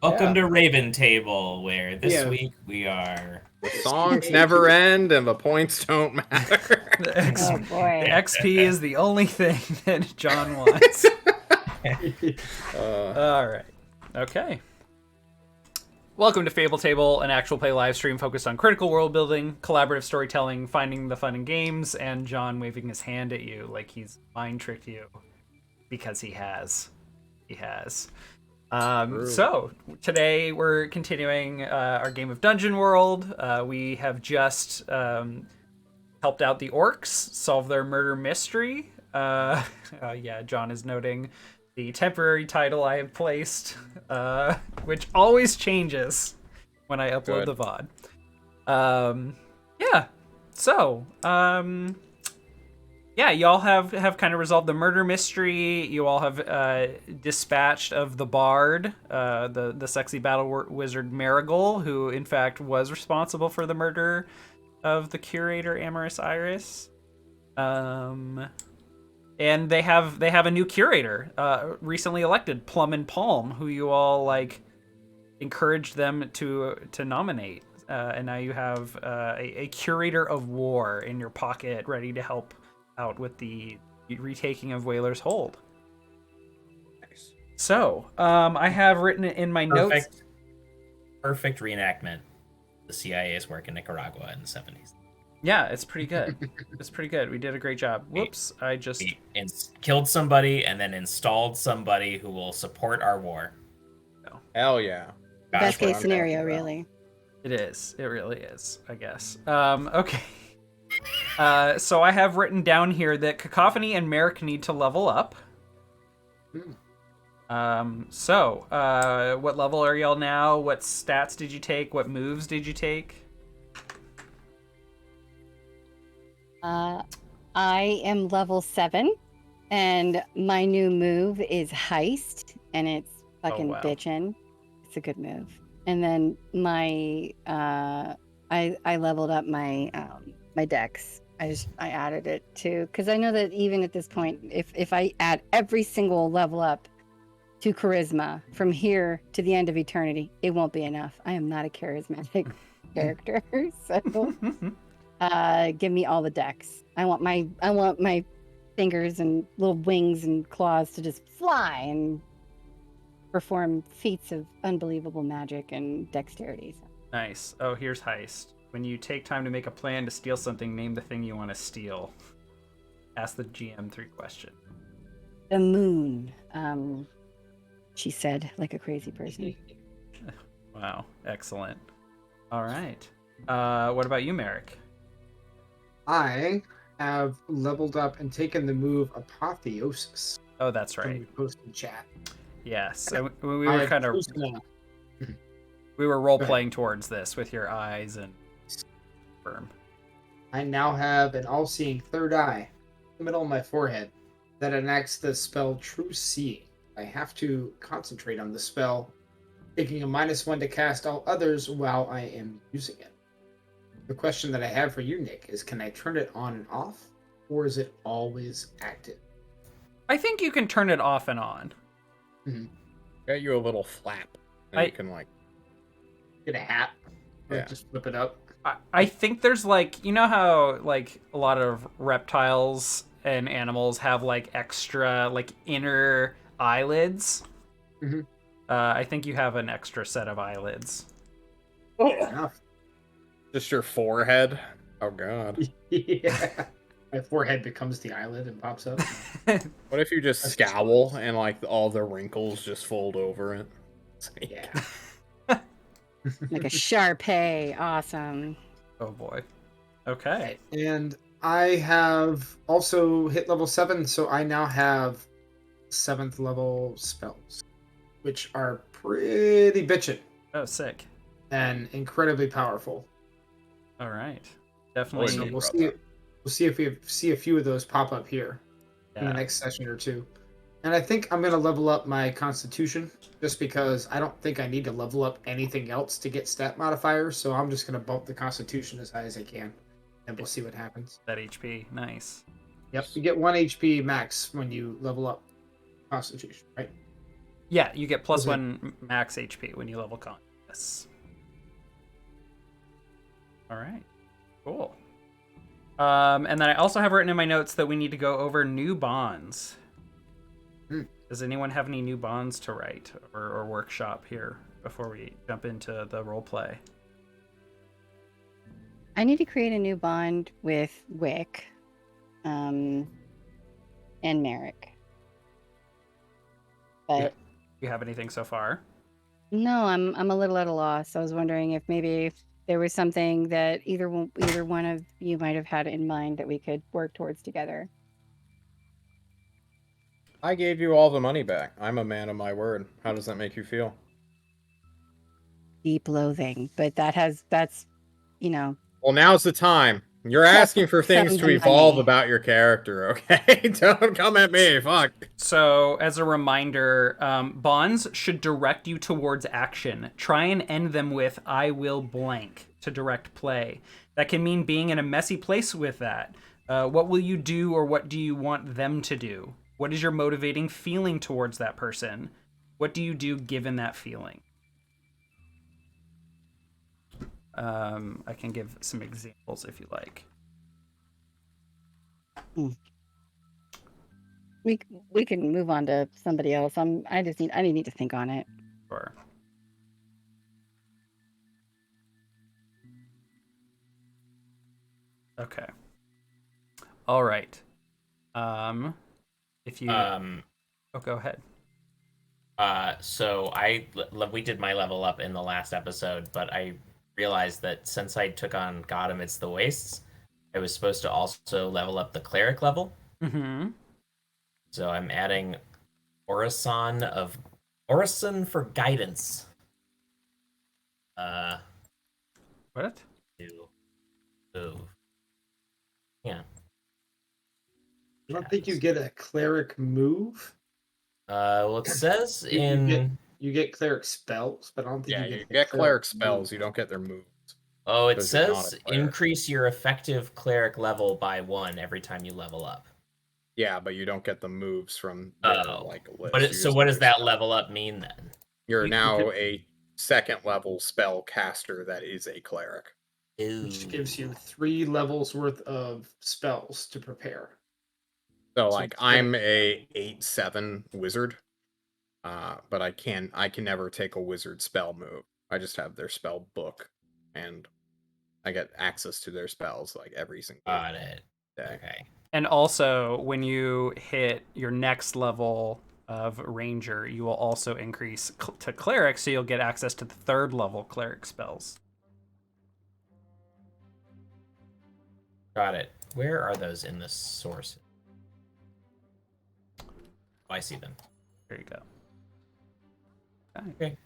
Welcome to Raven Table, where this week we are... The songs never end and the points don't matter. Oh boy. The XP is the only thing that John wants. All right. Okay. Welcome to Fable Table, an actual play live stream focused on critical world building, collaborative storytelling, finding the fun in games, and John waving his hand at you like he's mind tricked you. Because he has. He has. So, today we're continuing our game of Dungeon World. We have just helped out the orcs solve their murder mystery. Yeah, John is noting the temporary title I have placed, which always changes when I upload the VOD. Yeah, so, yeah, y'all have kind of resolved the murder mystery. You all have dispatched of the bard, the sexy battle wizard Marigold, who in fact was responsible for the murder of the curator Amorous Iris. And they have a new curator, recently elected, Plum and Palm, who you all like encouraged them to nominate. And now you have a curator of war in your pocket, ready to help out with the retaking of Whaler's Hold. Nice. So, I have written in my notes. Perfect reenactment. The CIA's work in Nicaragua in the 70s. Yeah, it's pretty good. It's pretty good. We did a great job. Whoops, I just... We killed somebody and then installed somebody who will support our war. So. Hell yeah. Best case scenario, really. It is. It really is, I guess. Okay. So I have written down here that Cacophony and Merrick need to level up. So, what level are y'all now? What stats did you take? What moves did you take? I am level 7, and my new move is Heist, and it's fucking bitchin'. It's a good move. And then my I leveled up my my dex. I added it too, because I know that even at this point, if I add every single level up to charisma from here to the end of eternity, it won't be enough. I am not a charismatic character, so give me all the dex. I want my fingers and little wings and claws to just fly and perform feats of unbelievable magic and dexterity. Nice. Oh, here's Heist. When you take time to make a plan to steal something, name the thing you want to steal. Ask the GM 3 questions. The moon, she said, like a crazy person. Wow, excellent. All right. What about you, Merrick? I have leveled up and taken the move Apotheosis. Oh, that's right. Post in chat. Yes, we were kind of role playing towards this with your eyes and firm. I now have an all-seeing third eye in the middle of my forehead that enacts the spell True Seeing. I have to concentrate on the spell, taking a -1 to cast all others while I am using it. The question that I have for you, Nick, is can I turn it on and off, or is it always active? I think you can turn it off and on. Got you a little flap. And you can, like... Get a hat. Or just flip it up. I think there's, like... You know how, like, a lot of reptiles and animals have, like, extra, like, inner eyelids? I think you have an extra set of eyelids. Oh, enough. Just your forehead? Oh, God. Yeah. My forehead becomes the eyelid and pops up. What if you just scowl and, like, all the wrinkles just fold over it? Yeah. Like a Sharpay. Awesome. Oh, boy. Okay. And I have also hit level 7, so I now have 7th level spells, which are pretty bitchin'. Oh, sick. And incredibly powerful. All right. Definitely. So we'll see if we see a few of those pop up here in the next session or two. And I think I'm going to level up my Constitution just because I don't think I need to level up anything else to get stat modifiers. So I'm just going to bump the Constitution as high as I can, and we'll see what happens. That HP. Nice. Yep. You get 1 HP max when you level up Constitution, right? Yeah, you get plus Was it- 1 max HP when you level con. Yes. All right. Cool. And then I also have written in my notes that we need to go over new bonds. Does anyone have any new bonds to write or workshop here before we jump into the role play? I need to create a new bond with Wick, and Merrick. But You have anything so far? no, I'm a little at a loss. I was wondering if maybe there was something that either one of you might have had in mind that we could work towards together. I gave you all the money back. I'm a man of my word. How does that make you feel? Deep loathing, but that's you know Well, now's the time. You're From- asking for things from to the evolve money. about your character, okay? Don't come at me, fuck. So, as a reminder, bonds should direct you towards action. Try and end them with "I will blank" to direct play. That can mean being in a messy place with that. What will you do, or what do you want them to do? What is your motivating feeling towards that person? What do you do given that feeling? I can give some examples if you like. we can move on to somebody else. I need to think on it. Sure. Okay. All right. If you go ahead. So we did my level up in the last episode, but I realized that since I took on God Amidst the Wastes, I was supposed to also level up the cleric level. Mm-hmm. So I'm adding Orison for guidance. What? To move. Yeah. I don't think you get a cleric move. Well, it says You get cleric spells, but I don't think Yeah, you you get get cleric move. spells, you don't get their moves. Oh, it Because you're not says a cleric. increase your effective cleric level by 1 every time you level up. Yeah, but you don't get the moves from their list. But You so just what get does their that spell. level up mean then? You're You now could- a second level spell caster that is a cleric. Which gives you 3 levels worth of spells to prepare. So So like it's I'm good. a 8/7 wizard. But I can never take a wizard spell move. I just have their spell book, and I get access to their spells like every single Got it. day. Okay. And also, when you hit your next level of ranger, you will also increase to cleric, so you'll get access to the 3rd level cleric spells. Got it. Where are those in the source? Oh, I see them. There you go. Okay.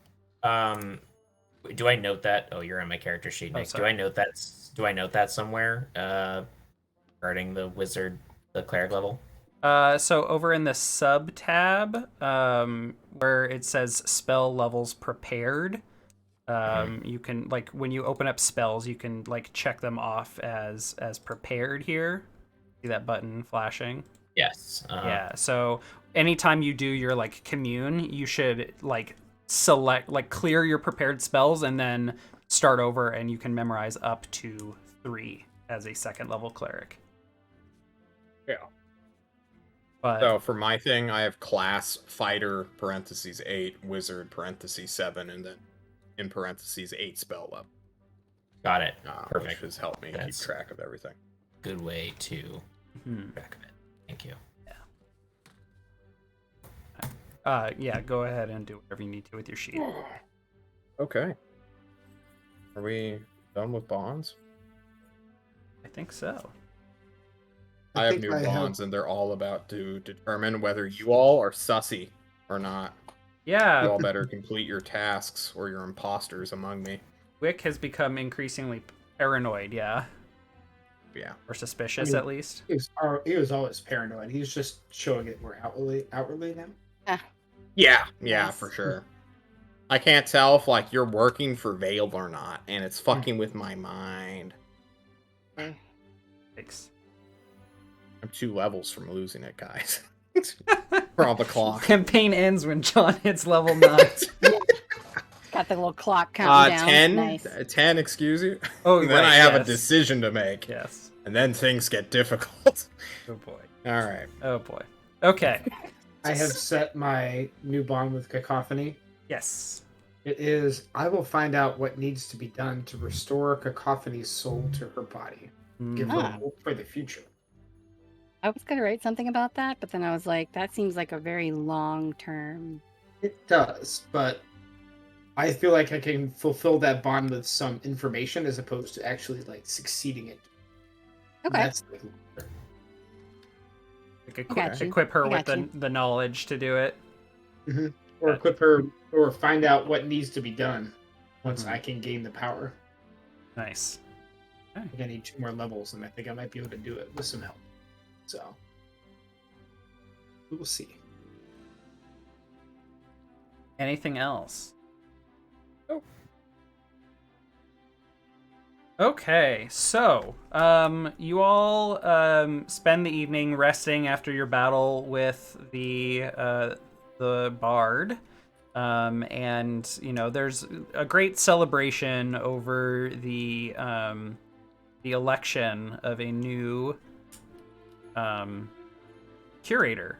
Do I note that? Oh, you're on my character sheet, Nick. Do sorry. I note that? Do I note that somewhere? Regarding the wizard, the cleric level. So over in the sub tab, where it says spell levels prepared, you can like when you open up spells, you can like check them off as prepared here. See that button flashing? Yes. Yeah. So anytime you do your like commune, you should like select like clear your prepared spells and then start over, and you can memorize up to 3 as a 2nd level cleric. Yeah. But So for my thing, I have class fighter (8), wizard (7), and then in parentheses 8 spell level. Got it. Which Perfect. has helped me That's- keep track of everything. Good way to track of it. Thank you. yeah, go ahead and do whatever you need to with your sheet. Okay. Are we done with bonds? I think so. I have think new I have- bonds, and they're all about to determine whether you all are sussy or not. You Yeah, all better complete your tasks, or you're imposters among me. Wick has become increasingly paranoid, yeah. Yeah. Or suspicious, I mean- at least. He was always paranoid. He's just showing it more outwardly now. Yeah, Yes. for sure. I can't tell if like you're working for Vale or not, and it's fucking with my mind. Thanks. I'm 2 levels from losing it, guys. For all the clock. Campaign ends when John hits level 9. Got the little clock counting down. 10? Nice. 10, excuse you? Oh, Then right, I have a yes. decision to make. Yes. And then things get difficult. Oh boy. Alright. Oh boy. Okay. I have set my new bond with Cacophony. Yes. It is, I will find out what needs to be done to restore Cacophony's soul to her body. Give her Ah. hope for the future. I was going to write something about that, but then I was like, that seems like a very long term. It does, but I feel like I can fulfill that bond with some information as opposed to actually like succeeding it. Okay. That's Like got you. equip her I with got you. the knowledge to do it. or equip her or find out what needs to be done once Mhm. I can gain the power. Nice. I think I need 2 more levels, and I think I might be able to do it with some help. So we'll see. Anything else? Nope. Okay, so you all spend the evening resting after your battle with the bard, and you know there's a great celebration over the election of a new curator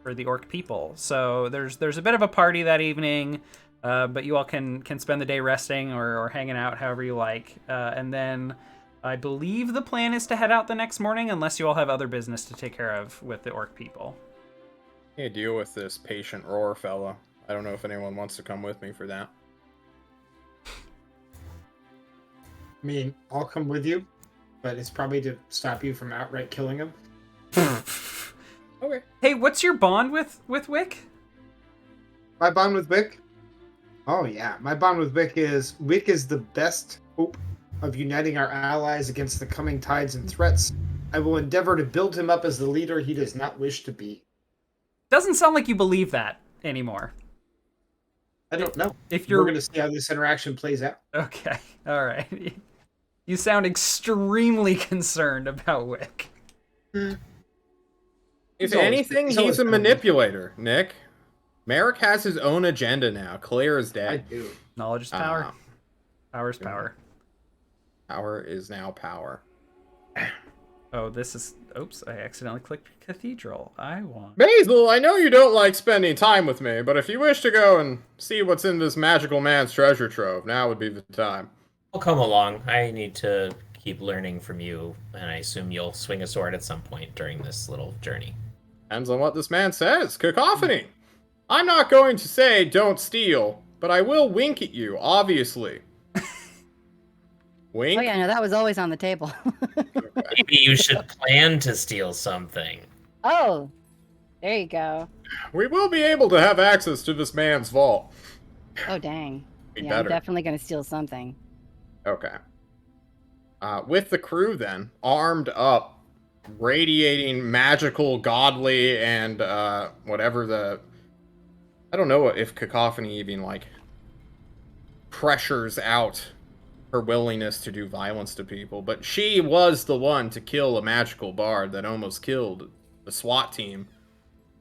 for the orc people. So there's a bit of a party that evening. But you all can spend the day resting or hanging out however you like. And then I believe the plan is to head out the next morning unless you all have other business to take care of with the orc people. Hey, deal with this patient roar fella. I don't know if anyone wants to come with me for that. I mean, I'll come with you, but it's probably to stop you from outright killing him. Okay. Hey, what's your bond with Wick? My bond with Wick? Oh yeah, my bond with Wick is the best hope of uniting our allies against the coming tides and threats. I will endeavor to build him up as the leader he does not wish to be. Doesn't sound like you believe that anymore. I don't know. If We're you're going to see how this interaction plays out. okay, all right. You sound extremely concerned about Wick. If He's always- anything, he's he's always a been- manipulator, Nick. Merrick has his own agenda now, clear as I day. do. Knowledge is power. Uh, Power is power. Power is now power. Oh, this is... Oops, I accidentally clicked Cathedral. I want... Basil, I know you don't like spending time with me, but if you wish to go and see what's in this magical man's treasure trove, now would be the time. I'll come along. I need to keep learning from you, and I assume you'll swing a sword at some point during this little journey. Depends on what this man says. Cacophony! I'm not going to say don't steal, but I will wink at you, obviously. Wink? Oh yeah, no, that was always on the table. Maybe you should plan to steal something. Oh, there you go. We will be able to have access to this man's vault. Oh dang. Be Yeah, better. I'm definitely gonna steal something. Okay. With the crew then, armed up, radiating magical, godly, and whatever the... I don't know if Cacophony even, like, pressures out her willingness to do violence to people, but she was the one to kill a magical bard that almost killed the SWAT team,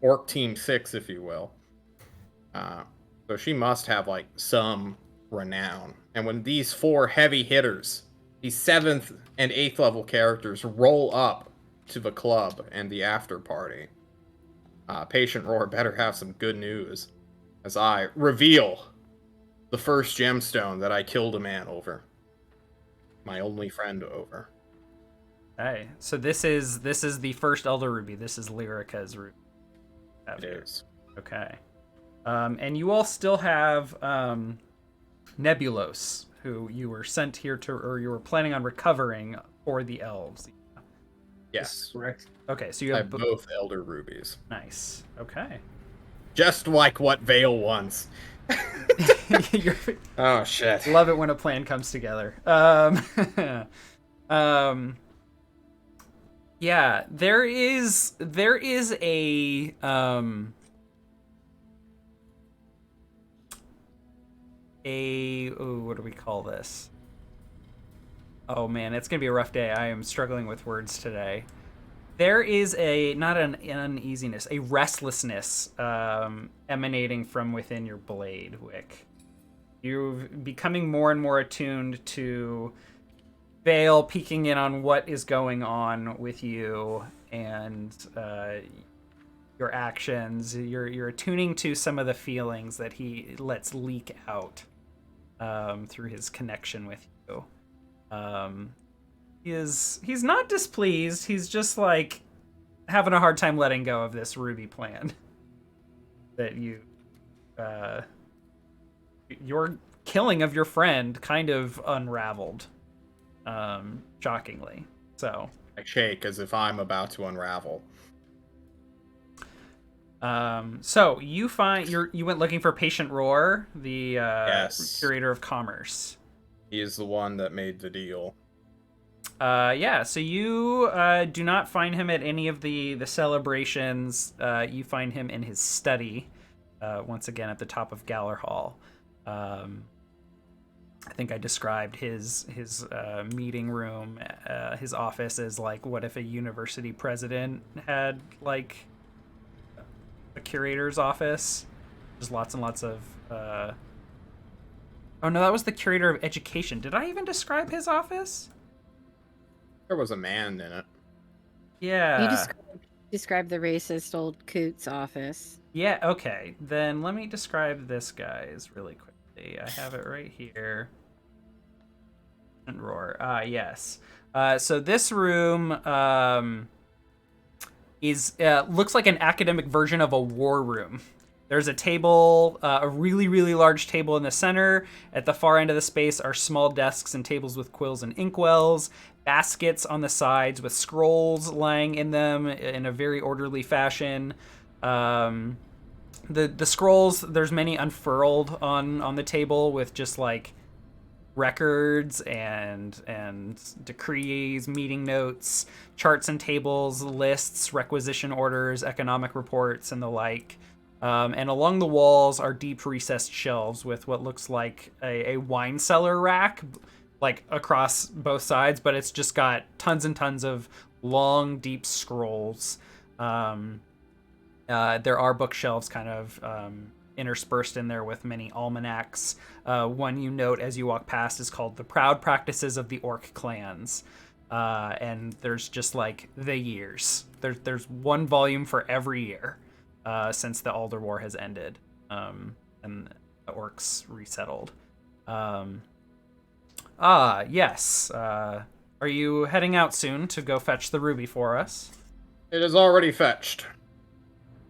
Orc Team 6, if you will. So she must have, like, some renown. And when these 4 heavy hitters, these 7th and 8th level characters, roll up to the club and the after party, Patient Roar better have some good news as I reveal the first gemstone that I killed a man over. My only friend over. Hey, so this is the first Elder Ruby. This is Lyrica's ruby. It is. Okay. And you all still have Nebulos, who you were sent here to, or you were planning on recovering for the elves. Yes. Correct. Okay, so you I have have both Elder Rubies. Nice. Okay. Just like what Vale wants. You're... Oh, shit. Love it when a plan comes together. Yeah, there is a what do we call this? Oh man, it's gonna be a rough day. I am struggling with words today. there is not an uneasiness, a restlessness emanating from within your blade, Wick. You're becoming more and more attuned to Vale peeking in on what is going on with you and your actions. You're attuning to some of the feelings that he lets leak out through his connection with you. He's not displeased. He's just like having a hard time letting go of this Ruby plan that your killing of your friend kind of unraveled, shockingly. So I shake as if I'm about to unravel. So you went looking for Patient Roar, the Yes. curator of commerce. He is the one that made the deal. Yeah, so you do not find him at any of the celebrations. You find him in his study, once again at the top of Galler Hall. I think I described his meeting room, his office as like, what if a university president had like a curator's office? There's lots and lots of oh no, that was the curator of education. Did I even describe his office? There was a man in it. Yeah. You described the racist old Coots office. Yeah, okay. Then let me describe this guy's really quickly. I have it right here. And Roar. Yes. So this room looks like an academic version of a war room. There's a table, a really, really large table in the center. At the far end of the space are small desks and tables with quills and inkwells, baskets on the sides with scrolls lying in them in a very orderly fashion. The scrolls, there's many unfurled on the table with just like records and decrees, meeting notes, charts and tables, lists, requisition orders, economic reports, and the like. And along the walls are deep recessed shelves with what looks like a wine cellar rack, like across both sides, but it's just got tons and tons of long, deep scrolls. There are bookshelves kind of interspersed in there with many almanacs. One you note as you walk past is called The Proud Practices of the Orc Clans. And there's just like the years. There's one volume for every year. Since the Alder War has ended, and the orcs resettled. Yes. Are you heading out soon to go fetch the ruby for us? It is already fetched.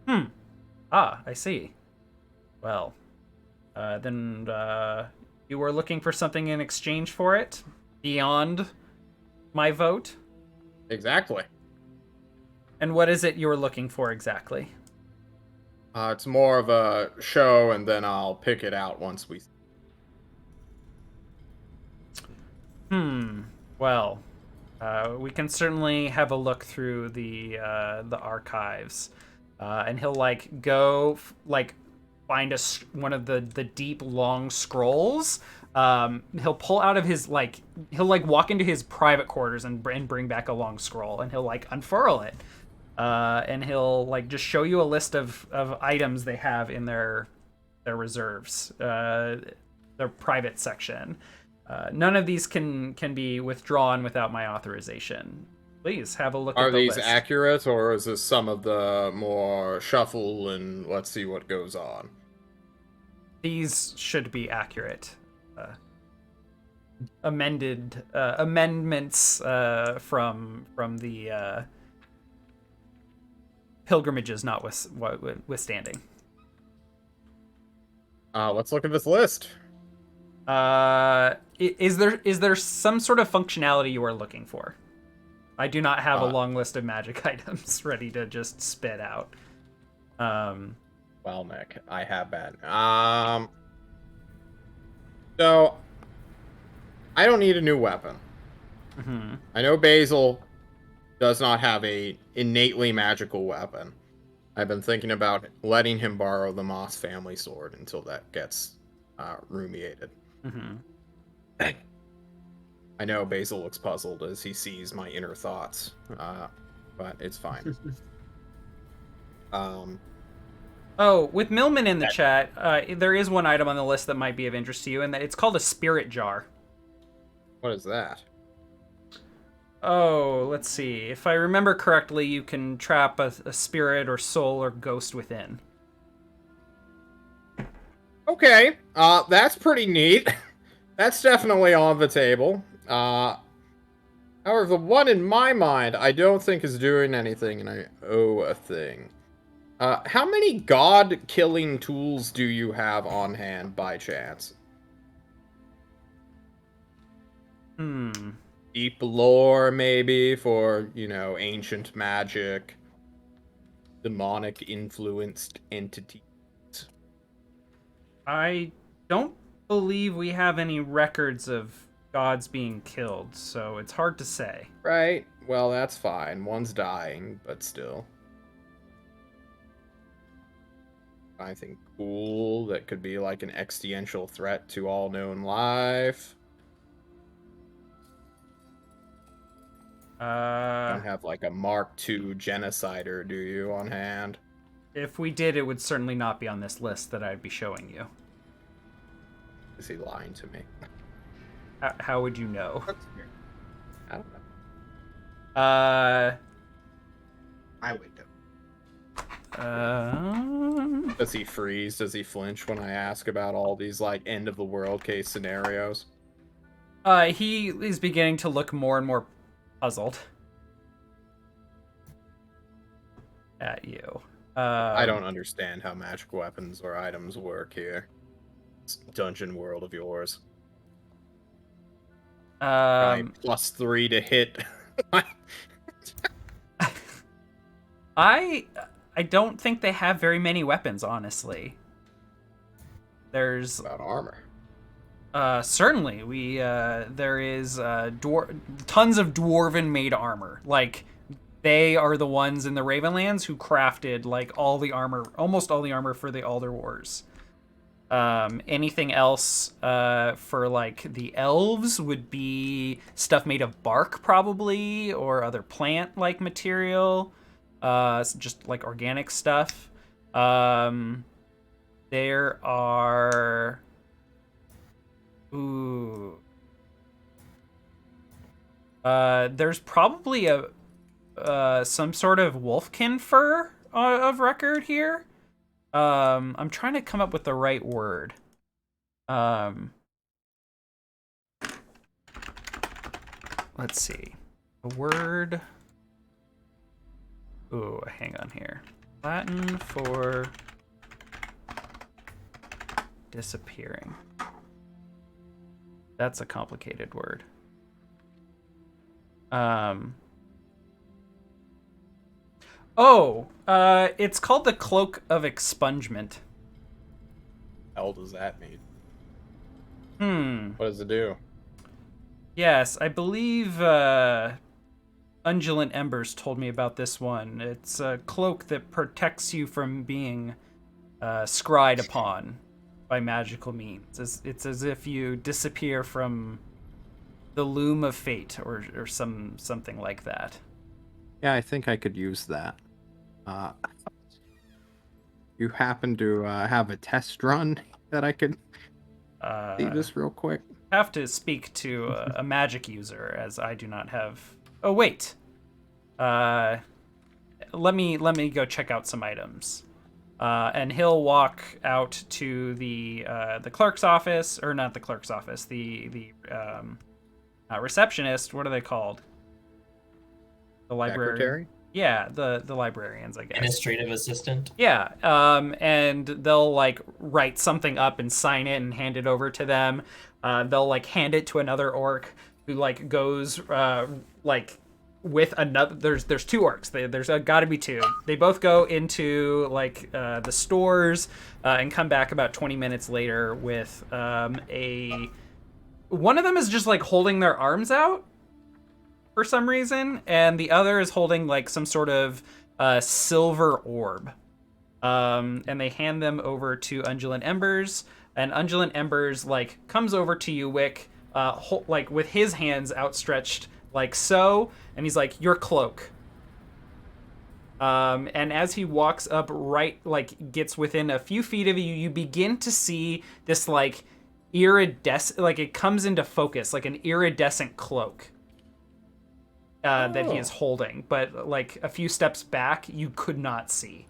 I see. Well, then you were looking for something in exchange for it? Beyond my vote? Exactly. And what is it you were looking for exactly? It's more of a show, and then I'll pick it out once we... Well, we can certainly have a look through the archives, and he'll like go find one of the deep long scrolls. He'll pull out of his he'll walk into his private quarters and bring back a long scroll, and he'll unfurl it. And he'll just show you a list of items they have in their reserves, their private section. None of these can be withdrawn without my authorization. Please have a look at the list. Are these accurate, or is this some of the more shuffle and let's see what goes on? These should be accurate. Amendments from the pilgrimages notwithstanding. Let's look at this list. Is there some sort of functionality you are looking for? I do not have a long list of magic items ready to just spit out. Well, Nick, I have been. So I don't need a new weapon. Mm-hmm. I know Basil does not have a innately magical weapon. I've been thinking about letting him borrow the Moss family sword until that gets rumiated. Mm-hmm. I know Basil looks puzzled as he sees my inner thoughts. but it's fine. Oh, with Millman in the chat, there is one item on the list that might be of interest to you, and it's called a spirit jar. What is that? Oh, let's see. If I remember correctly, you can trap a spirit or soul or ghost within. Okay, that's pretty neat. That's definitely on the table. However, the one in my mind, I don't think is doing anything, and I owe a thing. How many god-killing tools do you have on hand, by chance? Deep lore, maybe, for, ancient magic, demonic-influenced entities. I don't believe we have any records of gods being killed, so it's hard to say. Right, well, that's fine. One's dying, but still. Anything cool that could be like an existential threat to all known life? Don't have like a Mark II genocider, do you, on hand? If we did, it would certainly not be on this list that I'd be showing you. Is he lying to me? How would you know? I don't know. I would know. Does he freeze? Does he flinch when I ask about all these like end of the world case scenarios? He is beginning to look more and more puzzled at you. I don't understand how magic weapons or items work here. It's dungeon world of yours. +3 to hit. I don't think they have very many weapons, honestly. There's about armor. Certainly, there is tons of dwarven made armor. Like, they are the ones in the Ravenlands who crafted like almost all the armor for the Alder Wars. Anything else for like the elves would be stuff made of bark, probably, or other plant-like material. Just like organic stuff. There are. Ooh. There's probably some sort of wolfkin fur of record here. I'm trying to come up with the right word. Let's see. A word. Ooh, hang on here. Latin for disappearing. That's a complicated word. It's called the Cloak of Expungement. Hell does that mean? What does it do? Yes, I believe Undulant Embers told me about this one. It's a cloak that protects you from being scryed upon by magical means. It's as if you disappear from the loom of fate or something like that. Yeah, I think I could use that. You happen to have a test run that I could see this real quick? Have to speak to a magic user, as I do not have. Oh wait, let me go check out some items, and he'll walk out to the clerk's office, or not the clerk's office, the receptionist. What are they called? The library. Secretary? Yeah, the librarians, I guess. Administrative assistant. Yeah, and they'll like write something up and sign it and hand it over to them. They'll like hand it to another orc who like goes like with another. There's two orcs. There's got to be two. They both go into like the stores and come back about 20 minutes later with one of them is just like holding their arms out for some reason, and the other is holding like some sort of silver orb. And they hand them over to Undulant Embers, and Undulant Embers like comes over to you, Wick, like with his hands outstretched like so, and he's like, "Your cloak." And as he walks up gets within a few feet of you, you begin to see this, like, iridescent, like, it comes into focus, like an iridescent cloak that he is holding. But, like, a few steps back, you could not see.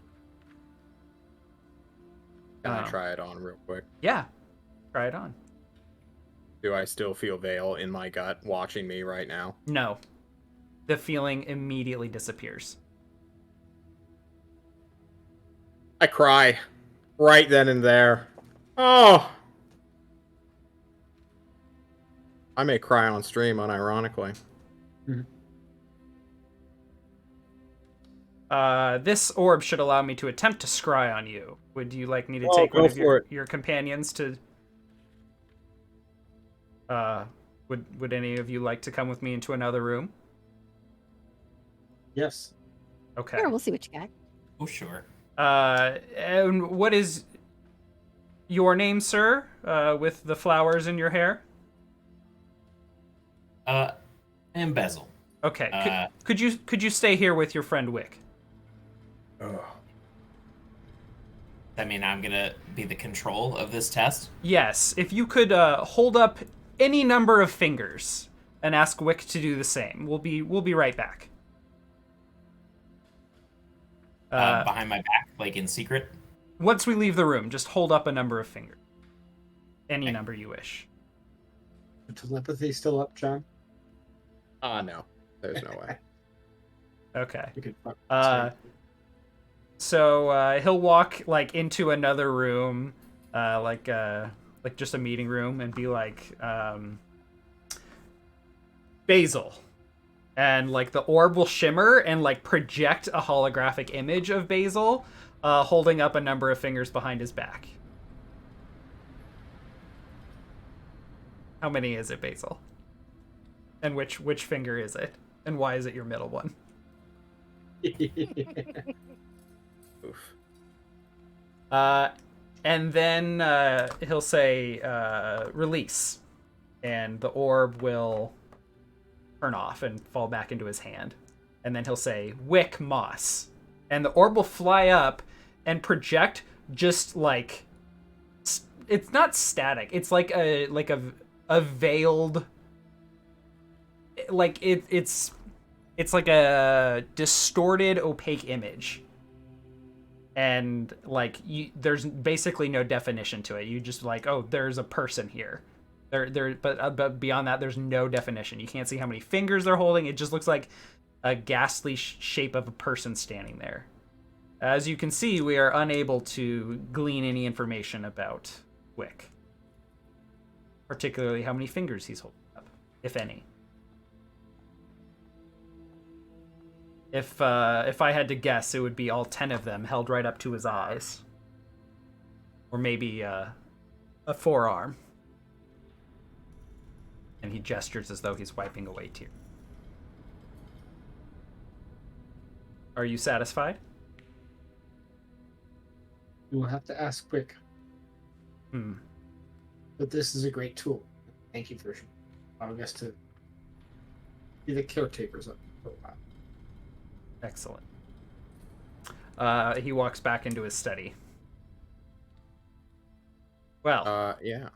Can I try it on real quick? Yeah, try it on. Do I still feel Vale in my gut watching me right now? No. The feeling immediately disappears. I cry. Right then and there. Oh! I may cry on stream, unironically. This orb should allow me to attempt to scry on you. Would you like me to take one of your companions to... Would any of you like to come with me into another room? Yes. Okay. Sure, we'll see what you got. Oh, sure. And what is your name, sir, with the flowers in your hair? Embezzle. Okay. Could you stay here with your friend Wick? I mean, I'm gonna be the control of this test. Yes. If you could hold up any number of fingers and ask Wick to do the same. We'll be right back. Behind my back, like in secret. Once we leave the room, just hold up a number of fingers. Any number you wish. Telepathy still up, John? No. There's no way. Okay. You could So he'll walk like into another room, like just a meeting room, and be like, Basil. And like the orb will shimmer and like project a holographic image of Basil, holding up a number of fingers behind his back. How many is it, Basil? And which finger is it? And why is it your middle one? Oof. And then he'll say, release. And the orb will turn off and fall back into his hand. And then he'll say, Wick Moss. And the orb will fly up and project just like... It's not static. It's like a veiled... Like, it's like a distorted, opaque image. And like there's basically no definition to it. You just like, oh, there's a person here. But beyond that, there's no definition. You can't see how many fingers they're holding. It just looks like a ghastly shape of a person standing there. As you can see, we are unable to glean any information about Wick, particularly how many fingers he's holding up, if any. If I had to guess, it would be all 10 of them held right up to his eyes. Or maybe a forearm. And he gestures as though he's wiping away tears. Are you satisfied? You will have to ask quick. But this is a great tool. Thank you for allowing us to be the caretakers of it for a while. Excellent. He walks back into his study. Well, yeah.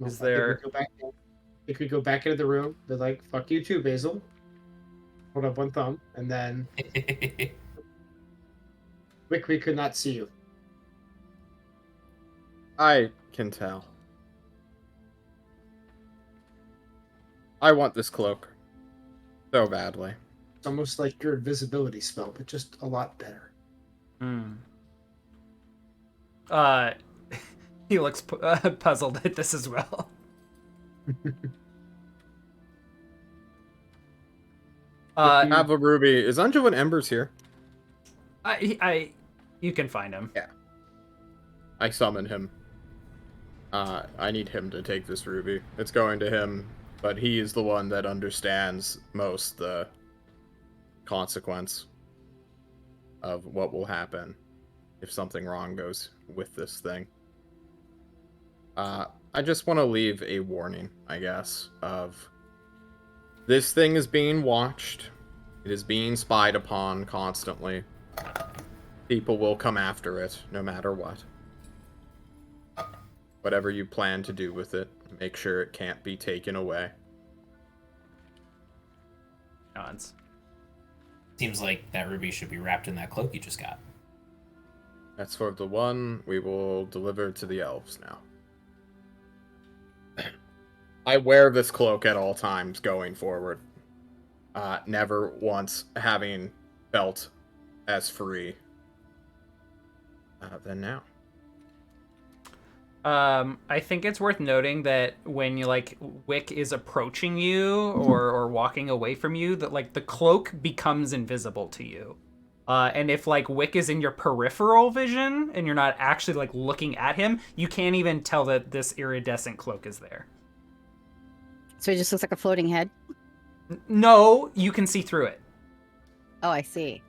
Is there... If we go back into the room, they're like, fuck you too, Basil. Hold up one thumb, and then... Wick, we could not see you. I can tell. I want this cloak. So badly. It's almost like your invisibility spell, but just a lot better. He looks puzzled at this as well. I have a ruby. Is Unjuan Embers here? You can find him. Yeah. I summon him. I need him to take this ruby. It's going to him, but he is the one that understands most the consequence of what will happen if something wrong goes with this thing. I just want to leave a warning, I guess, of this thing is being watched. It is being spied upon constantly. People will come after it, no matter what. Whatever you plan to do with it, make sure it can't be taken away. Nods. Seems like that ruby should be wrapped in that cloak you just got. That's for the one we will deliver to the elves now. I wear this cloak at all times going forward. Never once having felt as free than now. I think it's worth noting that when you Wick is approaching you or walking away from you, that the cloak becomes invisible to you. And if Wick is in your peripheral vision and you're not actually looking at him, you can't even tell that this iridescent cloak is there. So it just looks like a floating head? No, you can see through it. Oh, I see.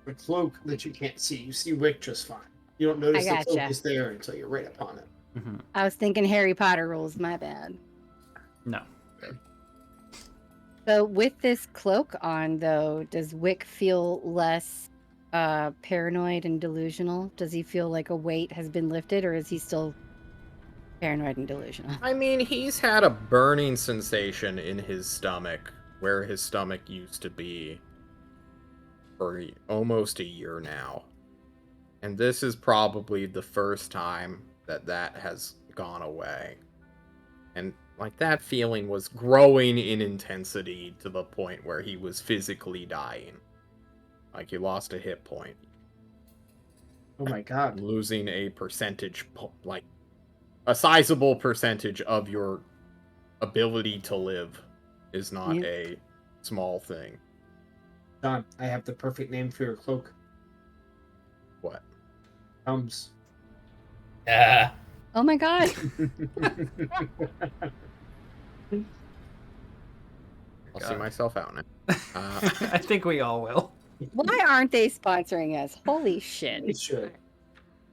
The cloak that you can't see. You see Wick just fine. You don't notice the cloak is there until you're right upon it. Mm-hmm. I was thinking Harry Potter rules. My bad. No. So with this cloak on, though, does Wick feel less paranoid and delusional? Does he feel like a weight has been lifted, or is he still paranoid and delusional? I mean, he's had a burning sensation in his stomach, where his stomach used to be, for almost a year now. And this is probably the first time that has gone away. And that feeling was growing in intensity to the point where he was physically dying. He lost a hit point. Oh my god. Losing a percentage, a sizable percentage of your ability to live is not a small thing. John, I have the perfect name for your cloak. What? Tums. Oh my god. I'll see myself out now. I think we all will. Why aren't they sponsoring us? Holy shit. It should.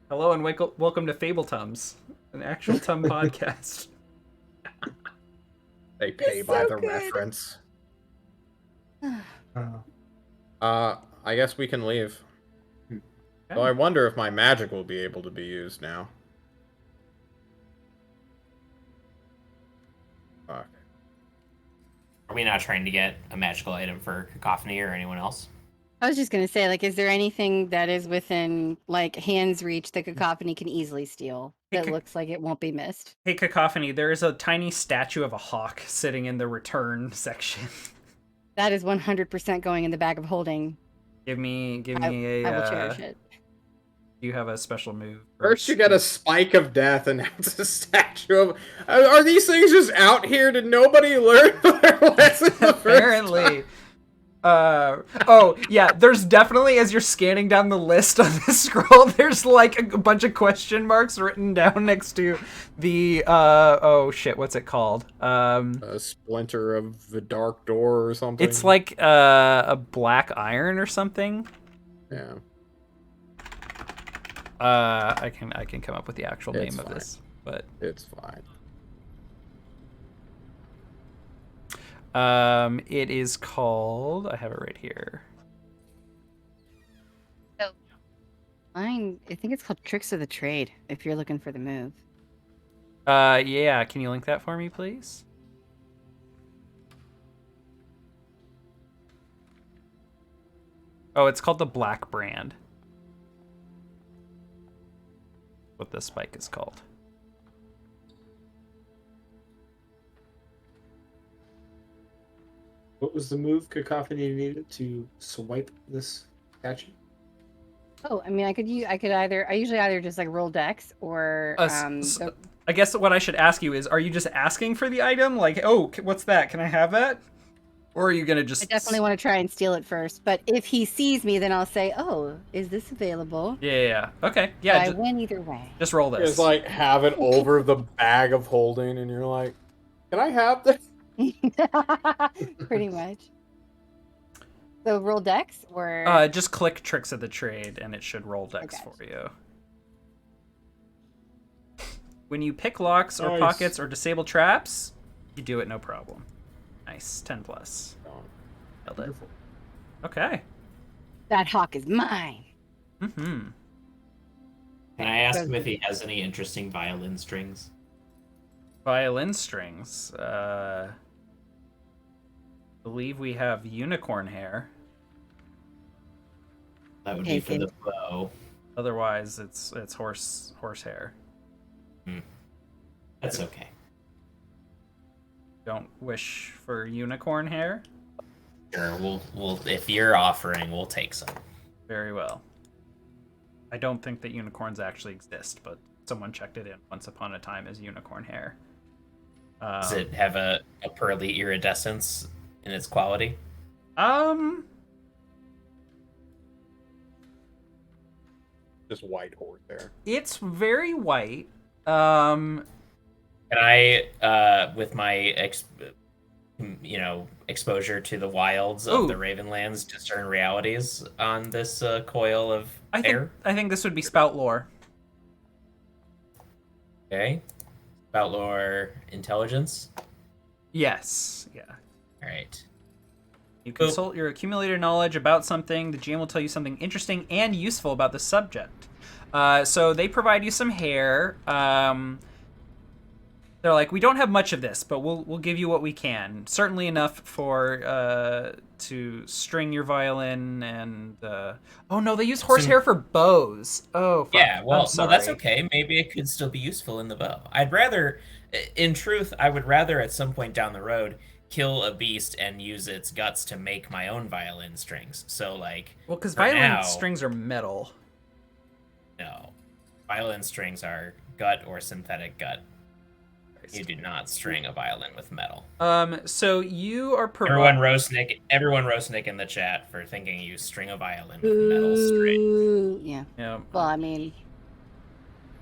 Hello and welcome to Fable Tums, an actual Tum podcast. They pay by the reference. I guess we can leave. So I wonder if my magic will be able to be used now. Fuck. Are we not trying to get a magical item for Cacophony or anyone else? I was just going to say, is there anything that is within, hand's reach that Cacophony can easily steal that looks like it won't be missed? Hey, Cacophony, there is a tiny statue of a hawk sitting in the return section. That is 100% going in the bag of holding. Give me I will cherish it. You have a special move. First you get a spike of death, and now it's a statue of... Are these things just out here? Did nobody learn their lesson the Apparently. first time? Oh, yeah, there's definitely, as you're scanning down the list on this scroll, there's a bunch of question marks written down next to the, oh shit, what's it called? A splinter of the dark door or something? It's a black iron or something. Yeah. I can come up with the actual name of this, but it's fine. It is called. I have it right here. So, I think it's called Tricks of the Trade. If you're looking for the move. Yeah. Can you link that for me, please? Oh, it's called the Black Brand. What this spike is called. What was the move Cacophony needed to swipe this statue? Oh, I mean, I usually either just roll dex or I guess what I should ask you is, are you just asking for the item? What's that? Can I have that? Or are you gonna just... I definitely want to try and steal it first, but if he sees me, then I'll say, oh, is this available? Yeah. Okay. Yeah. So I win either way. Just roll this. It's have it over the bag of holding, and you're like, can I have this? Pretty much. So roll dex or just click Tricks of the Trade and it should roll dex for you. When you pick locks or pockets or disable traps, you do it no problem. Nice. 10+. Held it. Okay. That hawk is mine. Mm-hmm. Can I ask him if he has any interesting violin strings? Violin strings. Believe we have unicorn hair. That would be for Taken. the bow. Otherwise, it's horse hair. That's okay. Don't wish for unicorn hair? Sure, we'll if you're offering, we'll take some. Very well. I don't think that unicorns actually exist, but someone checked it in once upon a time as unicorn hair. Does it have a pearly iridescence in its quality? Just white horsehair. It's very white. Can I, with my exposure to the wilds of the Ravenlands, discern realities on this coil of hair? I think this would be spout lore. Okay. About lore intelligence? Yes. Yeah. Alright. You consult your accumulated knowledge about something. The GM will tell you something interesting and useful about the subject. So they provide you some hair. They're like, we don't have much of this, but we'll give you what we can. Certainly enough for to string your violin and oh no, they use horsehair for bows. Oh fuck. Yeah, well, that's sorry. okay. Maybe it could still be useful in the bow. In truth, I would rather at some point down the road kill a beast and use its guts to make my own violin strings. So like, well, because for violin now, strings are metal. No, violin strings are gut or synthetic gut. You do not string a violin with metal. So you are everyone roast Nick in the chat for thinking you string a violin with metal strings. Yeah. Yeah. Well, I mean,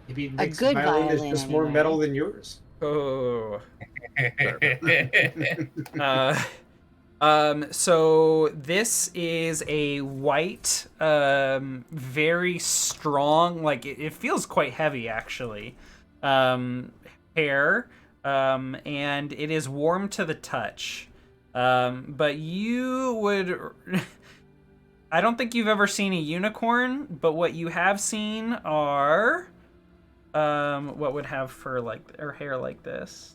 maybe a good violin is just more metal than yours. Oh. So this is a white, very strong, like it feels quite heavy actually, hair, and it is warm to the touch. But you would, I don't think you've ever seen a unicorn, but what you have seen are, what would have fur like, or hair like this?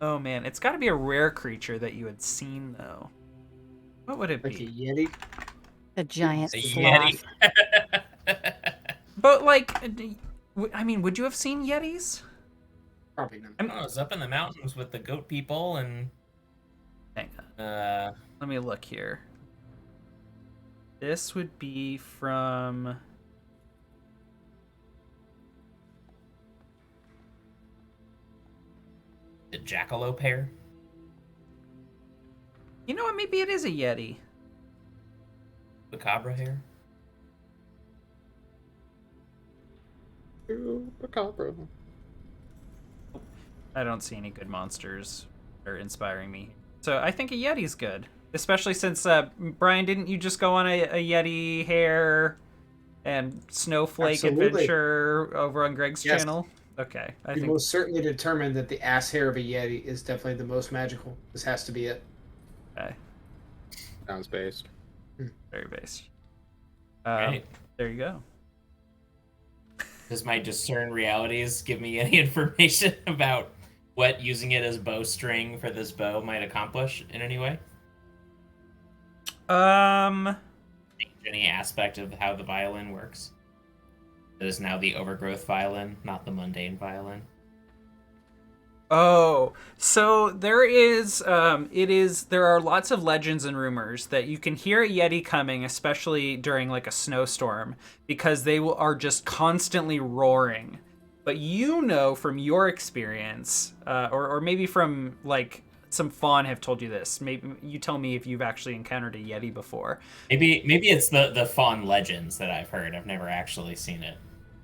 Oh man, it's got to be a rare creature that you had seen though. What would it be? Like a yeti? A giant A sloth. yeti. But like, I mean, would you have seen yetis? Probably not. I was up in the mountains with the goat people and. Hang on. Let me look here. This would be from. The jackalope hair? You know what? Maybe it is a yeti. The cobra hair? Chupacabra. I don't see any good monsters that are inspiring me. So I think a yeti's good. Especially since, Brian, didn't you just go on a yeti hair and snowflake adventure over on Greg's channel? Okay. I think most certainly determined that the ass hair of a yeti is definitely the most magical. This has to be it. Okay. Sounds based. Very based. Right. There you go. Does my discern realities give me any information about what using it as bowstring for this bow might accomplish in any way? Any aspect of how the violin works? It is now the overgrowth violin, not the mundane violin. Oh, so there is, there are lots of legends and rumors that you can hear a yeti coming, especially during like a snowstorm, because they are just constantly roaring. But you know from your experience, or maybe from like some fawn have told you this. Maybe you tell me if you've actually encountered a yeti before. Maybe it's the fawn legends that I've heard. I've never actually seen it.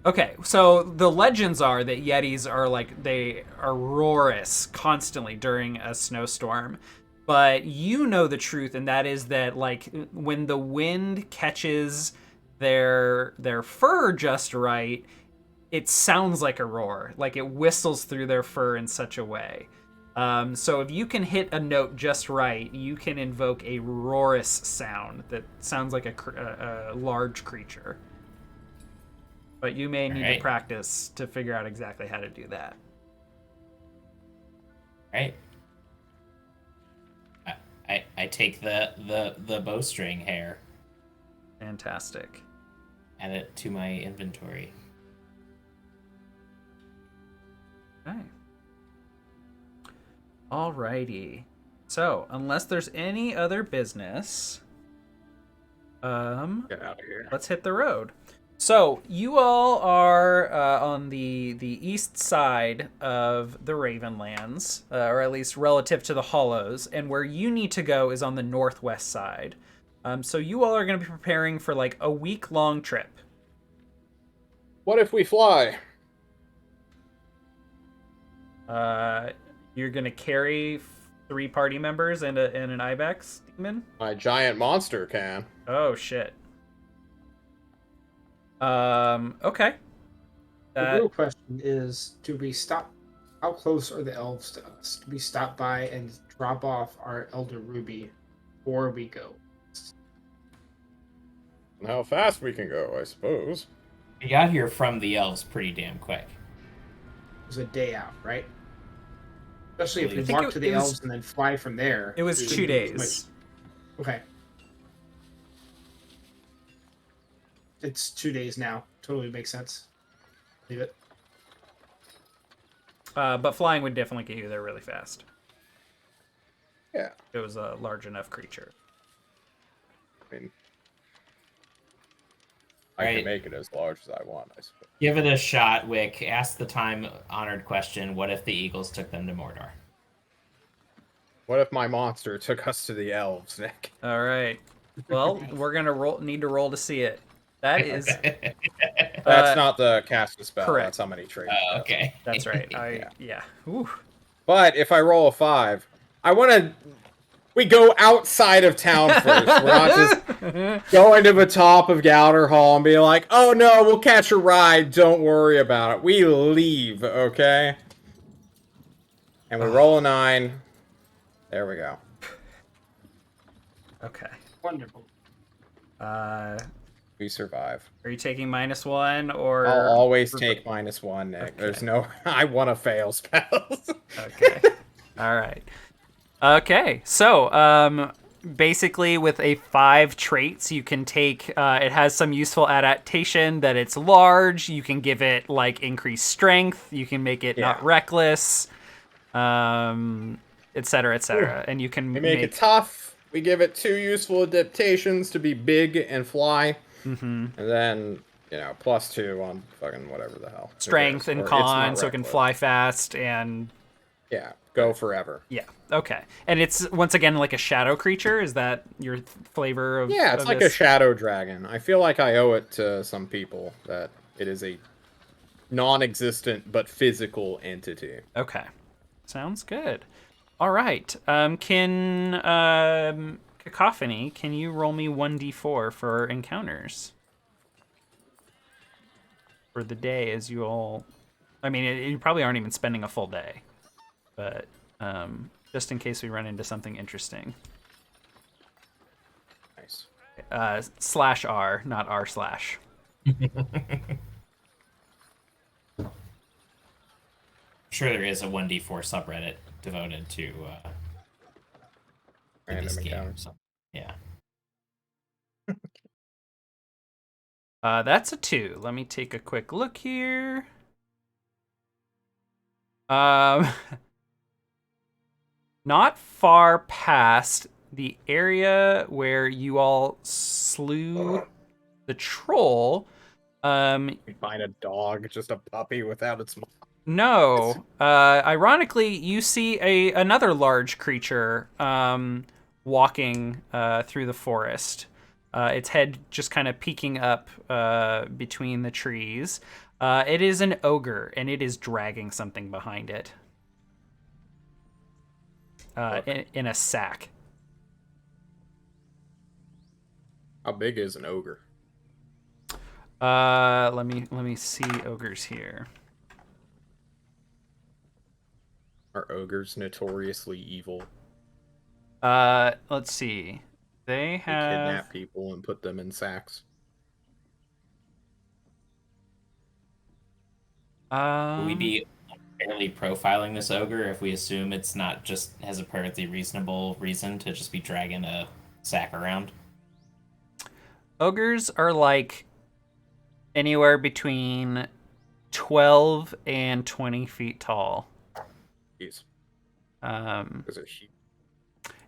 Okay, so the legends are that yetis are like, they are roarous constantly during a snowstorm. But you know the truth, and that is that like when the wind catches their fur just right, it sounds like a roar. Like it whistles through their fur in such a way. So if you can hit a note just right, you can invoke a roarous sound that sounds like a large creature. But you may need to practice to figure out exactly how to do that. Right. I take the bowstring hair. Fantastic. Add it to my inventory. Okay. Alrighty. So, unless there's any other business, Get out of here. let's hit the road. So, you all are on the east side of the Ravenlands, or at least relative to the Hollows, and where you need to go is on the northwest side. So you all are going to be preparing for like a week-long trip. What if we fly? You're going to carry 3 party members and an ibex demon? My giant monster can. Oh, shit. Okay. The real question is, do we stop? How close are the elves to us? Do we stop by and drop off our Elder Ruby before we go? And how fast we can go, I suppose. We got here from the elves pretty damn quick. It was a day out, right? Especially if I we think walk to the elves and then fly from there. It was 2 days. Okay. It's 2 days now. Totally makes sense. Leave it. But flying would definitely get you there really fast. Yeah. It was a large enough creature. I mean, I can make it as large as I want, I suppose. Give it a shot, Wick. Ask the time-honored question, what if the Eagles took them to Mordor? What if my monster took us to the elves, Nick? All right. Well, we're going to need to roll to see it. That is... That's not the cast a spell. Correct. That's how many traits. Okay. That's right. Yeah. Ooh. But if I roll a 5, I want to... We go outside of town first. We're not just going to the top of Gowder Hall and be like, oh no, we'll catch a ride. Don't worry about it. We leave, okay? And we roll a 9. There we go. Okay. Wonderful. We survive. Are you taking -1 or... I'll always take -1, Nick. Okay. There's no... I want to fail spells. Okay. All right. Okay. So, basically with a 5 traits, you can take... it has some useful adaptation that it's large. You can give it, like, increased strength. You can make it not reckless. Et cetera, et cetera. And you can We make it tough. We give it 2 useful adaptations to be big and fly. Mm-hmm. And then, +2 on fucking whatever the hell. Strength and con, so it can fly fast and... Yeah, go forever. Yeah, okay. And it's, once again, like a shadow creature? Is that your flavor of... Yeah, it's like a shadow dragon. I feel like I owe it to some people that it is a non-existent but physical entity. Okay. Sounds good. All right. Cacophony, can you roll me 1d4 for encounters? For the day, as you all... I mean, you probably aren't even spending a full day. But just in case we run into something interesting. Nice. /R, not r/. Sure there is a 1d4 subreddit devoted to this Random game. encounters. So, yeah. That's a 2. Let me take a quick look here. Not far past the area where you all slew the troll. We find a dog, just a puppy without its mom. No. Ironically, you see another large creature walking through the forest. Its head just kind of peeking up between the trees. It is an ogre, and it is dragging something behind it. In a sack. How big is an ogre? Let me see ogres here. Are ogres notoriously evil? Let's see. They They have. kidnap people and put them in sacks. Will we be fairly profiling this ogre if we assume it's not just has a perfectly reasonable reason to just be dragging a sack around? Ogres are like anywhere between 12 and 20 feet tall. Jeez. Those are huge.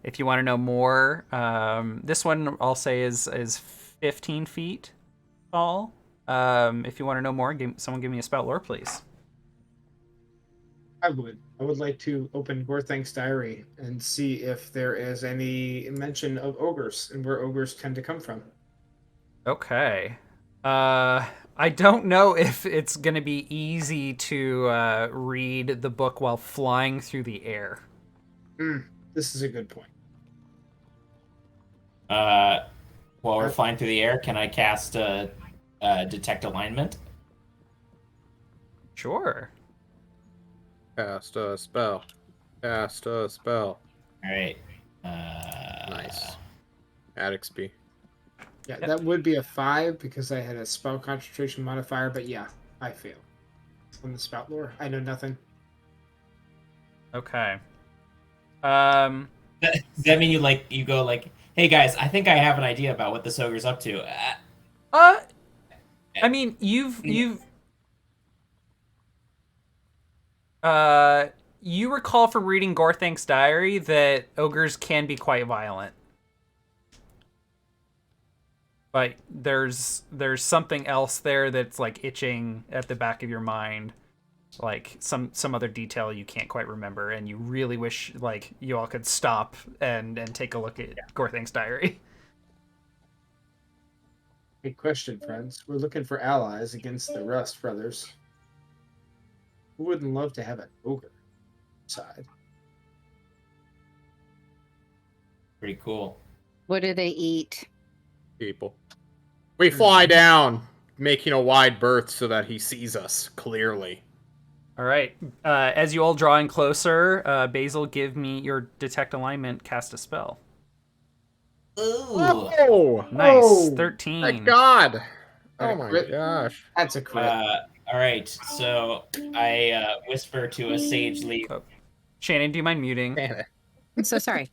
If you want to know more, this one I'll say is 15 feet tall. If you want to know more, someone give me a spell lore, please. I would like to open Gorthank's diary and see if there is any mention of ogres and where ogres tend to come from. Okay. I don't know if it's going to be easy to read the book while flying through the air. This is a good point. While we're flying through the air, can I cast detect alignment? Sure. Cast a spell. Cast a spell. All right. Nice. Add XP. Yeah, that would be a 5 because I had a spell concentration modifier, but yeah, I fail. On the spout lore, I know nothing. Okay. Does that mean you go like, hey guys, I think I have an idea about what this ogre's up to? I mean, you recall from reading Gorthank's diary that ogres can be quite violent. But there's something else there that's like itching at the back of your mind, like some other detail you can't quite remember, and you really wish like you all could stop and take a look at Gorthank's diary. Good question, friends. We're looking for allies against the Rust brothers. Who wouldn't love to have an ogre side? Pretty cool. What do they eat? People. We fly down, making a wide berth so that he sees us clearly. All right. As you all draw in closer, Basil, give me your detect alignment. Cast a spell. Ooh. Oh, Nice. 13. my God. Oh my crit? gosh. That's a crit. All right. So I whisper to a sage leaf. Oh. Shannon, do you mind muting? Man, I'm so sorry.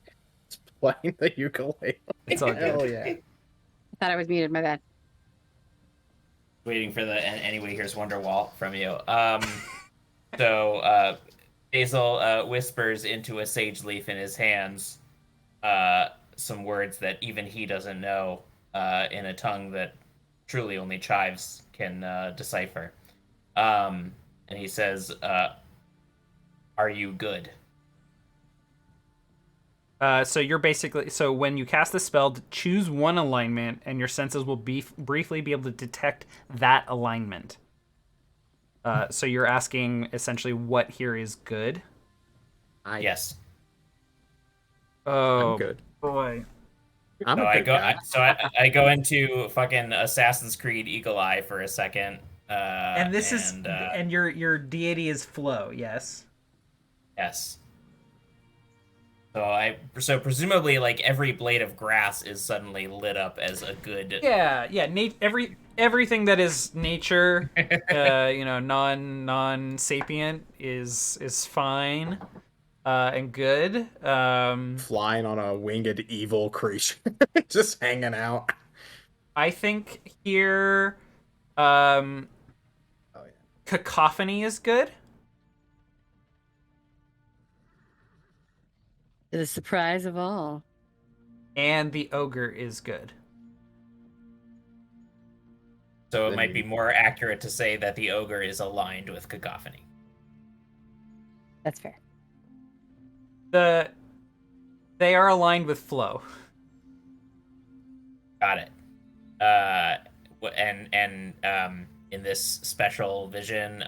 it's playing the ukulele. It's all good. Hell yeah. I thought I was muted. My bad. Waiting for the anyway. Here's Wonderwall from you. So Basil whispers into a sage leaf in his hands some words that even he doesn't know in a tongue that truly only chives can decipher. And he says, "Are you good?" So you're basically when you cast the spell, choose one alignment, and your senses will briefly be able to detect that alignment. So you're asking essentially what here is good. Yes. Oh, I'm good. Boy. I'm So a I good go. guy. I go into fucking Assassin's Creed Eagle Eye for a second. And this is and your deity is Flow, yes. Yes. So presumably like every blade of grass is suddenly lit up as a good. Yeah. Everything that is nature, non-sapient is fine, and good. Flying on a winged evil creature, just hanging out. I think here, cacophony is good. To the surprise of all. And the ogre is good. So it might be more accurate to say that the ogre is aligned with cacophony. That's fair. They are aligned with Flow. Got it. And in this special vision,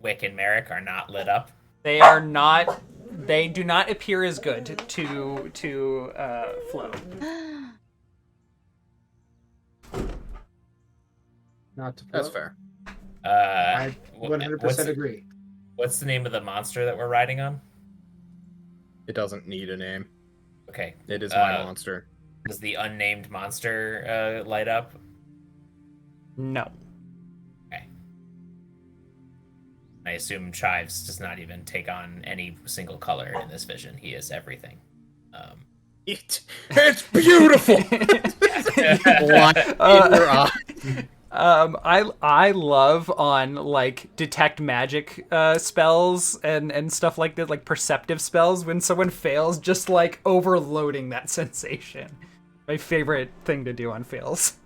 Wick and Merrick are not lit up. They are not. They do not appear as good to Flow. Not to That's blow. fair. I 100% agree. What's the name of the monster that we're riding on? It doesn't need a name. Okay. It is my monster. Does the unnamed monster light up? No. Okay. I assume Chives does not even take on any single color in this vision. He is everything. It's beautiful. Light in your eye. I love on like detect magic spells and stuff like that, like perceptive spells, when someone fails, just like overloading that sensation. My favorite thing to do on fails.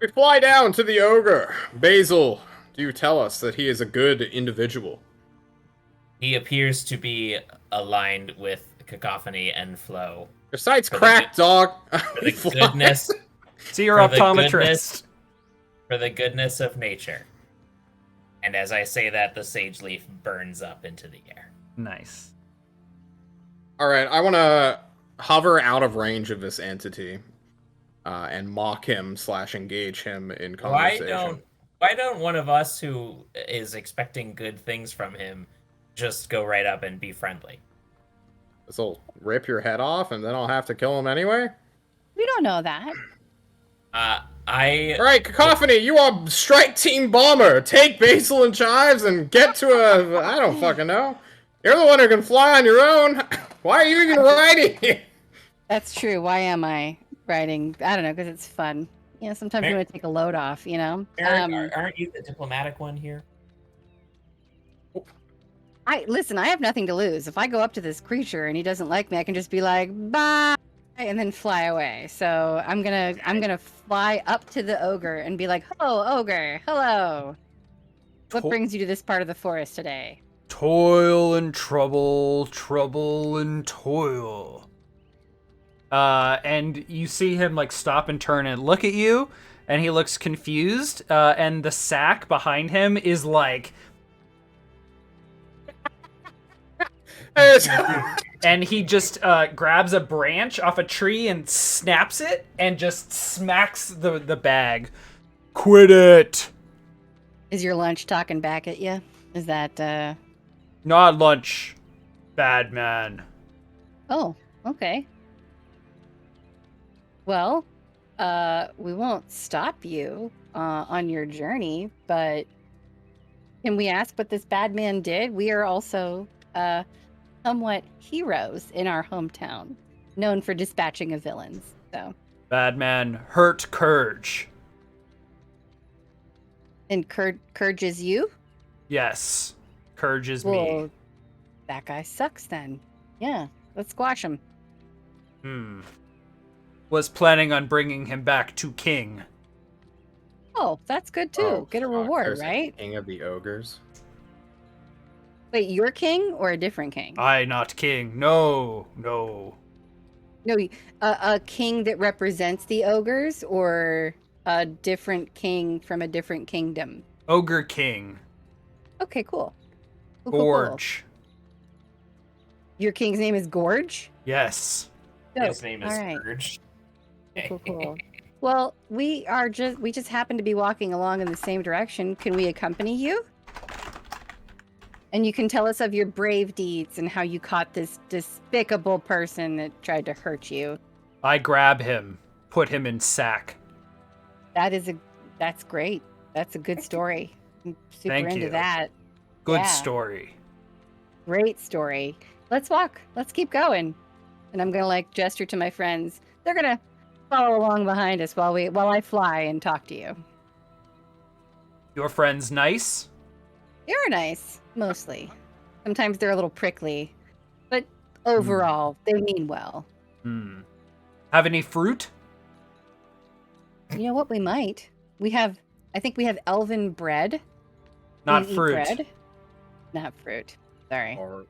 We fly down to the ogre. Basil, do you tell us that he is a good individual? He appears to be aligned with Cacophony and Flow. Your sight's cracked, dog. For the goodness. See your for the optometrist. For the goodness of nature. And as I say that, the sage leaf burns up into the air. Nice. All right, I want to hover out of range of this entity and mock him / engage him in conversation. Why don't one of us who is expecting good things from him just go right up and be friendly? This'll rip your head off, and then I'll have to kill him anyway? We don't know that. Alright, Cacophony, you are strike team bomber. Take Basil and Chives and get to I don't fucking know. You're the one who can fly on your own. Why are you even riding here? That's true. Why am I riding? I don't know, because it's fun. You know, sometimes you want to take a load off, you know? Eric, aren't you the diplomatic one here? Listen, I have nothing to lose. If I go up to this creature and he doesn't like me, I can just be like, bye, and then fly away. So I'm gonna fly up to the ogre and be like, hello, ogre, hello. What brings you to this part of the forest today? Toil and trouble, trouble and toil. And you see him like stop and turn and look at you, and he looks confused, and the sack behind him is like... and he just grabs a branch off a tree and snaps it and just smacks the bag. Quit it! Is your lunch talking back at you? Is that, Not lunch, bad man. Oh, okay. Well, we won't stop you on your journey, but can we ask what this bad man did? We are also somewhat heroes in our hometown, known for dispatching of villains. So bad man hurt Curge. And Curge is you? Yes, Curge is well, me. That guy sucks then. Yeah, let's squash him. Was planning on bringing him back to King. Oh, that's good too. Oh, get a reward, there's right? King of the ogres. Wait, you're king or a different king? I not king. No. No, a king that represents the ogres, or a different king from a different kingdom? Ogre King. Okay, cool. Gorge. Cool. Your king's name is Gorge? Yes. His name is All right. Urge. Cool. Well, we just happen to be walking along in the same direction. Can we accompany you? And you can tell us of your brave deeds and how you caught this despicable person that tried to hurt you. I grab him, put him in sack. That's great. That's a good story. I'm super Thank into you. that. Good Yeah. story. Great story. Let's walk. Let's keep going. And I'm gonna gesture to my friends. They're gonna follow along behind us while I fly and talk to you. Your friend's nice? They're nice, mostly. Sometimes they're a little prickly, but overall, they mean well. Have any fruit? You know what? We might. I think we have elven bread. Not We eat fruit. bread. Not fruit. Sorry. Or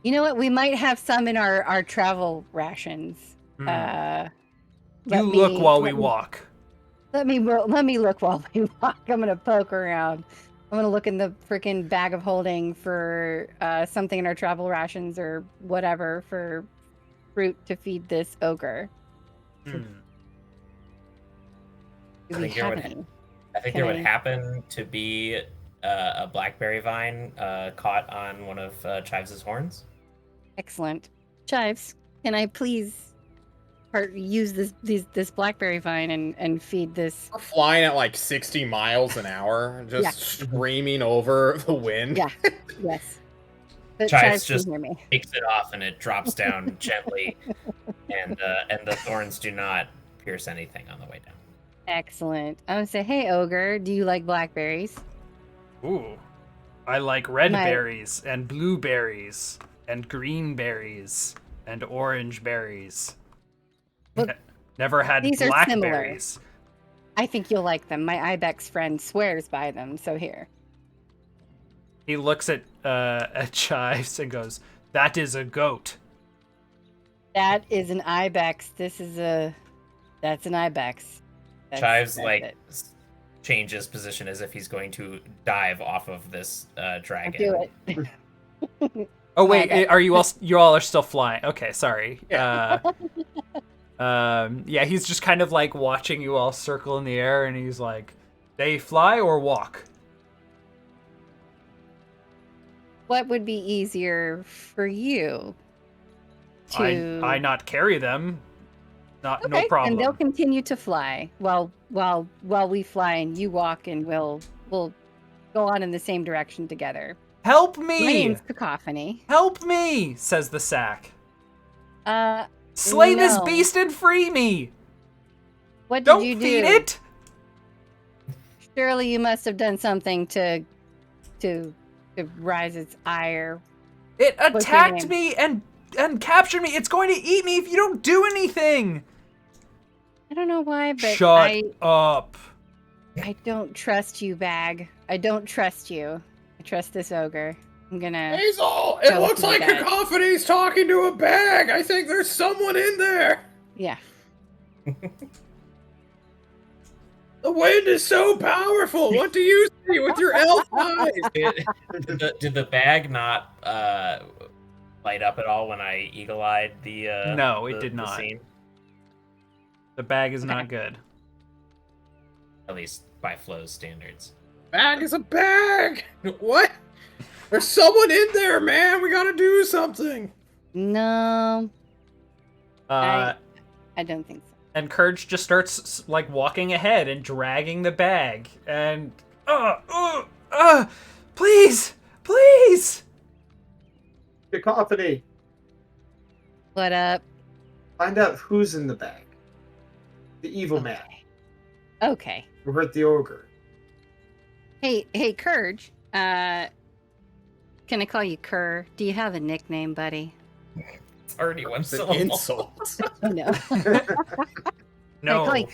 You know what? We might have some in our travel rations. You Let look while we let me- walk. Let me look while we walk. I'm gonna poke around. I'm gonna look in the freaking bag of holding for something in our travel rations or whatever for fruit to feed this ogre. Do we think there have would- any? I think Can there would I- happen to be a blackberry vine caught on one of Chives' horns. Excellent. Chives, can I please use this blackberry vine and feed this? We're flying at like 60 miles an hour, just screaming over the wind. Yeah. Yes. But Chives can just hear me. takes it off and it drops down gently, and the thorns do not pierce anything on the way down. Excellent. I would say, hey, ogre, do you like blackberries? Ooh. I like red berries and blueberries and green berries and orange berries. Look, never had these are blackberries. similar. I think you'll like them. My ibex friend swears by them, so here. He looks at Chives and goes, "That is a goat." That is an ibex. That's an ibex. Chives changes position as if he's going to dive off of this dragon. I'll do it. Oh wait, are you all? You all are still flying. Okay, sorry. Yeah. Yeah, he's just kind of like watching you all circle in the air, and he's like, "They fly or walk?" What would be easier for you? I not carry them. No Okay, problem. and they'll continue to fly while we fly and you walk, and we'll go on in the same direction together. Help My me! name's Cacophony. Help me! Says the sack. No. Slay this beast and free me! What did Don't you do? feed it! Surely you must have done something to rise its ire. It What's your attacked name? me and captured me. It's going to eat me if you don't do anything. I don't know why, but Shut up. I don't trust you, Bag. I don't trust you. I trust this ogre. I'm gonna... Hazel, it Tell looks me like that. Cacophony's talking to a bag. I think there's someone in there. Yeah. The wind is so powerful. What do you see with your elf eyes? Did the bag not light up at all when I eagle-eyed the? No, it did not. Scene? The bag is not good. At least by Flo's standards. Bag is a bag. What? There's someone in there, man. We gotta do something. No, I don't think so. And Courage just starts like walking ahead and dragging the bag. And please, please. Cacophony. What up? Find out who's in the bag. The evil man Okay. who hurt the ogre. Hey, Courage. Can I call you Kerr? Do you have a nickname, buddy? It's already one It's an syllable. insult. No. No. I call you,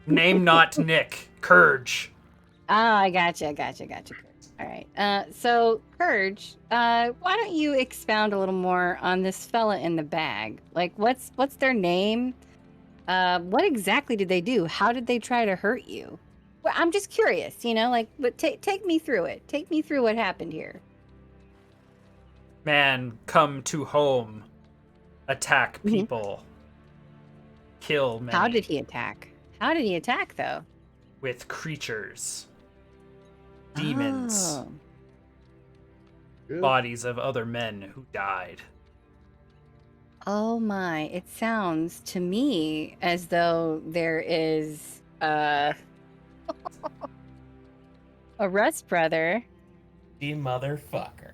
Name not Nick. Courage. I gotcha. All right. So, Courage, why don't you expound a little more on this fella in the bag? Like, what's their name? What exactly did they do? How did they try to hurt you? Well, I'm just curious, but take me through it. Take me through what happened here. Man, come to home. Attack people. Kill many. How did he attack? How did he attack, though? With creatures. Demons. Oh. Bodies of other men who died. Oh my, it sounds to me as though there is a Rust brother The motherfucker.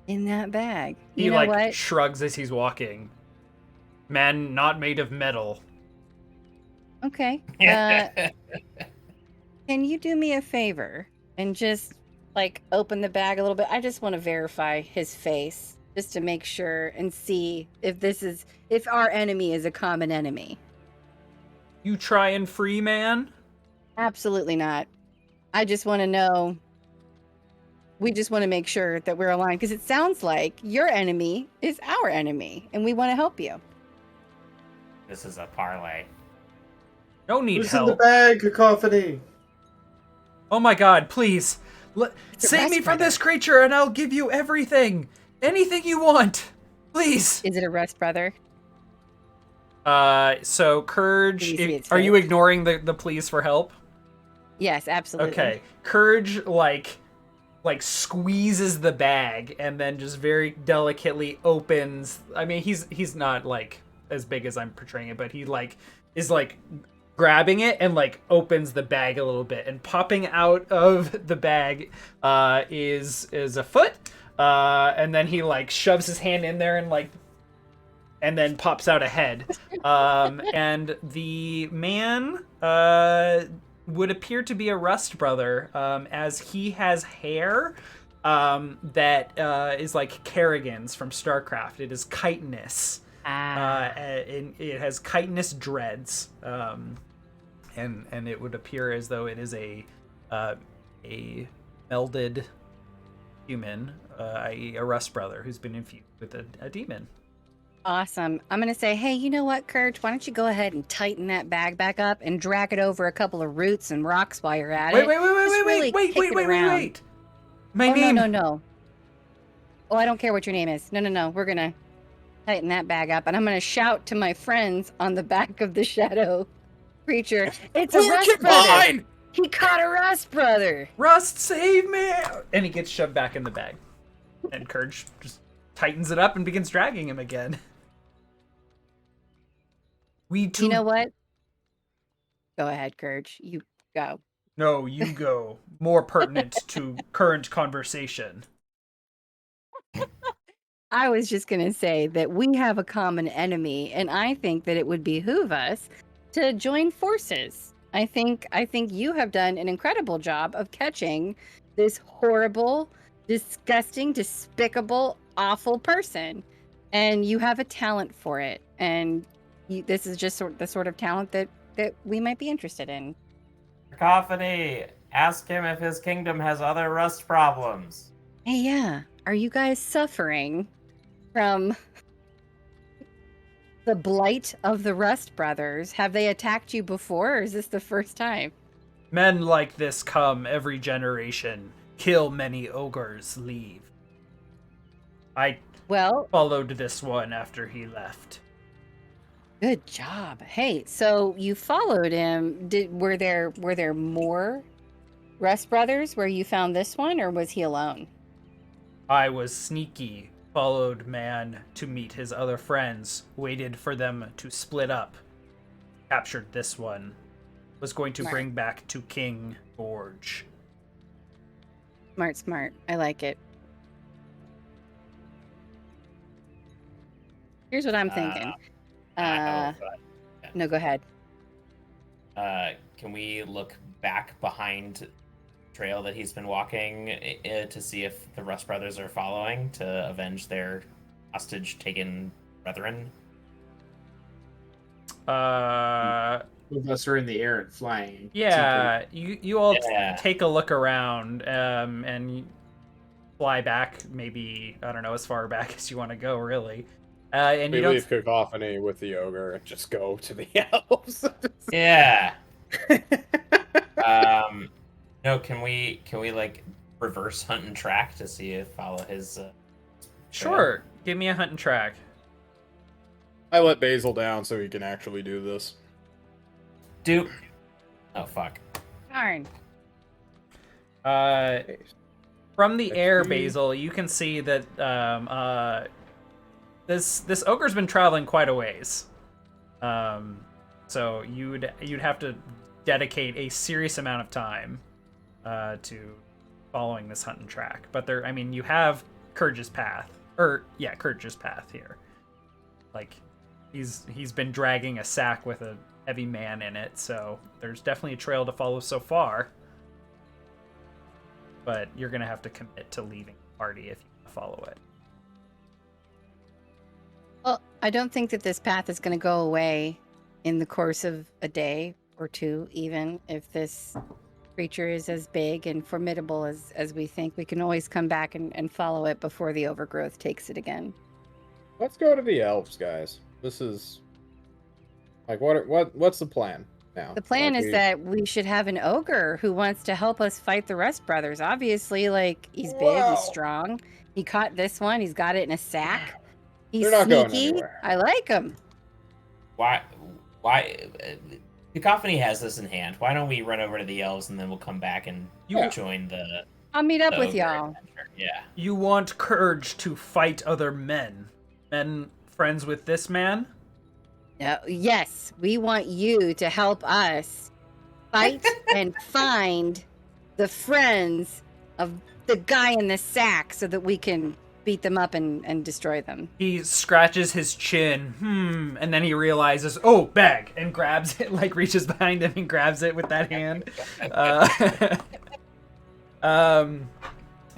in that bag. He You know what? shrugs as he's walking. Man not made of metal. Okay. Can you do me a favor and just open the bag a little bit? I just want to verify his face just to make sure and see if our enemy is a common enemy. You try and free man? Absolutely not. I just want to know. We just want to make sure that we're aligned because it sounds like your enemy is our enemy and we want to help you. This is a parlay. No need Who's in the help. bag, Cacophony? Oh my god, please. It's a Save rust me from brother. this creature and I'll give you everything. Anything you want. Please. Is it a Rust brother? So Courage, Can you see its are you face? ignoring the pleas for help? Yes, absolutely. Okay. Courage like squeezes the bag and then just very delicately opens. I mean, he's not like as big as I'm portraying it, but he like is like grabbing it and like opens the bag a little bit, and popping out of the bag is a foot, and then he like shoves his hand in there and then pops out a head. And the man would appear to be a Rust brother, as he has hair that is like Kerrigan's from StarCraft. It is chitinous. And it has chitinous dreads. And it would appear as though it is a melded human, i.e. a Rust brother who's been infused with a demon. Awesome. I'm going to say, hey, you know what, Courage? Why don't you go ahead and tighten that bag back up and drag it over a couple of roots and rocks while you're at it. Wait. My name. No. Oh, I don't care what your name is. No. We're going to tighten that bag up, and I'm going to shout to my friends on the back of the shadow creature. It's a Rust brother. He caught a Rust brother. Rust, save me! And he gets shoved back in the bag. And Courage just tightens it up and begins dragging him again. You know what? Go ahead, Courage. You go. No, you go. More pertinent to current conversation. I was just going to say that we have a common enemy, and I think that it would behoove us to join forces. I think you have done an incredible job of catching this horrible, disgusting, despicable, awful person, and you have a talent for it, and this is just the sort of talent that we might be interested in. Cacophony, ask him if his kingdom has other Rust problems. Hey, yeah, are you guys suffering from the blight of the Rust brothers? Have they attacked you before, or is this the first time? Men like this come every generation, kill many ogres, leave. I followed this one after he left. Good job. Hey, so you followed him. Were there more Rust brothers where you found this one, or was he alone? I was sneaky, followed man to meet his other friends, waited for them to split up, captured this one, was going to bring back to King Gorge. Smart. I like it. Here's what I'm thinking. No, go ahead. Can we look back behind the trail that he's been walking to see if the Rust brothers are following to avenge their hostage-taken brethren? Both of us are in the air and flying. Yeah, you all take a look around and you fly back, maybe, I don't know, as far back as you want to go, really. And we leave Cacophony with the ogre and just go to the elves. Yeah. No, can we like reverse hunt and track to see if follow his Sure. Give me a hunt and track. I let Basil down so he can actually do this. Oh fuck. Darn. From the air, Basil, you can see that this ogre's been traveling quite a ways. So you'd have to dedicate a serious amount of time to following this hunt and track. But you have Courage's path. Courage's path here. Like, he's been dragging a sack with a heavy man in it, so there's definitely a trail to follow so far. But you're gonna have to commit to leaving the party if you follow it. Well, I don't think that this path is going to go away in the course of a day or two, even if this creature is as big and formidable as we think. We can always come back and follow it before the overgrowth takes it again. Let's go to the elves, guys. This is like what's the plan now? The plan is that we should have an ogre who wants to help us fight the Rust brothers. Obviously, like, he's big, he's strong. He caught this one. He's got it in a sack. He's They're not going sneaky. anywhere. I like him. Why Cacophony has this in hand. Why don't we run over to the elves and then we'll come back and join the. I'll meet up with ogre y'all. adventure. Yeah. You want courage to fight other men. Men friends with this man? Yes, we want you to help us fight and find the friends of the guy in the sack so that we can beat them up and destroy them. He scratches his chin, and then he realizes, oh, bag, and grabs it, like reaches behind him and grabs it with that hand.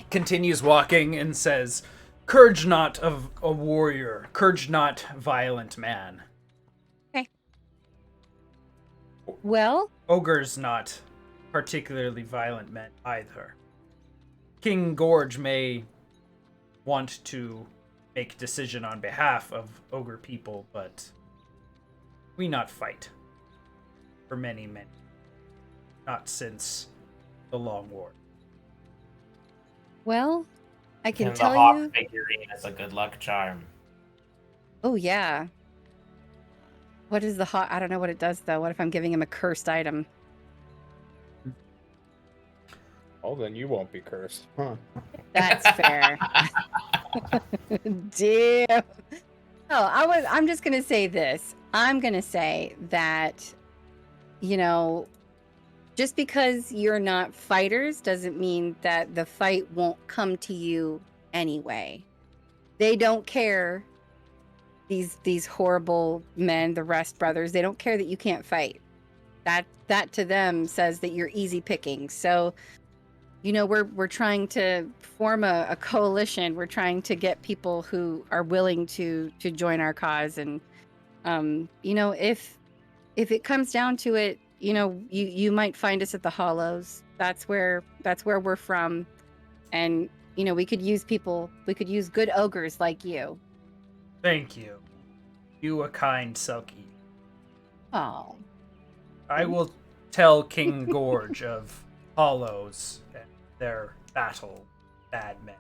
Continues walking and says, courage not of a warrior, courage not violent man. Okay. Well? Ogres not particularly violent men either. King Gorge may want to make decision on behalf of ogre people, but we not fight for many, not since the Long War. Well, I can And tell the hawk you. figurine is a good luck charm. Oh yeah. What is the hawk? I don't know what it does though. What if I'm giving him a cursed item? Oh, then you won't be cursed. Huh. That's fair. Damn. Oh, I'm just gonna say this. I'm gonna say that, just because you're not fighters doesn't mean that the fight won't come to you anyway. They don't care. These horrible men, the Rust brothers, they don't care that you can't fight. That to them says that you're easy picking. So, we're trying to form a coalition. We're trying to get people who are willing to join our cause. And, if it comes down to it, you might find us at the Hollows. That's where we're from. And, we could use good ogres like you. Thank you. You a kind Selkie. Oh. I will tell King Gorge of Hollows and their battle bad men.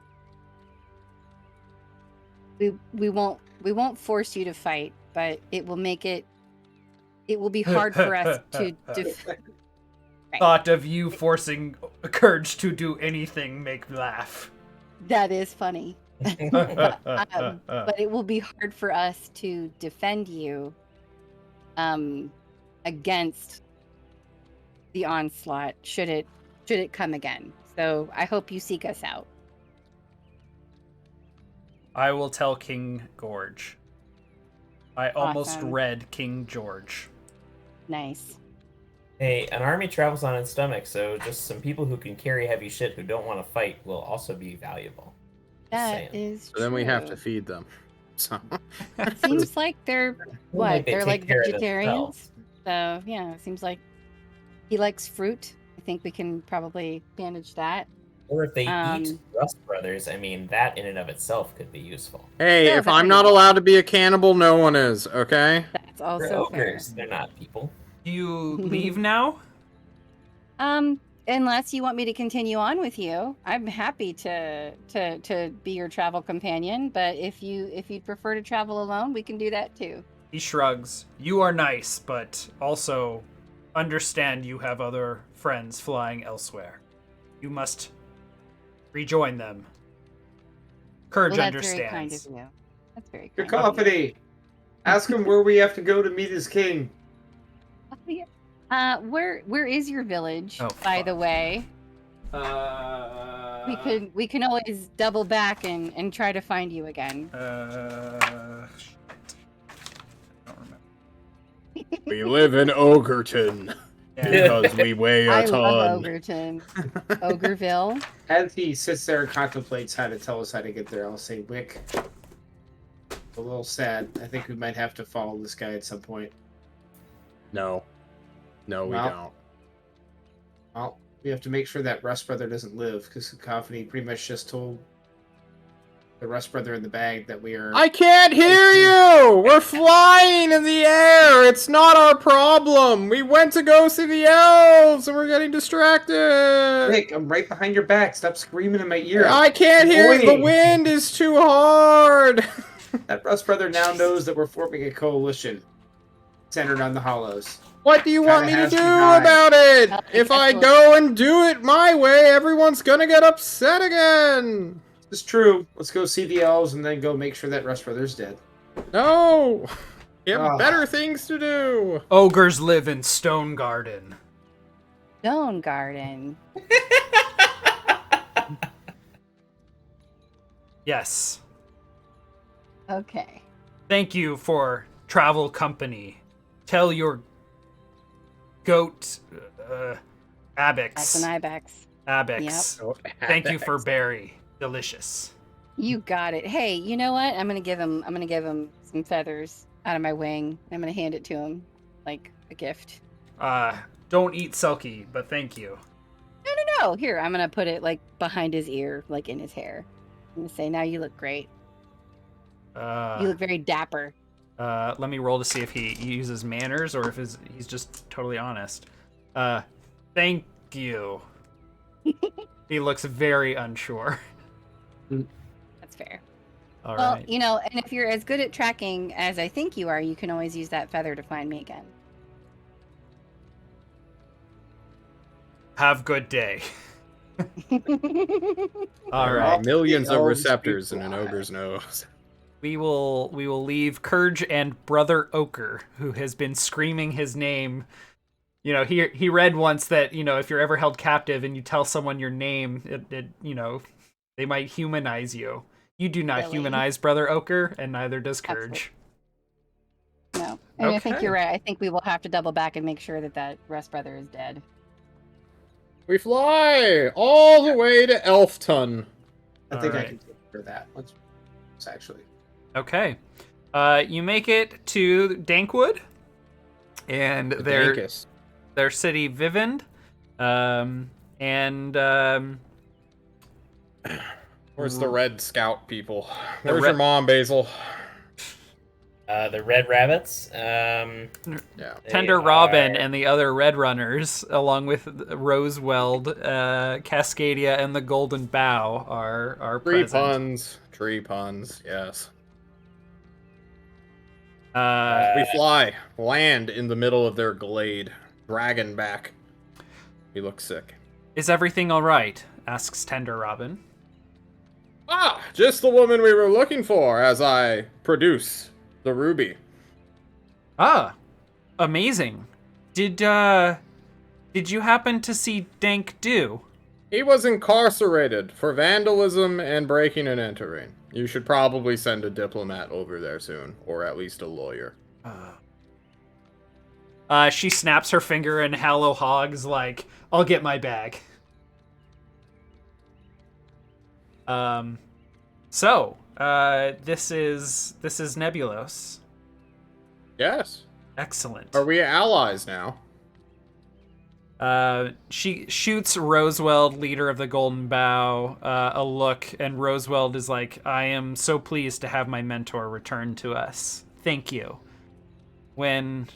We won't force you to fight, but it will be hard for us to Thought of you forcing Courage to do anything make me laugh. That is funny. But it will be hard for us to defend you against the onslaught should it come again. So I hope you seek us out. I will tell King Gorge. I almost Awesome. read King George. Nice. Hey, an army travels on its stomach, so just some people who can carry heavy shit who don't want to fight will also be valuable. That is So true. then we have to feed them. So Seems like they're Like they they're take like care of vegetarians. themselves. So yeah, it seems like he likes fruit. I think we can probably manage that. Or if they Um, eat Rust Brothers, I mean, that in and of itself could be useful. hey, They're if I'm not valuable. allowed to be a cannibal, no one is. Okay. That's They're also fair. ogres, they're not people. Do you leave now? Unless you want me to continue on with you, I'm happy to be your travel companion. But if you'd prefer to travel alone, we can do that too. He shrugs. You are nice, but also understand you have other friends flying elsewhere. You must rejoin them. Courage Well, that's very kind understands. of you. That's very Your kind of you. company. Ask him where we have to go to meet his king. Oh, yeah. Where is your village? Oh, by fuck. the way, we can always double back and try to find you again. Shit. I don't remember. We live in Ogerton Yeah. because we weigh I a love ton. Ogerton, Ogreville. As he sits there and contemplates how to tell us how to get there, I'll say, Wick, a little sad. I think we might have to follow this guy at some point. No, we Well, don't. Well, we have to make sure that Rust Brother doesn't live, because Cacophony pretty much just told the Rust Brother in the bag that we are... I can't hear you! We're flying in the air! It's not our problem! We went to go see the elves and we're getting distracted! Wick, I'm right behind your back. Stop screaming in my ear. I can't hear it! The Annoying. wind is too hard! That Rust Brother now knows that we're forming a coalition centered on the Hollows. What do you want me to has do to die. about it? Well, I If guess I we'll- go and do it my way, everyone's gonna get upset again. It's true. Let's go see the elves and then go make sure that Rust Brother's dead. No! You have Ah. better things to do. Ogres live in Stone Garden. Stone Garden. Yes. Okay. Thank you for travel company. Tell your goat, That's an Abix. ibex. Abix. Oh, Thank you for berry. Delicious. You got it. Hey, you know what? I'm gonna give him some feathers out of my wing. I'm gonna hand it to him like a gift. Don't eat Selkie, but thank you. No, here, I'm gonna put it like behind his ear, like in his hair. I'm gonna say, now you look great. You look very dapper. Let me roll to see if he uses manners or if he's just totally honest. Thank you. He looks very unsure. That's fair. All Well, right. you know, and if you're as good at tracking as I think you are, you can always use that feather to find me again. Have good day. All There right. are millions The of elves receptors do in an fly. ogre's nose. We will leave Kurge and Brother Ochre, who has been screaming his name. You know, he read once that, you know, if you're ever held captive and you tell someone your name, it you know, they might humanize you. You do not Silly. humanize Brother Ochre, and neither does Kurge. Absolutely. No. And I think Okay. you're right. I think we will have to double back and make sure that Rust Brother is dead. We fly all the way to Elfton. I think I Alright. can take care of that. Let's actually. Okay. You make it to Dankwood, and their Dankus. city Vivend, and Where's the Red Scout people? The Where's Red- your mom, Basil? The Red Rabbits. Yeah. Tender They Robin are- and the other Red Runners, along with Roseweld, Cascadia, and the Golden Bough, are Tree present. puns. Tree puns, yes. Uh, We fly, land in the middle of their glade. Dragon back. We look sick. is everything all right? Asks Tender Robin. Ah, just the woman we were looking for as I produce the ruby. Ah, amazing. Did you happen to see Dank Do? He was incarcerated for vandalism and breaking and entering. You should probably send a diplomat over there soon, or at least a lawyer. She snaps her finger and Hallow Hog's like, I'll get my bag. So, this is Nebulos. Yes. Excellent. Are we allies now? She shoots Roseweld, leader of the Golden Bough, a look, and Roseweld is like, I am so pleased to have my mentor return to us. Thank you. When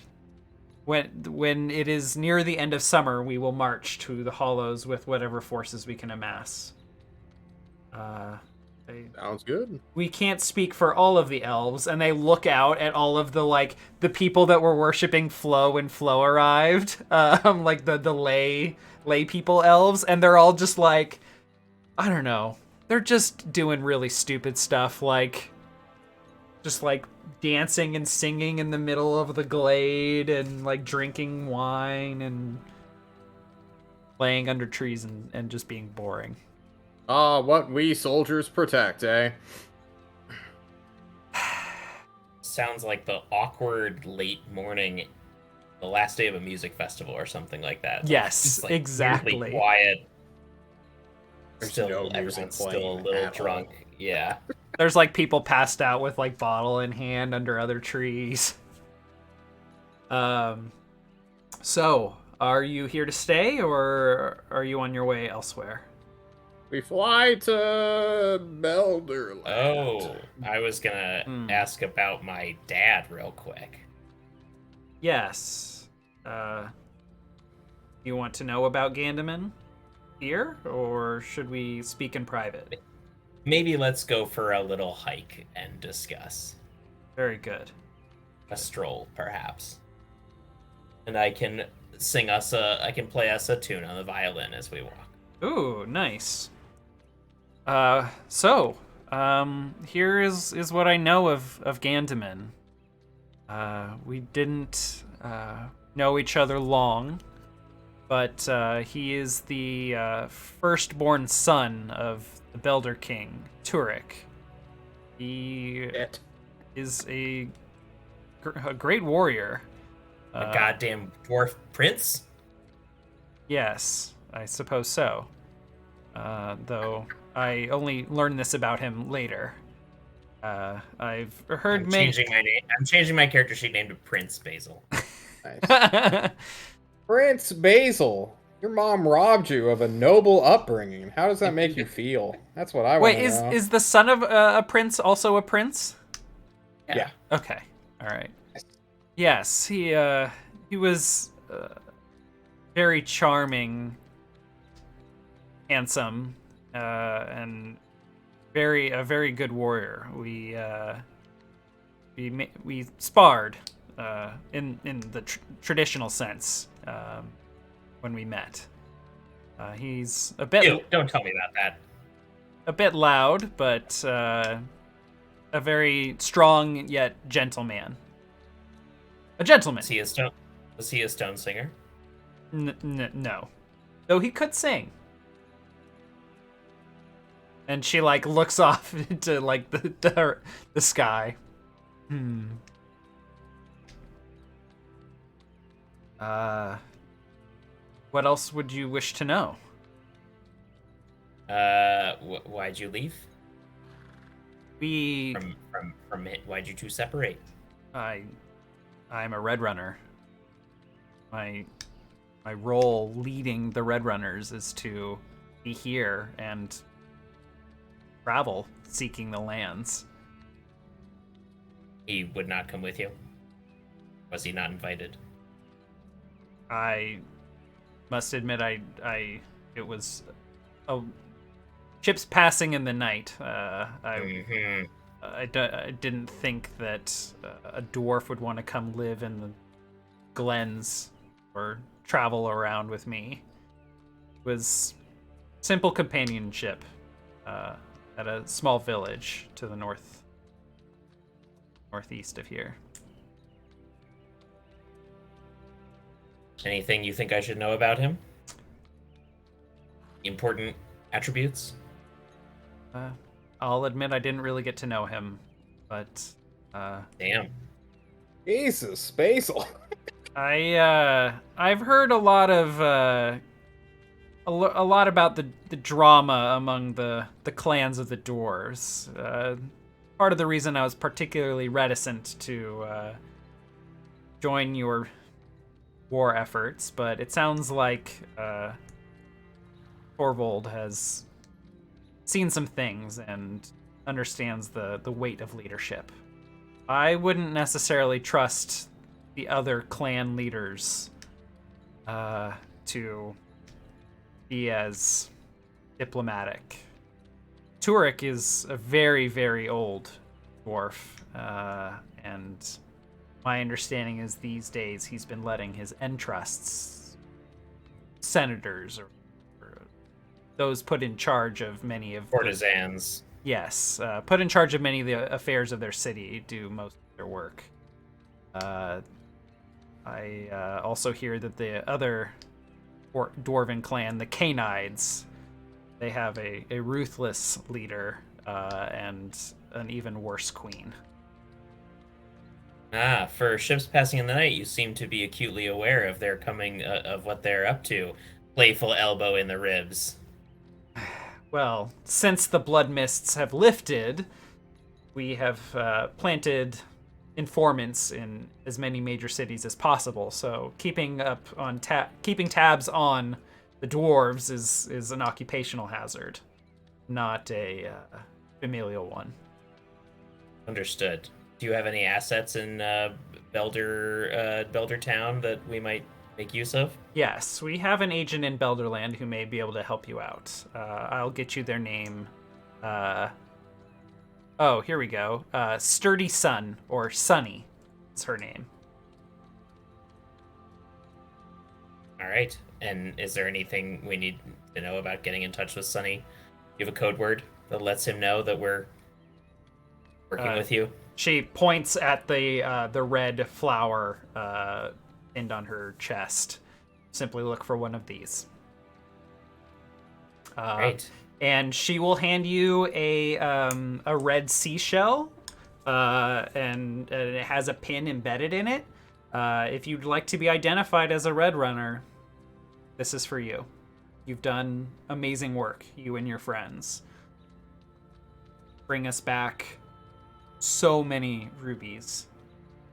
it is near the end of summer, we will march to the Hollows with whatever forces we can amass. Sounds good. We can't speak for all of the elves, and they look out at all of the people that were worshiping Flo when Flo arrived, like the lay people elves, and they're all just like, I don't know, they're just doing really stupid stuff, just dancing and singing in the middle of the glade, and like drinking wine and laying under trees and just being boring. Ah, what we soldiers protect, eh? Sounds like the awkward late morning, the last day of a music festival or something like that. Yes, It's, like, exactly. weirdly quiet. There's Still, no music everyone's still a playing little at all. drunk. Yeah. There's like people passed out with like bottle in hand under other trees. So are you here to stay or are you on your way elsewhere? We fly to Belderland. Oh, I was gonna ask about my dad real quick. Yes. You want to know about Gandaman here, or should we speak in private? Maybe let's go for a little hike and discuss. Very good. A stroll, perhaps. and I can play us a tune on the violin as we walk. Ooh, nice. Here is what I know of Gandaman. We didn't know each other long, but he is the firstborn son of the Belder King, Turek. He is a great warrior. A goddamn dwarf prince? Yes, I suppose so. Though I only learned this about him later. I've heard I'm changing my name. I'm changing my character sheet name to Prince Basil. Nice. Prince Basil, your mom robbed you of a noble upbringing. How does that make you feel? That's what I want to know. Wait, is the son of a prince also a prince? Yeah. Okay. All right. Yes, he was very charming, handsome, and a very good warrior. We sparred in the traditional sense when we met. He's a bit. Ew, don't tell me about that. A bit loud, but a very strong yet gentle man. A gentleman. Was he a stone singer? No. Though he could sing. And she looks off into the sky. What else would you wish to know? Why'd you leave? We from why'd you two separate? I'm a Red Runner. My role leading the Red Runners is to be here and travel, seeking the lands. He would not come with you? Was he not invited? I must admit, it was ships passing in the night. I didn't think that a dwarf would want to come live in the glens or travel around with me. It was simple companionship at a small village to the northeast of here. Anything you think I should know about him? Important attributes? I'll admit I didn't really get to know him, but Damn. Jesus, Basil. I've heard a lot about the drama among the clans of the dwarves. Part of the reason I was particularly reticent to join your war efforts, but it sounds like Torvald has seen some things and understands the weight of leadership. I wouldn't necessarily trust the other clan leaders to be as diplomatic. Turek is a very, very old dwarf, and my understanding is these days he's been letting his entrusts, senators, or those put in charge of many of Courtesans. Put in charge of many of the affairs of their city, do most of their work. I also hear that the other dwarven clan, the Canides, they have a ruthless leader and an even worse queen. For ships passing in the night, you seem to be acutely aware of their coming, of what they're up to. Playful elbow in the ribs. Well, since the blood mists have lifted, we have planted informants in as many major cities as possible. So keeping tabs on the dwarves is an occupational hazard, not a familial one. Understood. Do you have any assets in Belder Town that we might make use of? Yes, we have an agent in Belderland who may be able to help you out. I'll get you their name. Oh, here we go. Sturdy Sun, or Sunny, is her name. All right. And is there anything we need to know about getting in touch with Sunny? Do you have a code word that lets him know that we're working with you? She points at the red flower pinned on her chest. Simply look for one of these. Right. And she will hand you a red seashell, and it has a pin embedded in it. If you'd like to be identified as a red runner, this is for you. You've done amazing work, you and your friends. Bring us back so many rubies.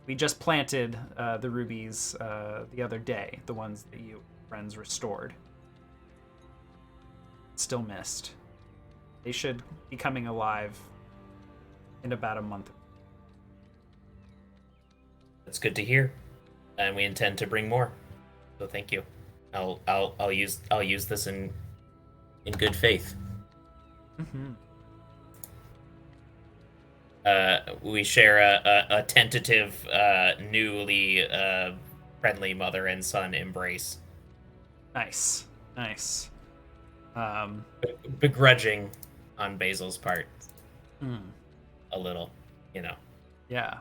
We just planted the rubies the other day, the ones that you friends restored. Still missed. They should be coming alive in about a month. That's good to hear, and we intend to bring more. So thank you. I'll use this in good faith. Mm-hmm. We share a tentative, newly friendly mother and son embrace. Nice. Begrudging on Basil's part. Hmm. A little, Yeah.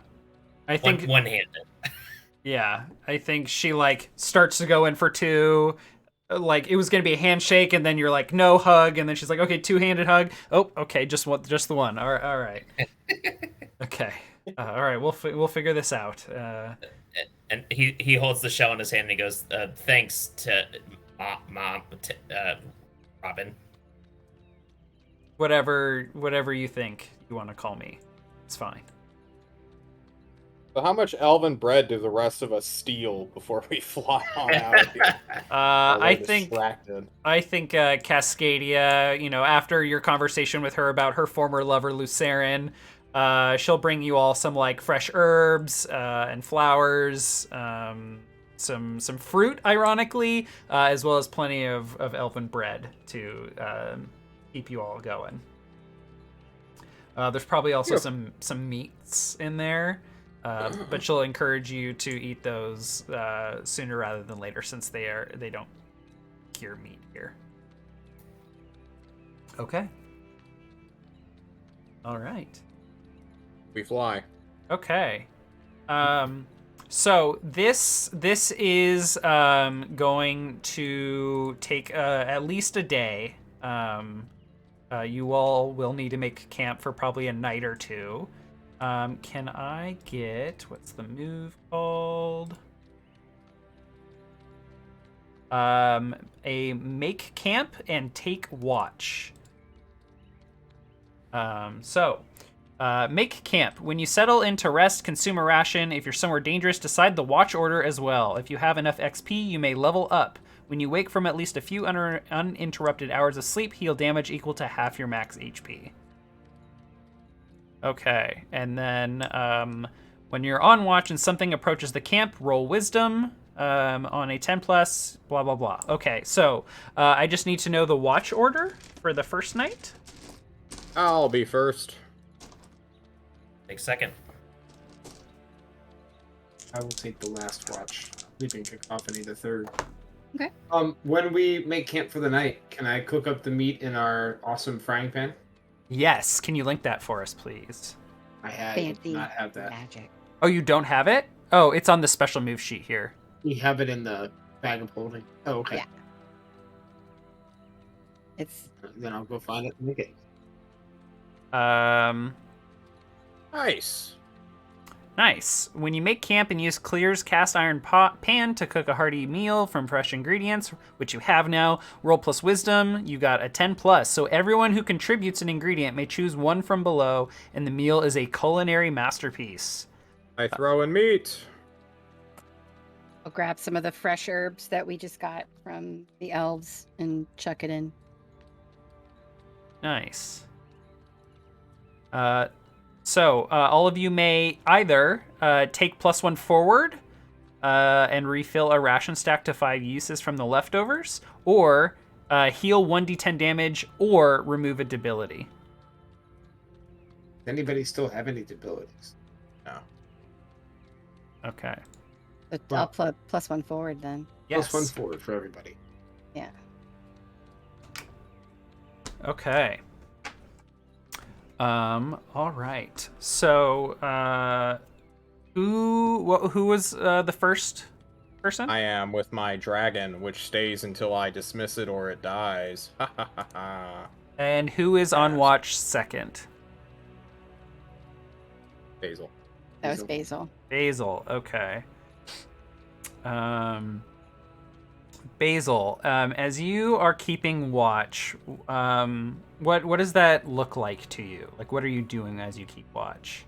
I think one-handed. Yeah, I think she starts to go in for two. It was gonna be a handshake, and then you're like, no hug, and then she's like, okay, two-handed hug. Oh, okay, just the one. All right. Okay. All right, we'll figure this out. And he holds the shell in his hand and he goes, thanks to Mom, Robin. Whatever you think you want to call me, it's fine. So how much elven bread do the rest of us steal before we fly on out of here? I think Cascadia, after your conversation with her about her former lover Lucerin, she'll bring you all some fresh herbs and flowers, some fruit, ironically, as well as plenty of elven bread to keep you all going. There's probably also some meats in there. But she'll encourage you to eat those sooner rather than later, since they don't cure meat here. Okay. All right. We fly. Okay. So this is going to take at least a day. You all will need to make camp for probably a night or two. Can I get, what's the move called? A make camp and take watch. Make camp. When you settle in to rest, consume a ration. If you're somewhere dangerous, decide the watch order as well. If you have enough XP, you may level up. When you wake from at least a few uninterrupted hours of sleep, heal damage equal to half your max HP. Okay, and then when you're on watch and something approaches the camp, roll wisdom on a 10+, blah, blah, blah. Okay, so I just need to know the watch order for the first night. I'll be first. Take second. I will take the last watch. Sleeping Cacophony the third. Okay. When we make camp for the night, can I cook up the meat in our awesome frying pan? Yes. Can you link that for us, please? I Fancy do not have that. magic. Oh, you don't have it? Oh, it's on the special move sheet here. We have it in the bag of holding. Oh, okay. Yeah. Then I'll go find it and make it. Nice. Nice. When you make camp and use Clear's cast iron pan to cook a hearty meal from fresh ingredients, which you have now, roll plus wisdom, you got a 10+. So everyone who contributes an ingredient may choose one from below, and the meal is a culinary masterpiece. I throw in meat. I'll grab some of the fresh herbs that we just got from the elves and chuck it in. Nice. So all of you may either take +1 forward and refill a ration stack to 5 uses from the leftovers, or heal 1d10 damage, or remove a debility. Does anybody still have any debilities? No. Okay. But I'll put +1 forward then. Yes. Plus 1 forward for everybody. Yeah. Okay. All right. So, who was the first person? I am with my dragon, which stays until I dismiss it or it dies. Ha ha ha ha. And who is on watch second? Basil. That was Basil. Basil. Okay. Basil, as you are keeping watch, what does that look like to you? Like, what are you doing as you keep watch?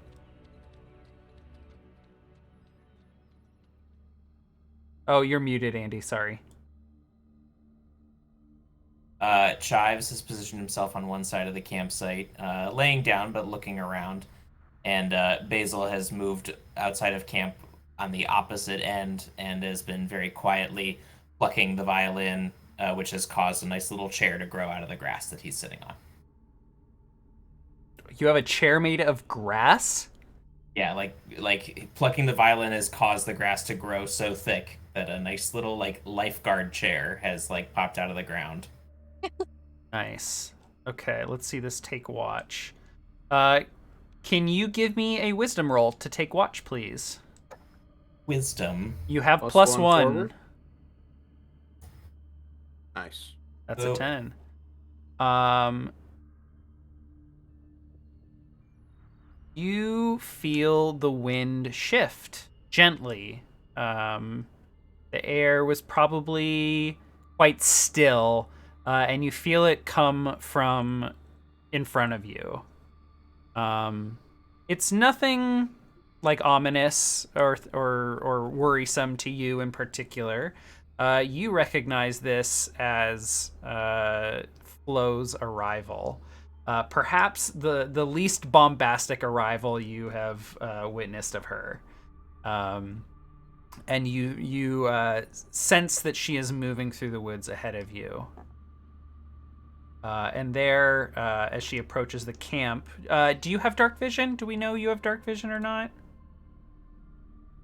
Oh, you're muted, Andy. Sorry. Chives has positioned himself on one side of the campsite, laying down but looking around. And Basil has moved outside of camp on the opposite end and has been very quietly plucking the violin, which has caused a nice little chair to grow out of the grass that he's sitting on. You have a chair made of grass? Yeah, like plucking the violin has caused the grass to grow so thick that a nice little like lifeguard chair has like popped out of the ground. Nice. Okay, let's see this take watch. Can you give me a wisdom roll to take watch, please? Wisdom. You have Plus plus one one. forward? Nice. That's Oh. a 10. You feel the wind shift gently. The air was probably quite still, and you feel it come from in front of you. It's nothing like ominous or worrisome to you in particular. You recognize this as Flo's arrival. Perhaps the least bombastic arrival you have witnessed of her. And you sense that she is moving through the woods ahead of you. And there, as she approaches the camp, do you have dark vision? Do we know you have dark vision or not?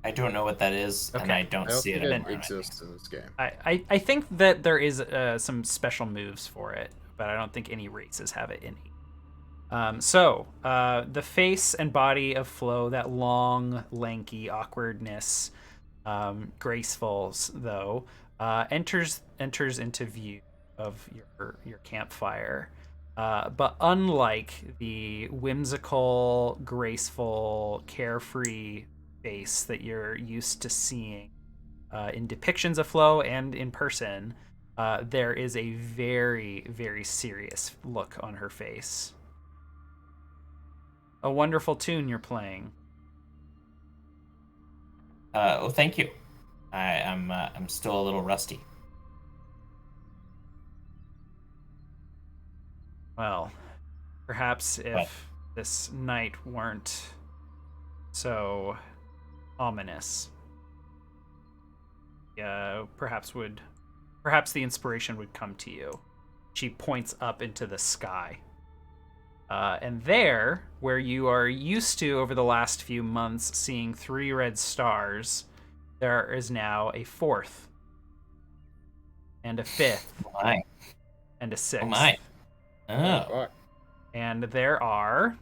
I don't know what that is, and Okay. I don't see it think anymore. it exists in this game. I think that there is some special moves for it, but I don't think any races have it innate. So the face and body of Flo, that long, lanky awkwardness, graceful though, enters into view of your campfire. But unlike the whimsical, graceful, carefree face that you're used to seeing in depictions of Flo and in person, there is a very, very serious look on her face. A wonderful tune you're playing. Well, thank you. I'm still a little rusty. Well, perhaps if this night weren't so ominous, perhaps the inspiration would come to you. She points up into the sky. And there, where you are used to over the last few months seeing 3 red stars, there is now a 4th, and a 5th, Oh my. and a 6th. Oh my. Oh. Fuck. And there are...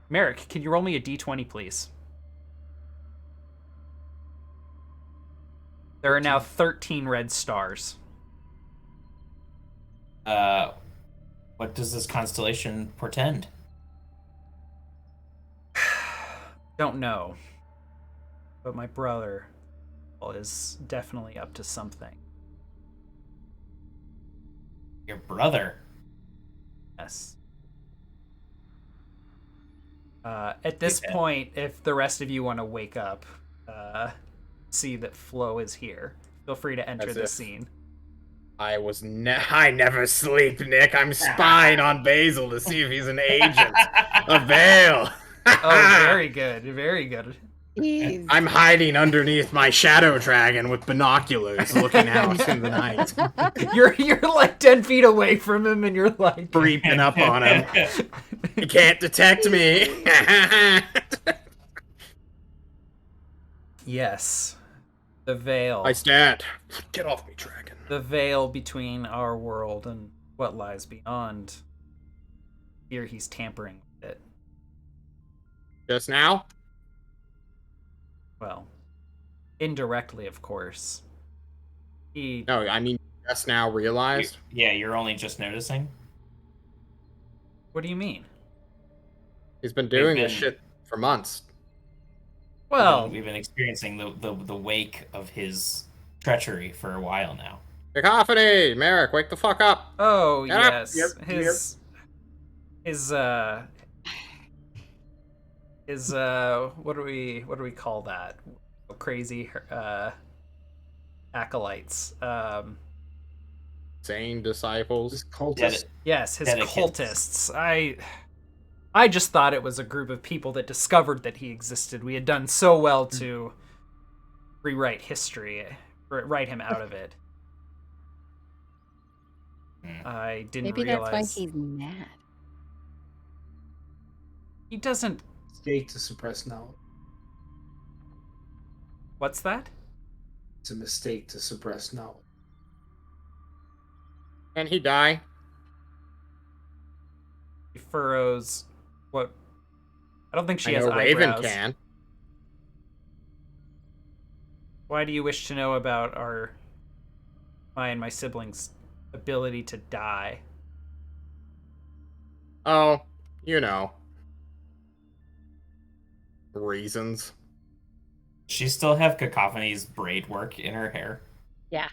Merrick, can you roll me a d20, please? There are now 13 red stars. What does this constellation portend? Don't know. But my brother is definitely up to something. Your brother. Yes. At this point, if the rest of you want to wake up, see that Flo is here, feel free to enter the scene. I never sleep, Nick. I'm spying on Basil to see if he's an agent of Vale. Oh, very good, very good. Jeez. I'm hiding underneath my shadow dragon with binoculars, looking out in the night, You're like 10 feet away from him, and you're like creeping up on him. He can't detect me. Yes. The veil. I stand. Get off me, dragon. The veil between our world and what lies beyond. Here he's tampering with it. Just now? Well, indirectly, of course. No, I mean, just now realized? You're only just noticing? What do you mean? He's been doing this shit for months. Well, we've been experiencing the wake of his treachery for a while now. Cacophony! Merrick, wake the fuck up! Oh, Get up! yes. Yep, His what do we call that? Crazy acolytes. Sane disciples. This cultist. Yes, his Dedicates. cultists. I just thought it was a group of people that discovered that he existed. We had done so well to rewrite history, write him out of it. I didn't Maybe realize. that's why he's mad. He doesn't. Mistake to suppress knowledge. What's that? It's a mistake to suppress knowledge. Can he die? He furrows. What? I don't think she I has know Raven eyebrows. can. Why do you wish to know about my and my siblings' ability to die? Oh, you know. Reasons. Does she still have Cacophony's braid work in her hair? Yeah.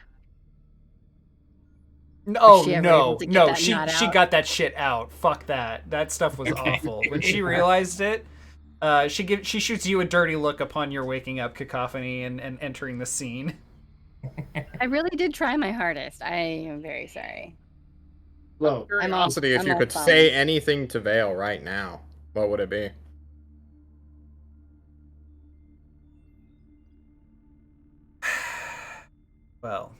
No, she ever no, able to get no. that She knot out? got that shit out. Fuck that. That stuff was Okay. awful. When she realized it, she shoots you a dirty look upon your waking up, Cacophony, and entering the scene. I really did try my hardest. I am very sorry. Well, Curiosity, if I'm you all could thumbs. say anything to Vale right now, what would it be? Well,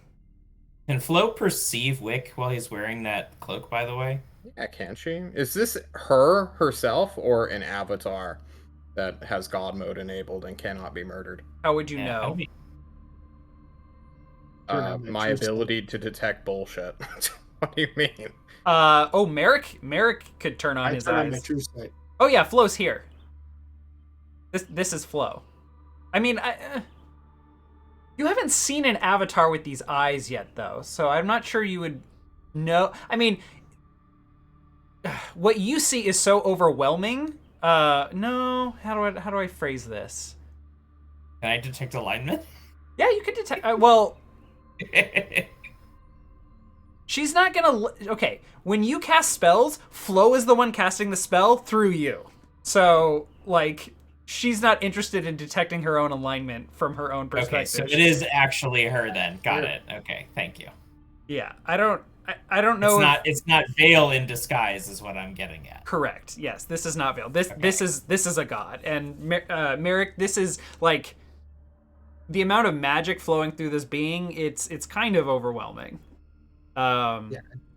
Can Flo perceive Wick while he's wearing that cloak, by the way? Yeah, can she? Is this her herself or an avatar that has God mode enabled and cannot be murdered? how would you Yeah, know? that'd be- Turn on my My true ability to detect bullshit. What do you mean? Merrick could turn on I his turn on my eyes. true sight. Oh yeah, Flo's here. This is Flo. I mean, you haven't seen an avatar with these eyes yet, though, so I'm not sure you would know. I mean, what you see is so overwhelming. No, how do I phrase this? Can I detect alignment? Yeah, you could detect. Well, she's not gonna. Okay, when you cast spells, Flo is the one casting the spell through you. So, like, she's not interested in detecting her own alignment from her own Okay, perspective. so it is actually her then. Got it. Okay, thank you. Yeah, I don't know. It's not Veil in disguise, is what I'm getting at. Correct. Yes, this is not Veil. This is a god, and Merrick. This is like the amount of magic flowing through this being. It's kind of overwhelming. Yeah,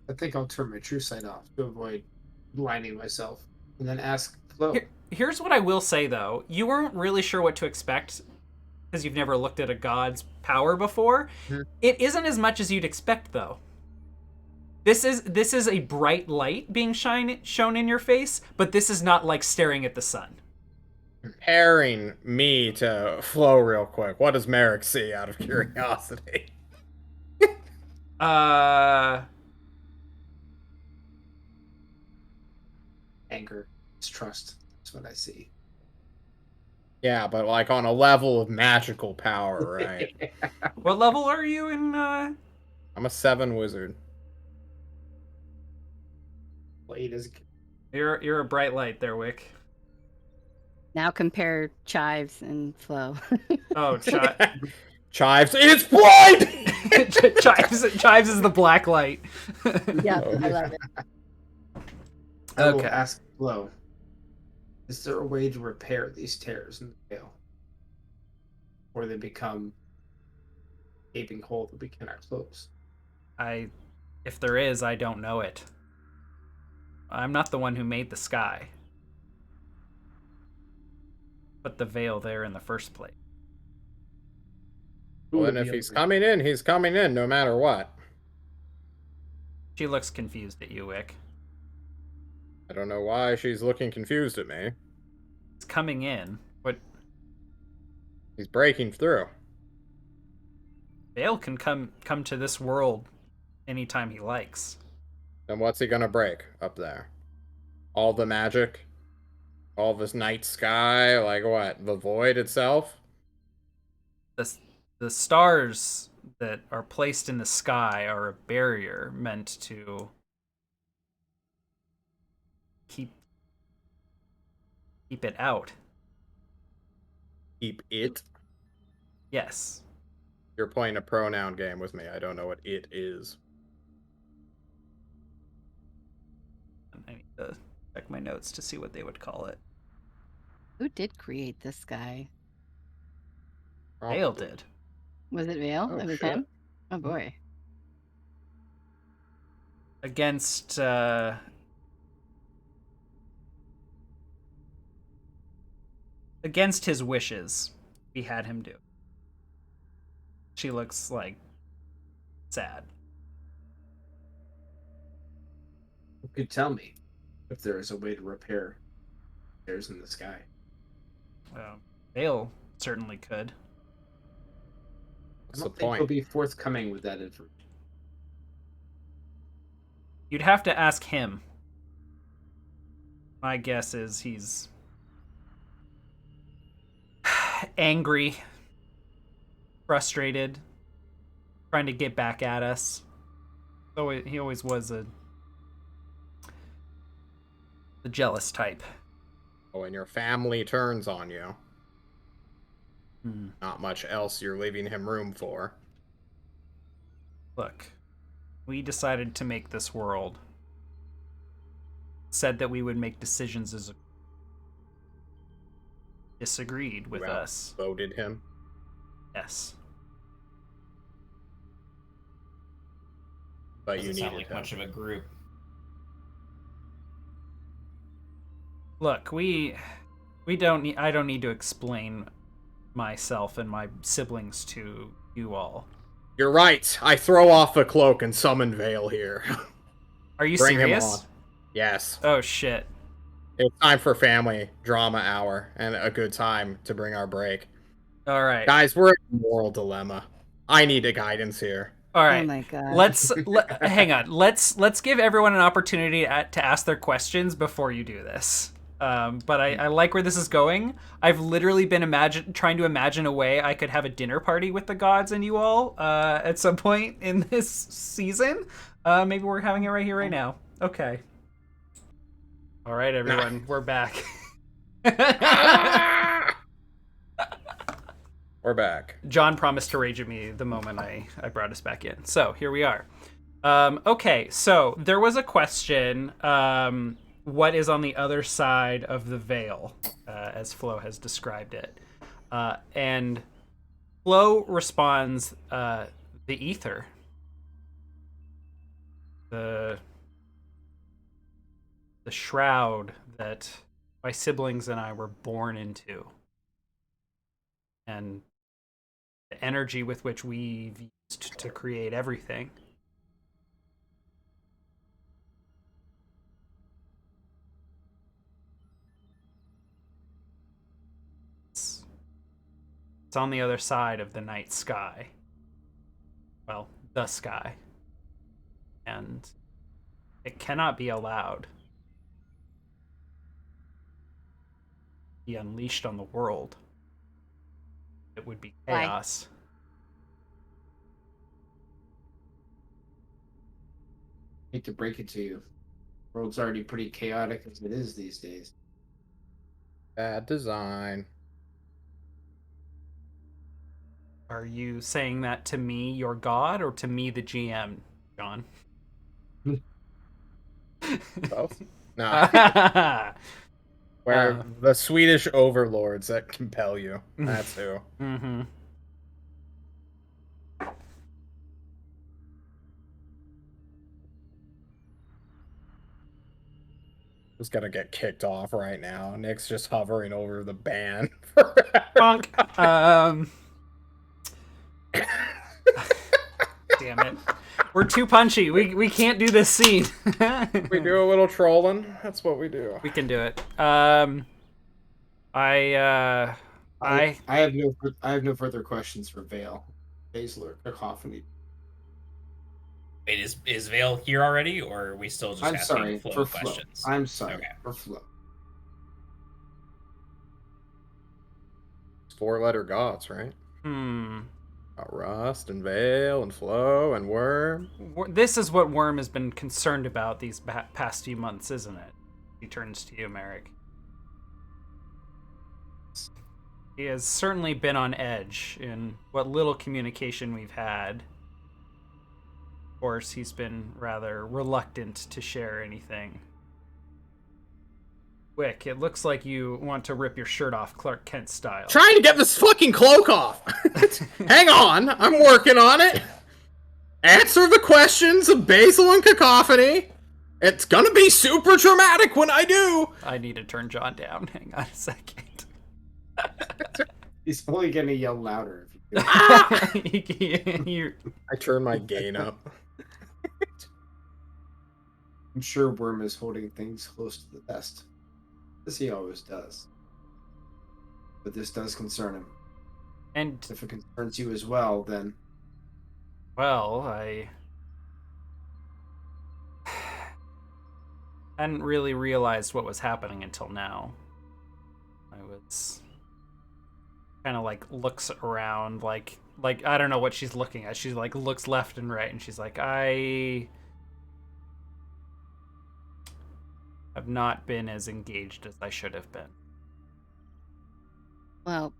I think I'll turn my true sight off to avoid blinding myself, and then ask Flo. Here's what I will say though: you weren't really sure what to expect because you've never looked at a god's power before. Mm-hmm. It isn't as much as you'd expect, though. This is a bright light being shown in your face, but this is not like staring at the sun. Comparing me to Flo real quick, what does Merrick see out of curiosity? Anger, distrust. That's what I see. Yeah, but like on a level of magical power, right? What level are you in? I'm a 7 wizard. Blade is. You're a bright light there, Wick. Now compare Chives and Flo. Oh, Chives, it's blind! Chives is the black light. Yeah, I love it. I will Okay. ask Flo. Is there a way to repair these tears in the veil? Or they become a gaping hole that we cannot close? If there is, I don't know it. I'm not the one who made the sky. Put the veil there in the first place. Well, then if he's coming in no matter what. She looks confused at you, Wick. I don't know why she's looking confused at me. He's coming in. What? He's breaking through. Vale can come to this world anytime he likes. Then what's he gonna break up there? All the magic? All this night sky? Like what? The void itself? The stars that are placed in the sky are a barrier meant to keep it out. Keep it? Yes. You're playing a pronoun game with me. I don't know what it is. I need to check my notes to see what they would call it. Who did create this guy? Vale did. Was it Vale? Oh, It was shit. him? Oh boy. Against his wishes, we had him do. She looks like sad. You could tell me if there is a way to repair stairs in the sky. Vale certainly could. What's I the don't think he'll point? be forthcoming with that information. You'd have to ask him. My guess is he's angry, frustrated, trying to get back at us. So he always was the jealous type. Oh, and your family turns on you. Hmm. Not much else you're leaving him room for. Look, we decided to make this world. Said that we would make decisions as a disagreed with us. Voted him. Yes. But Doesn't you sound needed like him. much of a group. Look, I don't need to explain myself and my siblings to you all. You're right. I throw off the cloak and summon Vale here. Are you Bring serious? him on. Yes. Oh shit. It's time for family drama hour and a good time to bring our break. All right. Guys, we're in a moral dilemma. I need a guidance here. All right. Oh my god. Hang on. Let's give everyone an opportunity to ask their questions before you do this. But I like where this is going. I've literally been trying to imagine a way I could have a dinner party with the gods and you all at some point in this season. Maybe we're having it right here, right now. Okay. All right, everyone, we're back. We're back. John promised to rage at me the moment I brought us back in. So here we are. Okay, so there was a question. What is on the other side of the veil, as Flo has described it? And Flo responds, the ether. The shroud that my siblings and I were born into. And the energy with which we've used to create everything. It's on the other side of the night sky. Well, the sky. And it cannot be allowed. Be unleashed on the world. It would be chaos. Hate to break it to you. The world's already pretty chaotic as it is these days. Bad design. Are you saying that to me, your god, or to me, the GM, John? Both? Nah. Where the Swedish overlords that compel you. That's who. Mm-hmm. Who's gonna get kicked off right now? Nick's just hovering over the ban. Bonk. damn it. We're too punchy. We can't do this scene. We do a little trolling. That's what we do. We can do it. I have no further questions for Vale. Basil or Cacophony. Wait, is Vale here already, or are we still just asking Flo for questions? I'm sorry Okay. for Flo. 4-letter gods, right? Got Rust and Vale and Flow and Worm. This is what Worm has been concerned about these past few months, isn't it? He turns to you, Merrick. He has certainly been on edge in what little communication we've had. Of course, he's been rather reluctant to share anything. Wick, it looks like you want to rip your shirt off Clark Kent style. Trying to get this fucking cloak off. Hang on, I'm working on it. Answer the questions of Basil and Cacophony. It's gonna be super dramatic when I do. I need to turn John down. Hang on a second. He's probably gonna yell louder if you do. I turn my gain up. I'm sure Worm is holding things close to the vest, as he always does. But this does concern him. And if it concerns you as well, then... Well, I hadn't really realized what was happening until now. I was kind of like looks around, like I don't know what she's looking at. She's like looks left and right, and she's like, I have not been as engaged as I should have been. Well,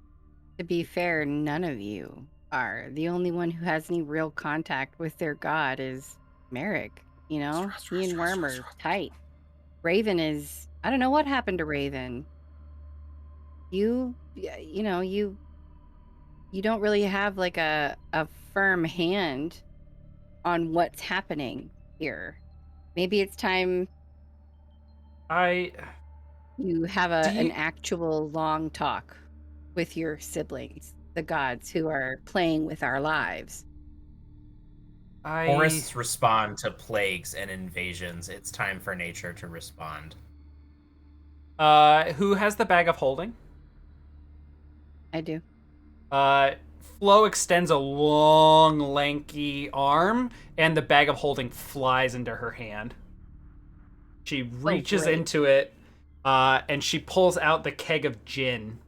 to be fair, none of you are. The only one who has any real contact with their god is Merrick. You know, me and Worm are tight. Raven is... I don't know what happened to Raven. You don't really have like a firm hand on what's happening here. Maybe it's time you have an actual long talk with your siblings, the gods who are playing with our lives. Forests respond to plagues and invasions. It's time for nature to respond. Who has the bag of holding? I do. Flo extends a long, lanky arm, and the bag of holding flies into her hand. She reaches into it, and she pulls out the keg of gin.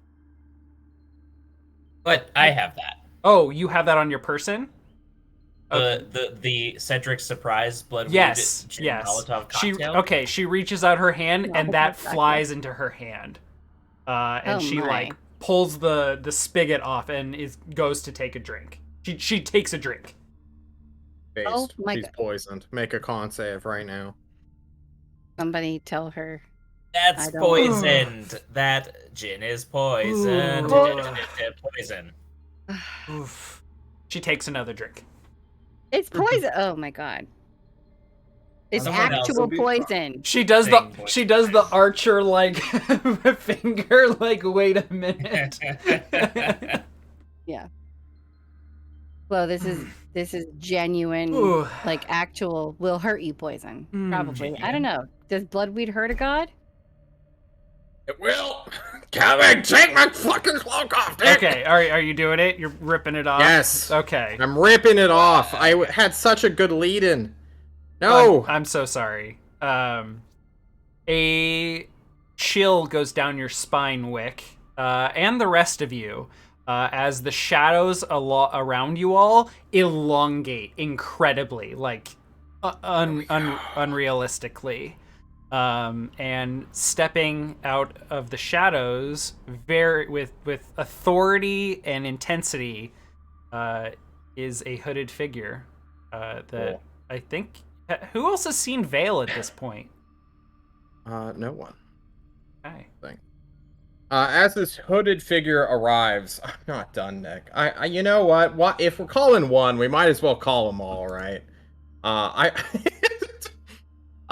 But I have that. Oh, you have that on your person? The Cedric surprise blood gin Molotov cocktail? She reaches out her hand, and that flies into her hand. And she like pulls the spigot off and goes to take a drink. She takes a drink. Based. Oh my God. She's poisoned. Make a con save right now. Somebody tell her. That's poisoned. That gin is poisoned. Poison. Oof. She takes another drink. It's poison. Oh my God. It's actual poison. She does the archer like finger like wait a minute. Yeah. Well, this is genuine like actual will hurt you poison. Probably. Genuine. I don't know. Does bloodweed hurt a god? It will. Kevin, take my fucking cloak off, Dick. Okay, are you doing it? You're ripping it off? Yes. Okay. I'm ripping it off. I had such a good lead-in. No. I'm so sorry. A chill goes down your spine, Wick, and the rest of you, as the shadows around you all elongate incredibly, like unrealistically. And stepping out of the shadows with authority and intensity is a hooded figure that I think... Who else has seen Vale at this point? No one. Okay. As this hooded figure arrives... I'm not done, Nick. I you know what? If we're calling one, we might as well call them all, right?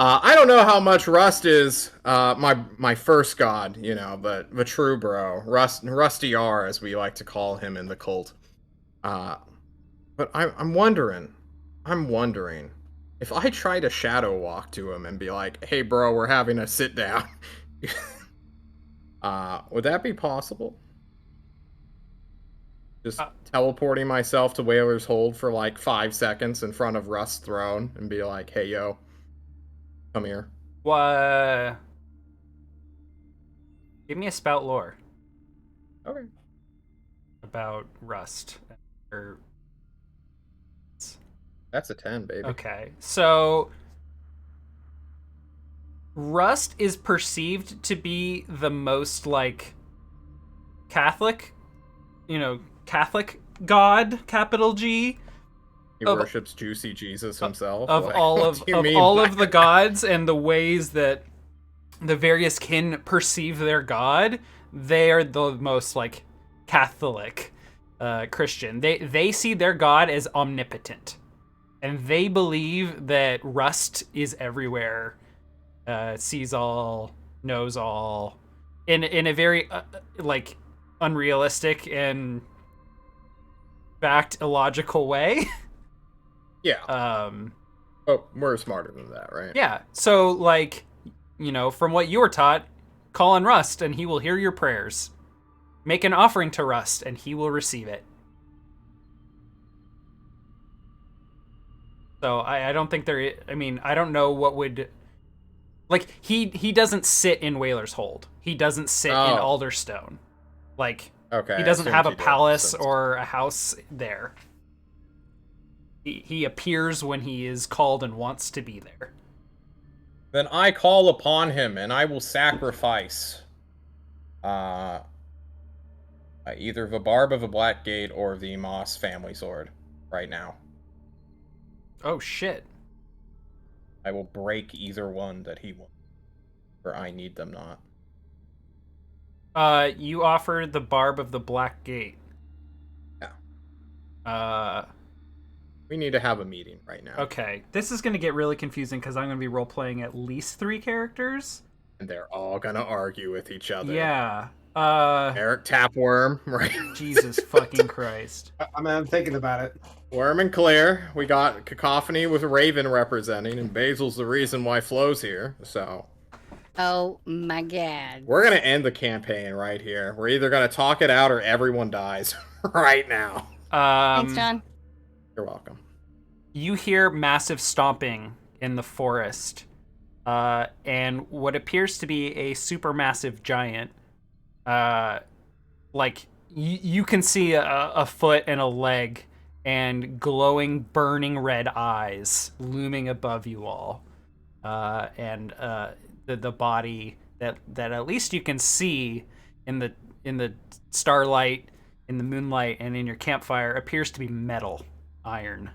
I don't know how much Rust is my first god, you know, but the true bro, Rusty R, as we like to call him in the cult. But I'm wondering, I'm wondering if I try to shadow walk to him and be like, "Hey, bro, we're having a sit down." Would that be possible? Just teleporting myself to Whaler's Hold for like 5 seconds in front of Rust's throne and be like, "Hey, yo, come here." What? Give me a spout lore. Okay. About Rust. Or... That's a 10, baby. Okay, so Rust is perceived to be the most like Catholic, Catholic god, capital G. He Of, worships Juicy Jesus himself. Of Like, all what of do you of mean all by of the that? gods and the ways that the various kin perceive their god, they are the most like Catholic Christian. They see their god as omnipotent, and they believe that Rust is everywhere, sees all, knows all, in a very like unrealistic and fact illogical way. Yeah. But we're smarter than that, right? Yeah. So like, from what you were taught, call on Rust and he will hear your prayers. Make an offering to Rust and he will receive it. So I don't think there. I mean, I don't know what would. Like he doesn't sit in Whaler's Hold. He doesn't sit in Alderstone. Like Okay. he doesn't have a palace or a house there. He appears when he is called and wants to be there. Then I call upon him and I will sacrifice either the Barb of the Black Gate or the Moss family sword right now. Oh shit. I will break either one that he wants, for I need them not. You offer the Barb of the Black Gate. Yeah. We need to have a meeting right now. Okay. This is going to get really confusing because I'm going to be role-playing at least 3 characters. And they're all going to argue with each other. Yeah. Eric Tapworm, right? Jesus fucking Christ. I'm thinking about it. Worm and Claire. We got Cacophony with Raven representing, and Basil's the reason why Flo's here, so... Oh my god. We're going to end the campaign right here. We're either going to talk it out or everyone dies right now. Thanks, John. You're welcome. You hear massive stomping in the forest, and what appears to be a supermassive giant. Like you can see a foot and a leg, and glowing, burning red eyes looming above you all, and the body that at least you can see in the starlight, in the moonlight, and in your campfire appears to be metal, iron.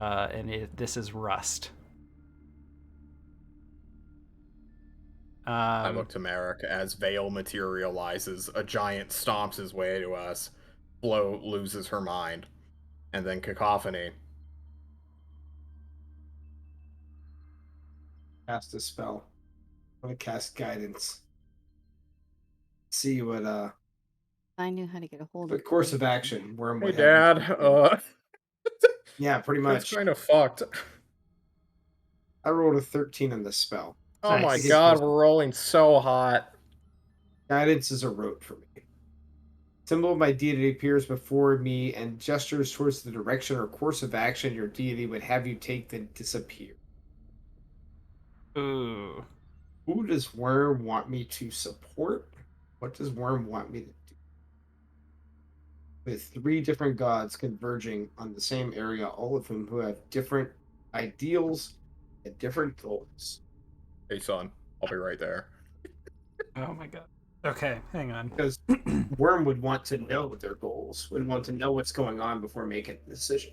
And this is Rust. I look to Merrick as Vale materializes. A giant stomps his way to us. Flo loses her mind. And then Cacophony. Cast a spell. I'm gonna cast guidance. See what I knew how to get a hold the of course of action. Worm Hey, would Dad. Yeah, pretty much. That's kind of fucked. I rolled a 13 on this spell. Oh my Nice. god, we're rolling so hot. Guidance is a rote for me. Symbol of my deity appears before me and gestures towards the direction or course of action your deity would have you take, then disappear. Ooh. Who does Worm want me to support? What does Worm want me to do? With 3 different gods converging on the same area, all of whom who have different ideals and different goals. Hey, son. I'll be right there. Oh my god. Okay, hang on. Because Worm would want to know their goals, would want to know what's going on before making a decision.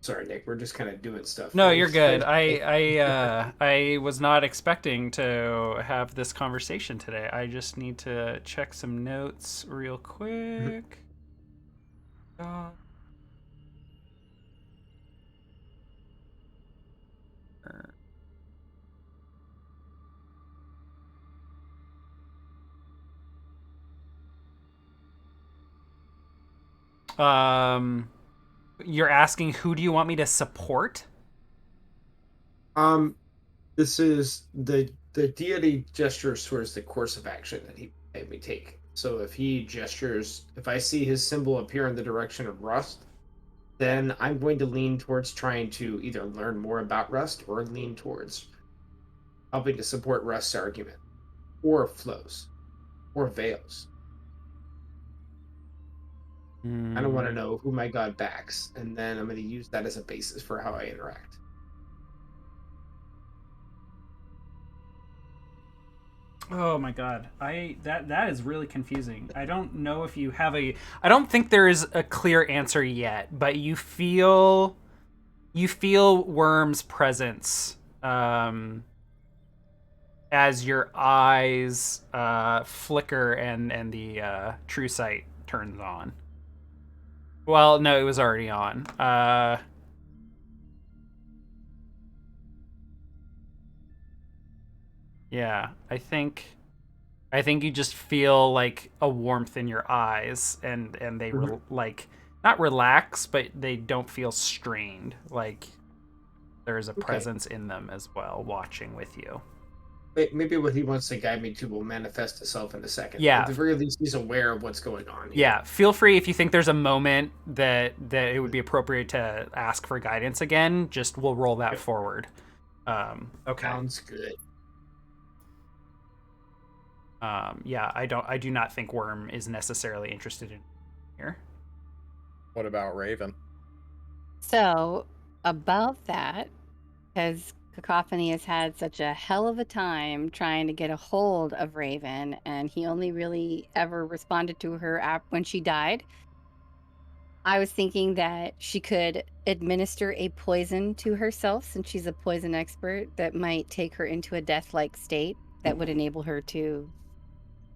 Sorry, Nick. We're just kind of doing stuff. No, you're good. I was not expecting to have this conversation today. I just need to check some notes real quick. You're asking who do you want me to support? This is the deity gestures towards the course of action that he made me take. So if he gestures, if I see his symbol appear in the direction of Rust, then I'm going to lean towards trying to either learn more about Rust or lean towards helping to support Rust's argument, or flows, or veils. I don't want to know who my god backs, and then I'm going to use that as a basis for how I interact. Oh my god. That is really confusing. I don't know if you have I don't think there is a clear answer yet, but you feel Worm's presence as your eyes flicker and the true sight turns on. Well, no, it was already on. Yeah, I think you just feel like a warmth in your eyes, and they like not relax, but they don't feel strained. Like there's a presence in them as well, watching with you. Maybe what he wants to guide me to will manifest itself in a second. Yeah. At the very least, he's aware of what's going on here. Yeah, feel free if you think there's a moment that it would be appropriate to ask for guidance again. Just we'll roll that forward. Okay. Sounds good. Yeah, I do not think Worm is necessarily interested in here. What about Raven? So, about that, because Cacophony has had such a hell of a time trying to get a hold of Raven, and he only really ever responded to her when she died. I was thinking that she could administer a poison to herself, since she's a poison expert, that might take her into a death-like state that would enable her to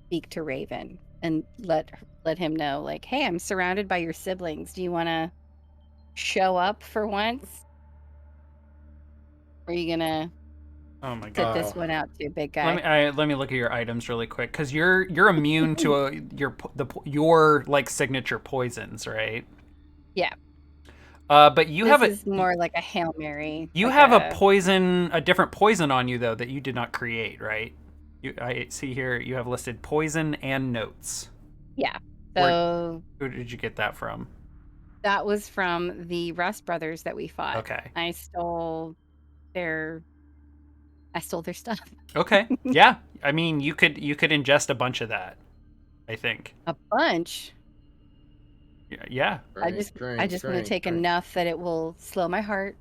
speak to Raven and let him know, like, hey, I'm surrounded by your siblings. Do you want to show up for once? Or are you gonna sit this one out too, big guy? Let me look at your items really quick, because you're immune to your like signature poisons, right? Yeah. But you this is more like a Hail Mary. You like have a different poison on you though that you did not create, right? I see here you have listed poison and notes. Yeah. So who did you get that from? That was from the Rust brothers that we fought. Okay. I stole their stuff. Okay. Yeah. I mean, you could ingest a bunch of that, I think. A bunch? Yeah. I just want to take enough that it will slow my heart,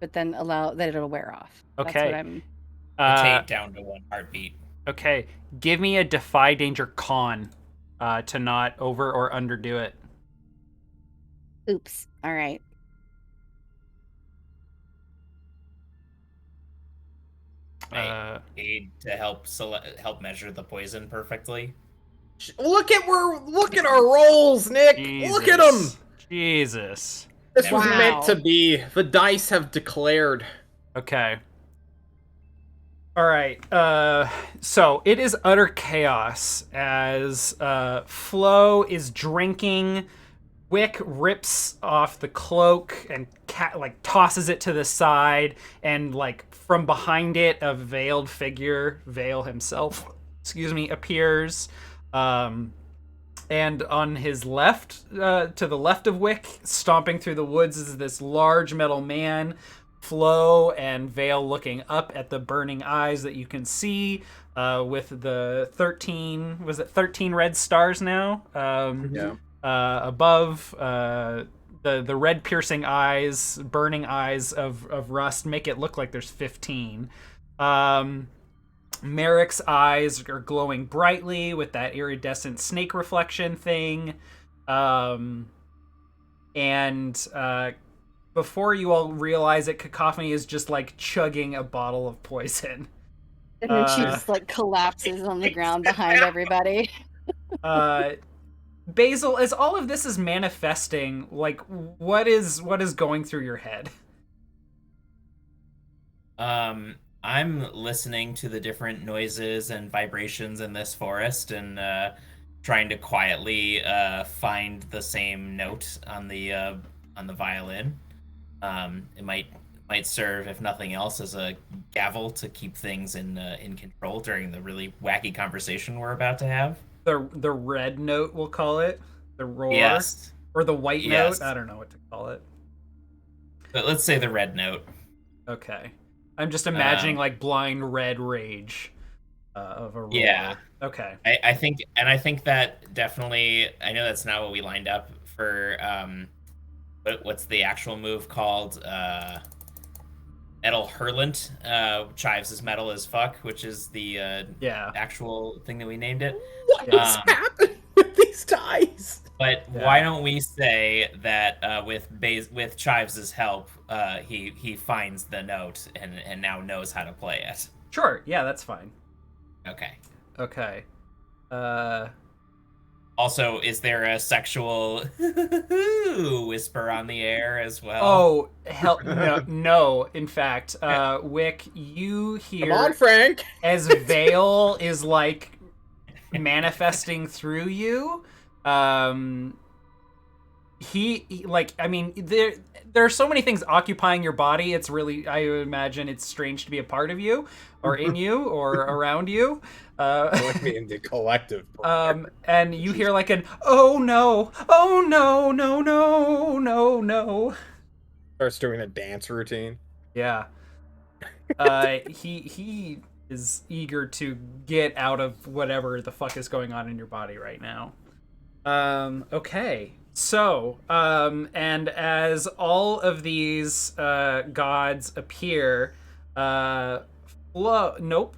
but then allow that it'll wear off. Okay. That's what I'm rotate down to 1 heartbeat. Okay. Give me a defy danger con to not over or underdo it. Oops. All right. Aid to help measure the poison perfectly. Look at our rolls, Nick. Jesus. Look at them. Jesus. This was meant to be. The dice have declared. Okay. All right. So it is utter chaos as Flo is drinking. Wick rips off the cloak and tosses it to the side, and from behind it, a veiled figure, Vale himself, appears. And on his left, to the left of Wick, stomping through the woods, is this large metal man. Flo and Vale looking up at the burning eyes that you can see, with the 13 red stars now? Yeah. Above the red piercing eyes, burning eyes of Rust make it look like there's 15. Merrick's eyes are glowing brightly with that iridescent snake reflection thing. And before you all realize it, Cacophony is just chugging a bottle of poison. And then she just collapses on the ground behind everybody. Basil, as all of this is manifesting, what is going through your head? I'm listening to the different noises and vibrations in this forest, and trying to quietly find the same note on the violin. It might serve, if nothing else, as a gavel to keep things in control during the really wacky conversation we're about to have. The red note, we'll call it, the roar, Yes, or the white yes. note. I don't know what to call it. But let's say the red note. Okay, I'm just imagining like blind red rage of a roar. Yeah. Okay. I think that definitely. I know that's not what we lined up for. What's the actual move called? Metal Hurlant. Chives is metal as fuck, which is the actual thing that we named it. What is happening with these dice? But why don't we say that with Chives' help, he finds the note and now knows how to play it. Sure. Yeah, that's fine. Okay. Okay. Also, is there a sexual whisper on the air as well? Oh, hell no. In fact, Wick, you hear Come on, Frank. as Vale is like manifesting through you. He like, I mean, there are so many things occupying your body. It's really, I imagine it's strange to be a part of you or in you or around you. I mean, the collective. And you hear like an, oh no, no. Starts doing a dance routine. Yeah. He is eager to get out of whatever the fuck is going on in your body right now. Okay. So, and as all of these gods appear, nope.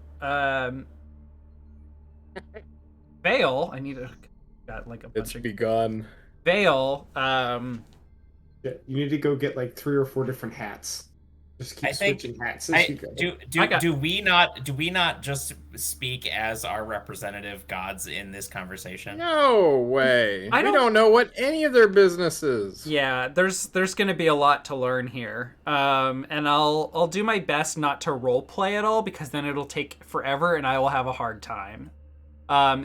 Vale, I need to got like a bunch It's of begun. Vale, Yeah, you need to go get like 3 or 4 different hats. Just keep switching hats as you go. Do we not just speak as our representative gods in this conversation? No way. We don't know what any of their business is. Yeah, there's going to be a lot to learn here. And I'll do my best not to role play at all because then it'll take forever and I will have a hard time.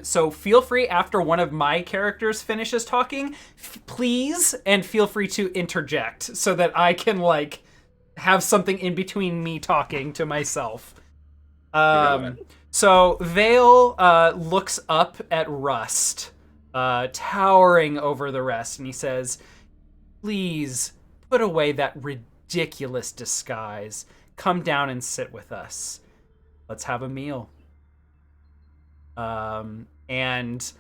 So feel free after one of my characters finishes talking, please, and feel free to interject so that I can like have something in between me talking to myself. So Vale looks up at Rust, towering over the rest, and he says, "Please put away that ridiculous disguise. Come down and sit with us. Let's have a meal." And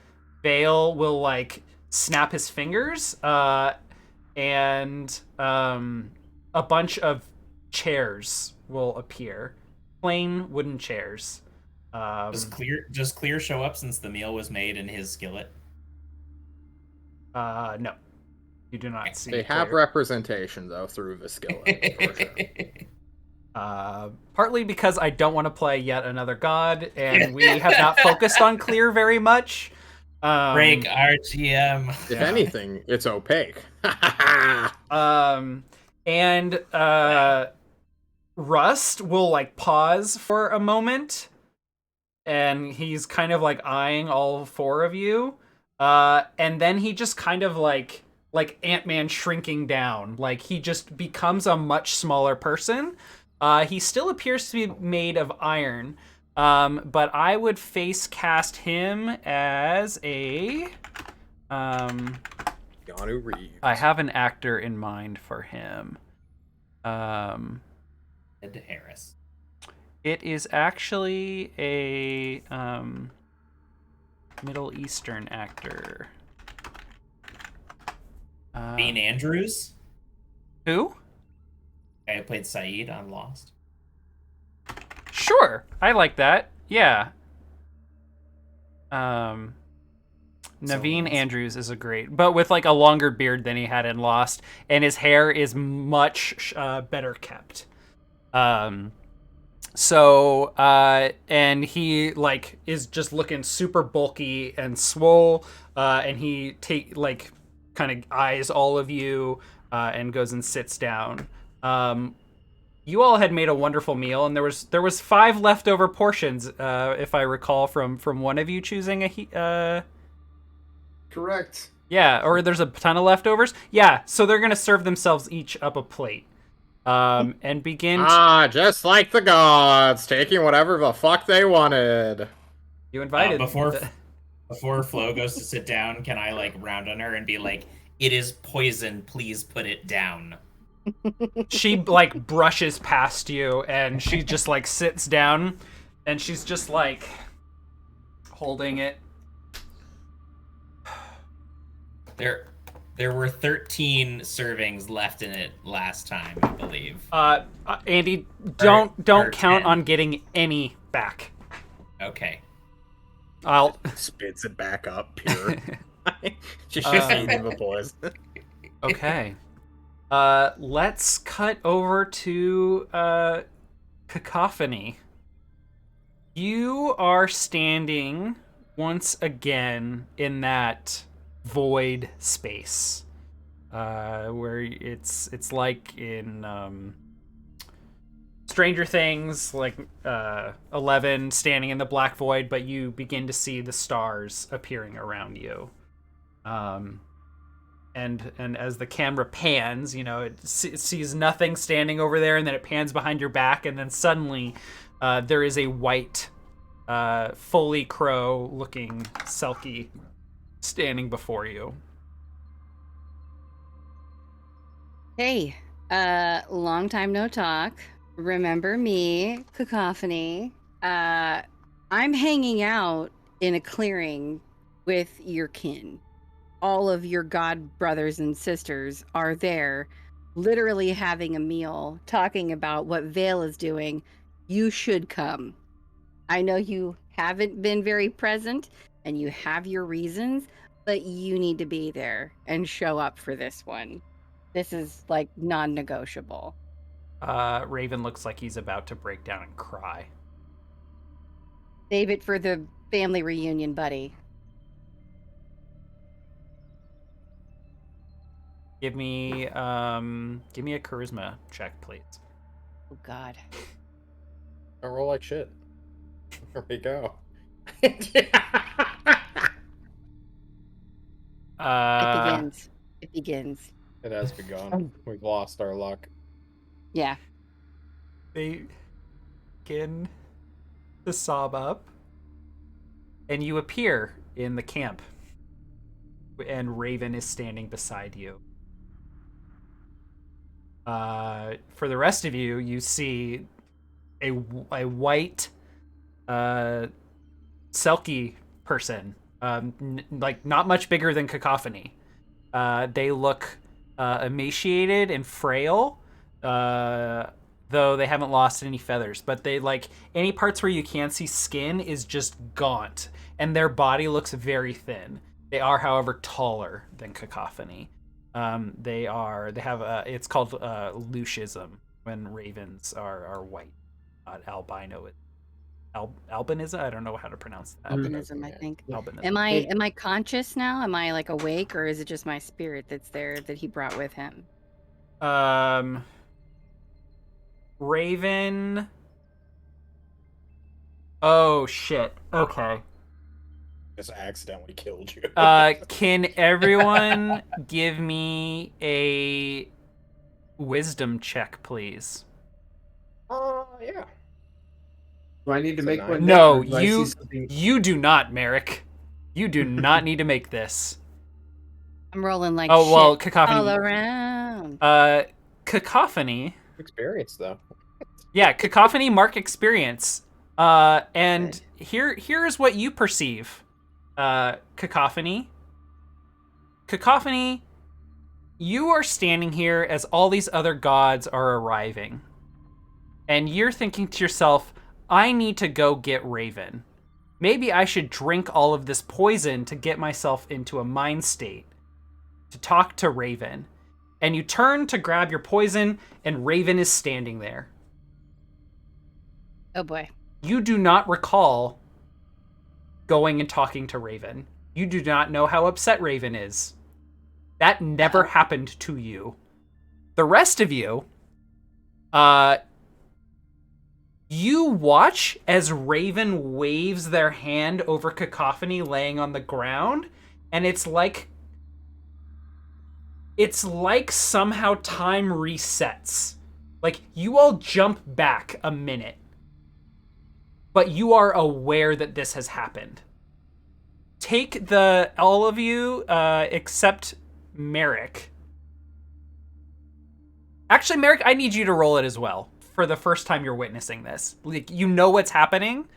Vale will like snap his fingers, and a bunch of chairs will appear, plain wooden chairs. Does Clear show up since the meal was made in his skillet? No, you do not see. They have representation though through the skillet. For sure. Partly because I don't want to play yet another god, and we have not focused on Clear very much. Break RGM. If anything, it's opaque. And Rust will like pause for a moment, and he's kind of like eyeing all 4 of you, and then he just kind of like Ant-Man shrinking down, like he just becomes a much smaller person. He still appears to be made of iron, but I would face cast him as a Keanu Reeves. I have an actor in mind for him. Ed Harris. It is actually a Middle Eastern actor. Dean Andrews? Who? Guy who played Saeed on Lost. Sure, I like that. Yeah. Naveen Andrews is a great, but with like a longer beard than he had in Lost, and his hair is much better kept. And he like is just looking super bulky and swole, and he kind of eyes all of you, and goes and sits down. You all had made a wonderful meal, and there was 5 leftover portions, if I recall from one of you choosing Correct. Yeah, or there's a ton of leftovers. Yeah, so they're gonna serve themselves each up a plate, and begin. Just like the gods, taking whatever the fuck they wanted. You invited. Before Flo goes to sit down, can I like round on her and be like, "It is poison. Please put it down." She like brushes past you, and she just like sits down, and she's just like holding it. There were 13 servings left in it last time, I believe. Andy, don't or count 10. on getting any back. Okay. I'll Spits it back up, pure. She's just eating the poison. Okay. Let's cut over to Cacophony. You are standing once again in that void space, where it's like in Stranger Things, like 11 standing in the black void, but you begin to see the stars appearing around you. And as the camera pans, it sees nothing standing over there, and then it pans behind your back, and then suddenly there is a white, fully crow-looking Selkie standing before you. Hey, long time no talk. Remember me, Cacophony. I'm hanging out in a clearing with your kin. All of your god brothers and sisters are there, literally having a meal, talking about what Vale is doing. You should come. I know you haven't been very present, and you have your reasons, but you need to be there and show up for this one. This is like non-negotiable. Raven looks like he's about to break down and cry. Save it for the family reunion, buddy. Give me a charisma check, please. Oh God. I roll like shit. There we go. It begins. It begins. It has begun. We've lost our luck. Yeah. They begin to sob up, and you appear in the camp, and Raven is standing beside you. For the rest of you, you see a white Selkie person, like not much bigger than Cacophony. They look emaciated and frail, though they haven't lost any feathers. But they any parts where you can't see skin is just gaunt, and their body looks very thin. They are, however, taller than Cacophony. They have it's called Luciism, when ravens are white, not albino. Albinism? I don't know how to pronounce that. Albinism, I think. Albinism. Am I conscious now? Am I like awake, or is it just my spirit that's there that he brought with him? Raven. Oh shit. Okay. Just accidentally killed you. Can everyone give me a wisdom check, please? Yeah. Do I need to make one? No, or do I you see something- you do not, Merrick. You do not need to make this. I'm rolling like Oh, shit well, Cacophony. all around. Cacophony. Experience though. Yeah, Cacophony, mark experience. And here's what you perceive. Cacophony. Cacophony, you are standing here as all these other gods are arriving. And you're thinking to yourself, I need to go get Raven. Maybe I should drink all of this poison to get myself into a mind state to talk to Raven. And you turn to grab your poison, and Raven is standing there. Oh boy. You do not recall going and talking to Raven. You do not know how upset Raven is. That never happened to you. The rest of you, you watch as Raven waves their hand over Cacophony laying on the ground, and it's like somehow time resets. Like, you all jump back a minute, but you are aware that this has happened. Take all of you, except Merrick. Actually, Merrick, I need you to roll it as well for the first time you're witnessing this. Like, you know what's happening,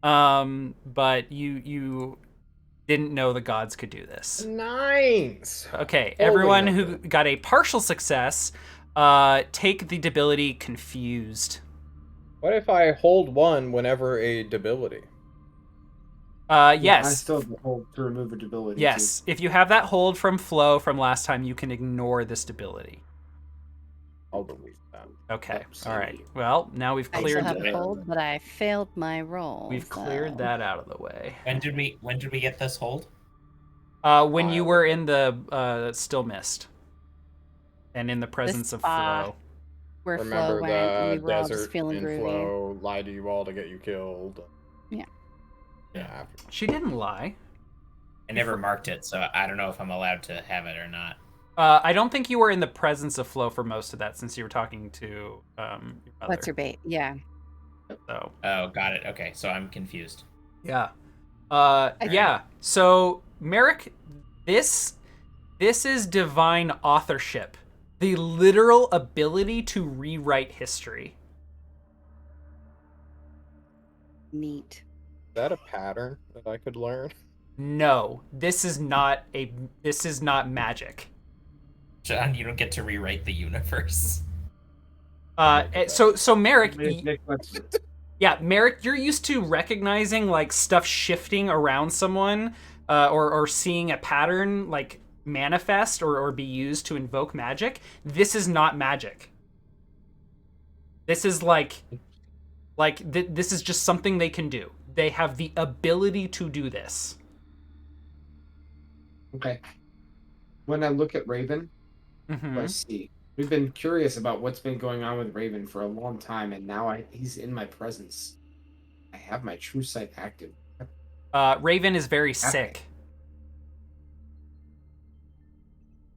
but you didn't know the gods could do this. Nice. Okay, Holy everyone number. who got a partial success, take the debility Confused. What if I hold one whenever a debility? Yes. I still have the hold to remove a debility. Yes, if you have that hold from Flo from last time, you can ignore this debility. I'll delete that. Okay, all right. Well, now we've I still cleared have a hold, but I failed my roll. We've cleared that out of the way. When did we get this hold? When you were in the Still Mist, and in the presence of Flo. Where Remember Flo went, and we the were all just desert feeling and groovy. Flo lied to you all to get you killed. Yeah. Yeah. She didn't lie. I never marked it, so I don't know if I'm allowed to have it or not. I don't think you were in the presence of Flo for most of that, since you were talking to your mother. What's her bait? Yeah. So. Oh, got it. Okay, so I'm confused. Yeah. Yeah. So, Merrick, this is divine authorship. The literal ability to rewrite history. Neat. Is that a pattern that I could learn? No, this is not magic. John, you don't get to rewrite the universe. So Merrick, Yeah, Merrick, you're used to recognizing like stuff shifting around someone, or seeing a pattern like manifest or be used to invoke magic. This is not magic. This is this is just something they can do. They have the ability to do this. Okay. When I look at Raven, I see. We've been curious about what's been going on with Raven for a long time, and now he's in my presence. I have my true sight active. Raven is very sick.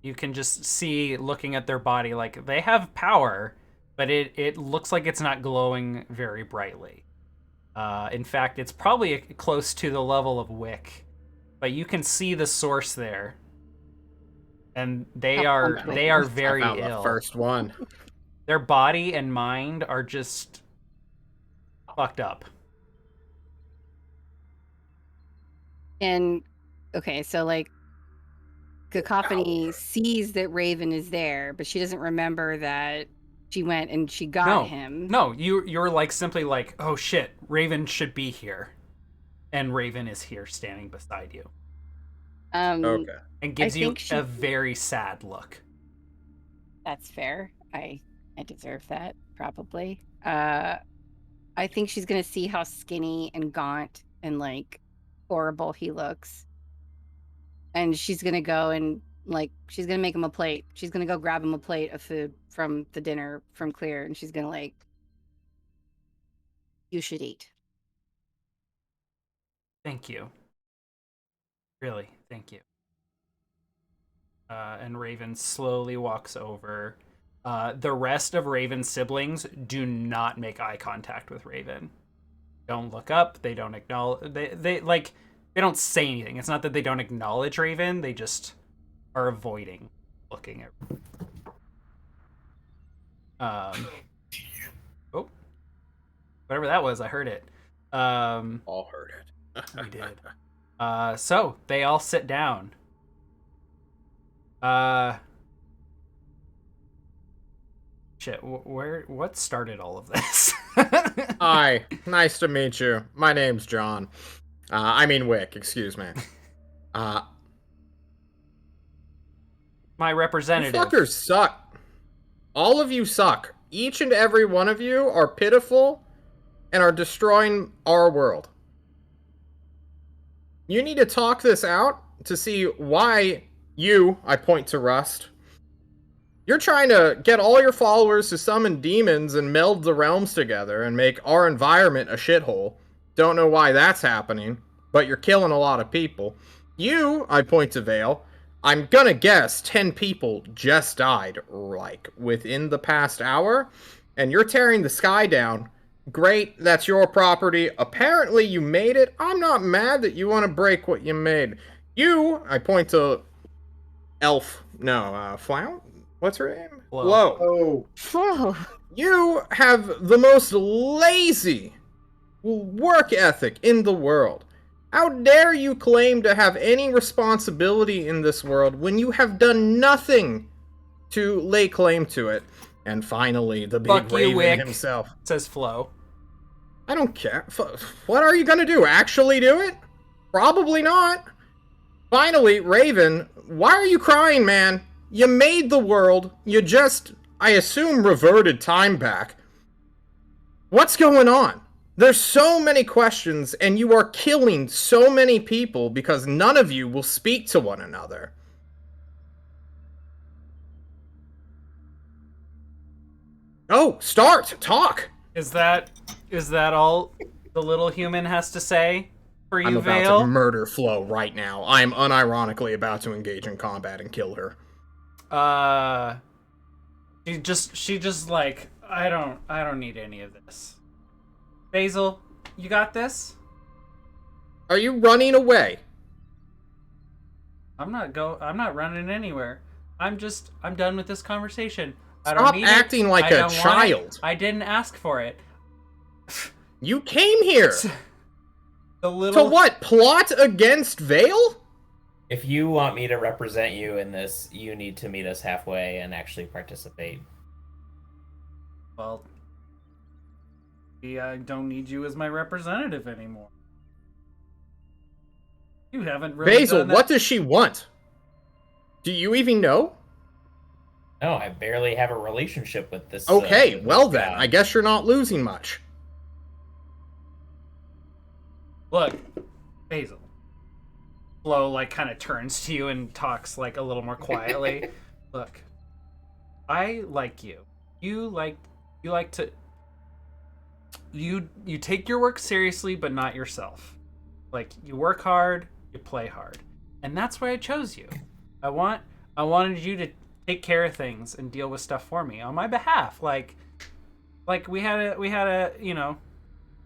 You can just see, looking at their body, like, they have power, but it looks like it's not glowing very brightly. In fact, it's probably close to the level of Wick, but you can see the source there. And they are very I found ill. The first one. Their body and mind are just fucked up. And okay, so like Cacophony sees that Raven is there, but she doesn't remember that she went and she got him. No, you're like simply like, oh shit, Raven should be here, and Raven is here standing beside you. Okay. And gives you a very sad look. That's fair. I deserve that, probably. I think she's gonna see how skinny and gaunt and like horrible he looks. And she's gonna go and like she's gonna make him a plate. She's gonna go grab him a plate of food from the dinner from Clear, and she's gonna like, you should eat. Thank you. Really, thank you. And Raven slowly walks over. The rest of Raven's siblings do not make eye contact with Raven. Don't look up. They don't acknowledge. They don't say anything. It's not that they don't acknowledge Raven. They just are avoiding looking at. Oh, whatever that was, I heard it. All heard it. We did. So they all sit down. Shit, what started all of this? Hi, nice to meet you. My name's John. I mean Wick, excuse me. My representative. You fuckers suck. All of you suck. Each and every one of you are pitiful and are destroying our world. You need to talk this out to see why you, I point to Rust, you're trying to get all your followers to summon demons and meld the realms together and make our environment a shithole. Don't know why that's happening, but you're killing a lot of people. You, I point to Vale, I'm gonna guess 10 people just died, like, within the past hour, and you're tearing the sky down. Great, that's your property. Apparently you made it. I'm not mad that you want to break what you made. You, I point to Flown? What's her name? Flo. Oh, Whoa. You have the most lazy work ethic in the world. How dare you claim to have any responsibility in this world when you have done nothing to lay claim to it? And finally, the big Fuck you, Raven Wick, himself. says Flo. I don't care. What are you gonna do? Actually do it? Probably not. Finally, Raven, why are you crying, man? You made the world. You just, I assume, reverted time back. What's going on? There's so many questions, and you are killing so many people because none of you will speak to one another. Oh, start! Talk! Is that all the little human has to say for you, I'm about Vale? to murder Flo right now. I'm unironically about to engage in combat and kill her. She just like, I don't need any of this. Basil, you got this? Are you running away? I'm not running anywhere. I'm done with this conversation. I Stop don't need acting it. like I a don't want it. child. I didn't ask for it. You came here! The little To what? Plot against Vale? If you want me to represent you in this, you need to meet us halfway and actually participate. Well, I don't need you as my representative anymore. You haven't really Basil, done that. what does she want? Do you even know? No, I barely have a relationship with this. Okay, with well this then, guy. I guess you're not losing much. Look, Basil. Flo like kind of turns to you and talks like a little more quietly. Look, I like you. You like to you take your work seriously, but not yourself. Like, you work hard, you play hard, and that's why I chose you. I wanted you to take care of things and deal with stuff for me on my behalf. Like we had a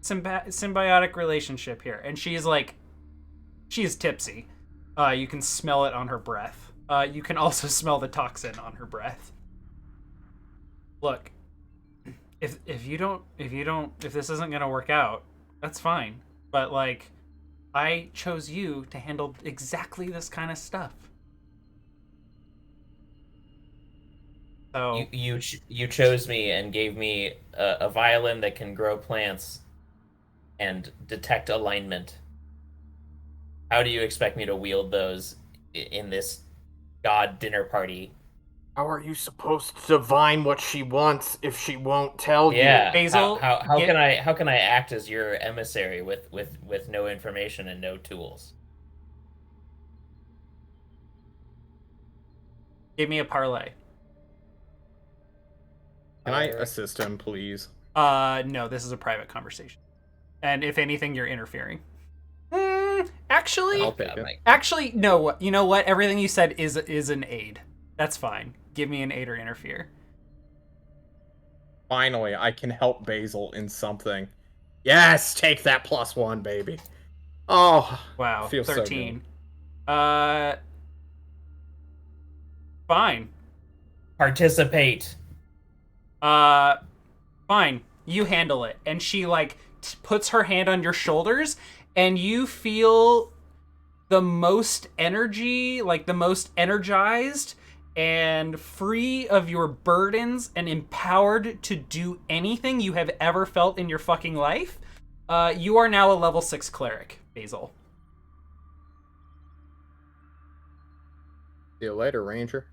symbiotic relationship here, and she is tipsy. You can smell it on her breath. You can also smell the toxin on her breath. Look, if this isn't gonna work out, that's fine. But like, I chose you to handle exactly this kind of stuff. So You chose me and gave me a violin that can grow plants and detect alignment. How do you expect me to wield those in this god dinner party? How are you supposed to divine what she wants if she won't tell Yeah, Basil, how can I act as your emissary with no information and no tools? give me a parlay. Can I assist him, please? No, this is a private conversation. And if anything, you're interfering. Actually, I'll take it. actually, no. You know what? Everything you said is an aid. That's fine. Give me an aid or interfere. Finally, I can help Basil in something. Yes, take that +1, baby. Oh, Wow, feels 13. So Fine. Participate. Fine. You handle it. And she like puts her hand on your shoulders, and you feel the most energy, like the most energized and free of your burdens and empowered to do anything you have ever felt in your fucking life. You are now a level 6 cleric, Basil. See you later, Ranger.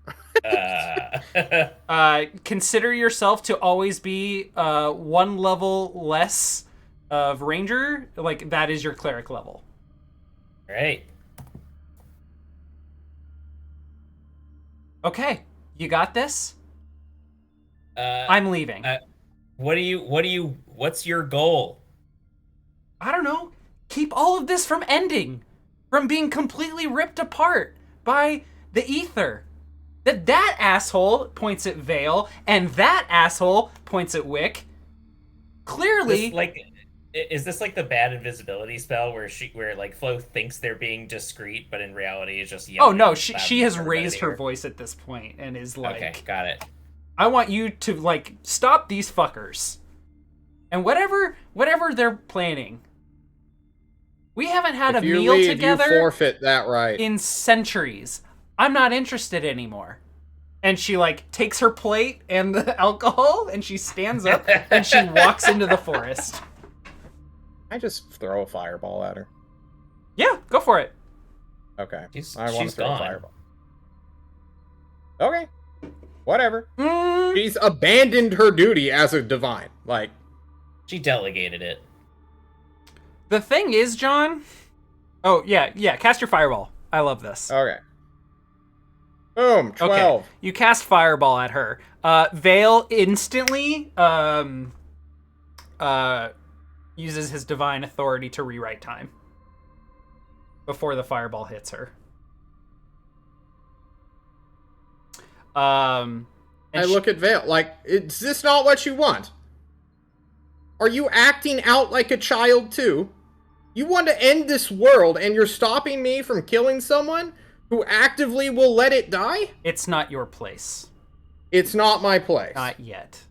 Consider yourself to always be 1 level less of ranger. Like, that is your cleric level. Right. Okay, you got this. I'm I'm leaving. What's your goal? I don't know. Keep all of this from ending. from being completely ripped apart by the ether. That asshole points at Vale, and that asshole points at Wick. Clearly, is this like the bad invisibility spell where like Flo thinks they're being discreet, but in reality is just yelling? Oh no, she has raised her voice at this point and is like, okay, got it. I want you to like stop these fuckers, and whatever they're planning. We haven't had a meal together. You forfeit that right in centuries. I'm not interested anymore. And she like takes her plate and the alcohol and she stands up and she walks into the forest. I just throw a fireball at her. Yeah, go for it. Okay. I want to throw a fireball. Okay. Whatever. She's abandoned her duty as a divine. Like, she delegated it. The thing is, John. Oh, yeah, cast your fireball. I love this. Okay. Boom, 12. Okay. You cast fireball at her. Vale instantly uses his divine authority to rewrite time before the fireball hits her. I look at Vale like, is this not what you want? Are you acting out like a child too? You want to end this world and you're stopping me from killing someone who actively will let it die? It's not your place. It's not my place. Not yet.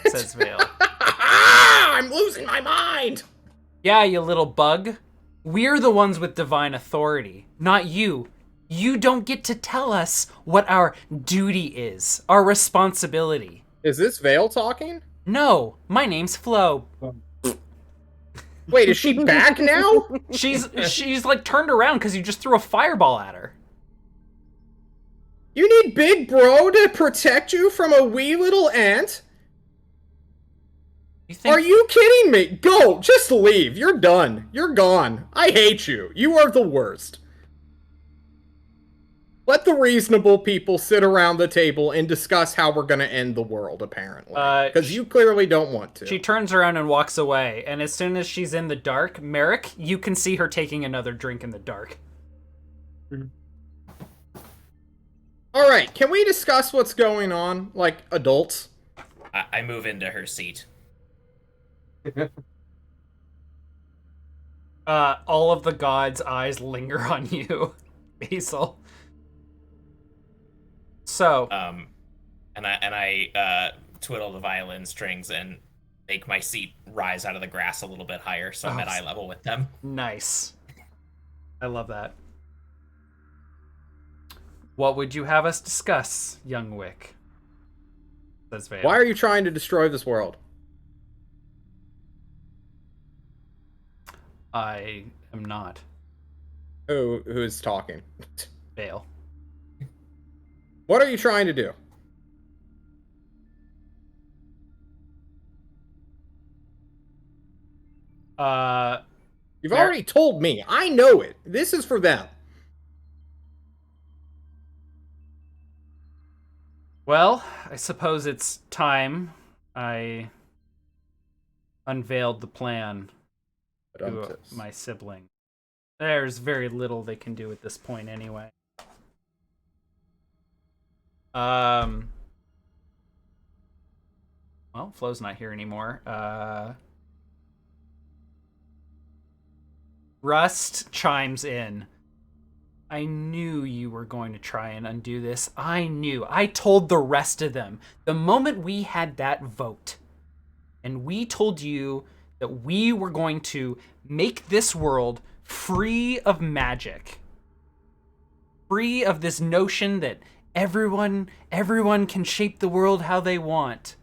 Says Vale. I'm losing my mind! Yeah, you little bug. We're the ones with divine authority, not you. You don't get to tell us what our duty is, our responsibility. Is this Vale talking? No, my name's Flo. Wait, is she back now? She's like turned around because you just threw a fireball at her. You need Big Bro to protect you from a wee little ant? Are you kidding me? Go! Just leave. You're done. You're gone. I hate you. You are the worst. Let the reasonable people sit around the table and discuss how we're gonna end the world, apparently. Because you clearly don't want to. She turns around and walks away, and as soon as she's in the dark, Merrick, you can see her taking another drink in the dark. Alright, can we discuss what's going on, like adults? I move into her seat. All of the gods' eyes linger on you, Basil. So, and I twiddle the violin strings and make my seat rise out of the grass a little bit higher, so I'm at eye level with them. Nice. I love that. What would you have us discuss, young Wick? Says Vale. Why are you trying to destroy this world? I am not. Who's talking? Vale. What are you trying to do? You've already told me. I know it. This is for them. Well, I suppose it's time I unveiled the plan to my sibling. There's very little they can do at this point anyway. Well, Flo's not here anymore. Rust chimes in. I knew you were going to try and undo this. I knew. I told the rest of them. The moment we had that vote, and we told you that we were going to make this world free of magic. Free of this notion that everyone can shape the world how they want.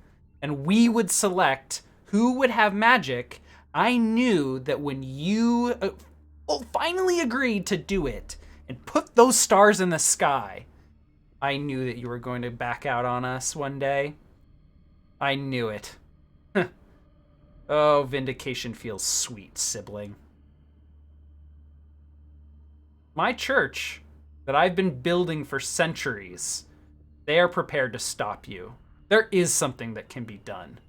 And we would select who would have magic. I knew that when you finally agreed to do it and put those stars in the sky, I knew that you were going to back out on us one day. I knew it. Oh, vindication feels sweet, sibling. My church, that I've been building for centuries, they are prepared to stop you. There is something that can be done.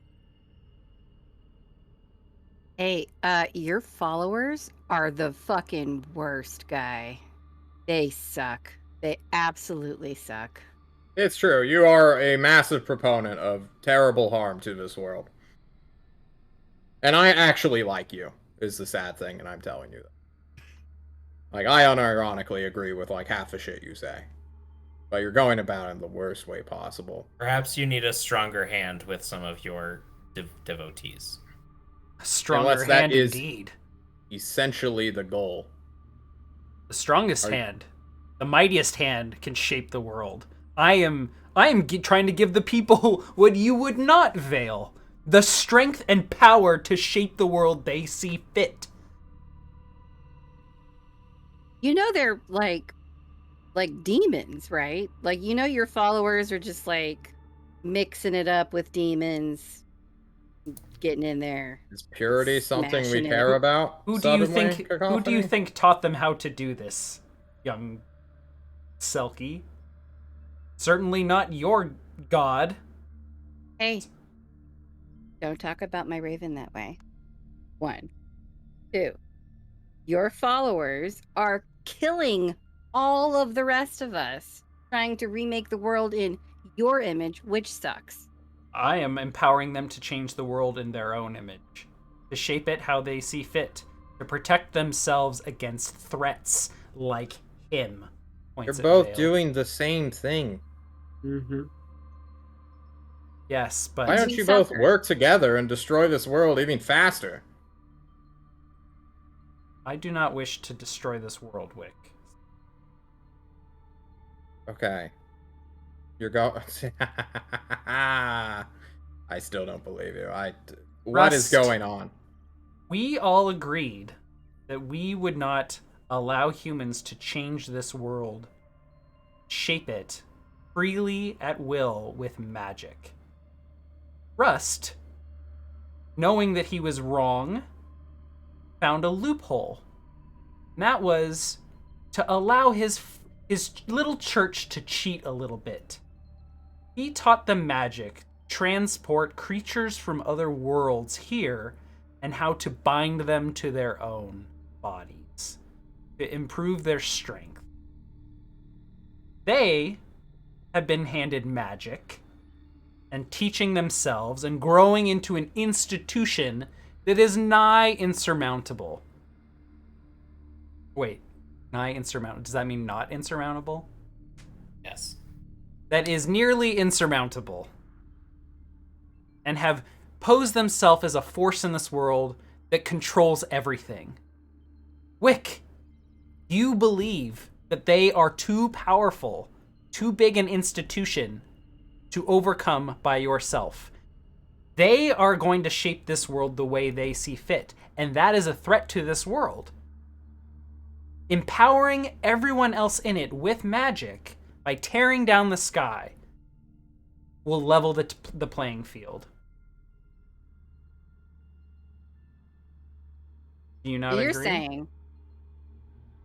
Hey, your followers are the fucking worst, guy. They suck. They absolutely suck. It's true. You are a massive proponent of terrible harm to this world. And I actually like you, is the sad thing, and I'm telling you that. Like, I unironically agree with, like, half the shit you say. But you're going about it in the worst way possible. Perhaps you need a stronger hand with some of your devotees. A stronger Unless that hand is indeed. essentially the goal. The strongest hand, the mightiest hand can shape the world. I am trying to give the people what you would not veil. The strength and power to shape the world they see fit. You know they're like demons, right? Like, you know your followers are just like mixing it up with demons, getting in there. Is purity something we Smashing care it. about? Who do you suddenly, think Cacophony? taught them how to do this, young Selkie? Certainly not your god. Hey, don't talk about my raven that way. 1, 2. Your followers are killing all of the rest of us, trying to remake the world in your image, which sucks. I am empowering them to change the world in their own image, to shape it how they see fit, to protect themselves against threats like him. You're both doing the same thing. Mm-hmm. Yes, but Why don't you both work together and destroy this world even faster? I do not wish to destroy this world, Wick. Okay. You're going. I still don't believe you. What is Rust. going on? We all agreed that we would not allow humans to change this world, shape it freely at will with magic. Rust, knowing that he was wrong, found a loophole. And that was to allow his little church to cheat a little bit. He taught them magic, transport creatures from other worlds here, and how to bind them to their own bodies, to improve their strength. They have been handed magic and teaching themselves and growing into an institution that is nigh insurmountable. Wait, nigh insurmountable. Does that mean not insurmountable? Yes. That is nearly insurmountable. And have posed themselves as a force in this world that controls everything. Wick, you believe that they are too powerful, too big an institution to overcome by yourself. They are going to shape this world the way they see fit, and that is a threat to this world. Empowering everyone else in it with magic by tearing down the sky will level the playing field. Do you not agree? You're saying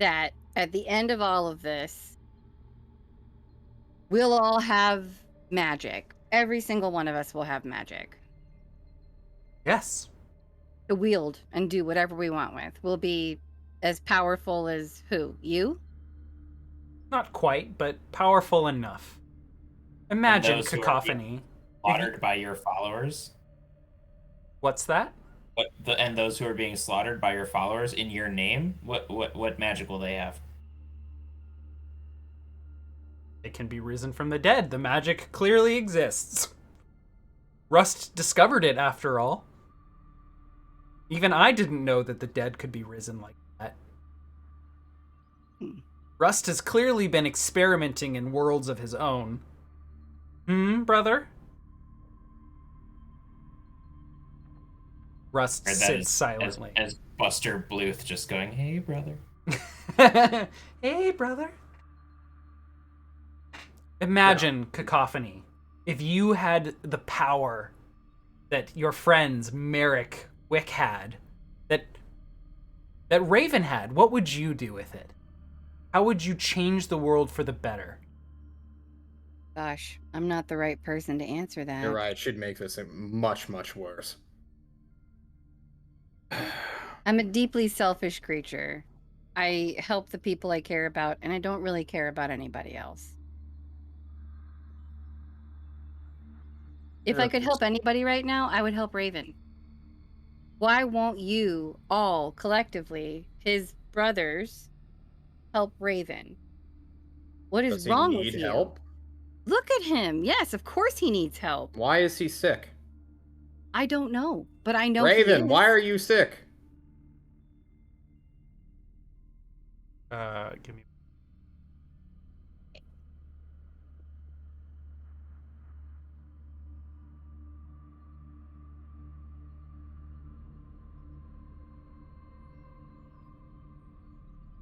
that at the end of all of this, we'll all have magic. Every single one of us will have magic. Yes. To wield and do whatever we want with. We'll be as powerful as who? You? Not quite, but powerful enough. Imagine Cacophony. Slaughtered by your followers? What's that? And those who are being slaughtered by your followers in your name? What magic will they have? It can be risen from the dead. The magic clearly exists. Rust discovered it, after all. Even I didn't know that the dead could be risen like that. Rust has clearly been experimenting in worlds of his own. Brother? Rust sits silently. As Buster Bluth just going, hey, brother. Hey, brother. Imagine, Cacophony, if you had the power that your friends Merrick, Wick had, that Raven had, what would you do with it? How would you change the world for the better? Gosh, I'm not the right person to answer that. You're right. It should make this much, much worse. I'm a deeply selfish creature. I help the people I care about, and I don't really care about anybody else. If I could help anybody right now, I would help Raven. Why won't you all collectively, his brothers, help Raven? What is Does he wrong need with you? help? Look at him. Yes, of course he needs help. Why is he sick? I don't know, but I know Raven, he is. why are you sick? Give me.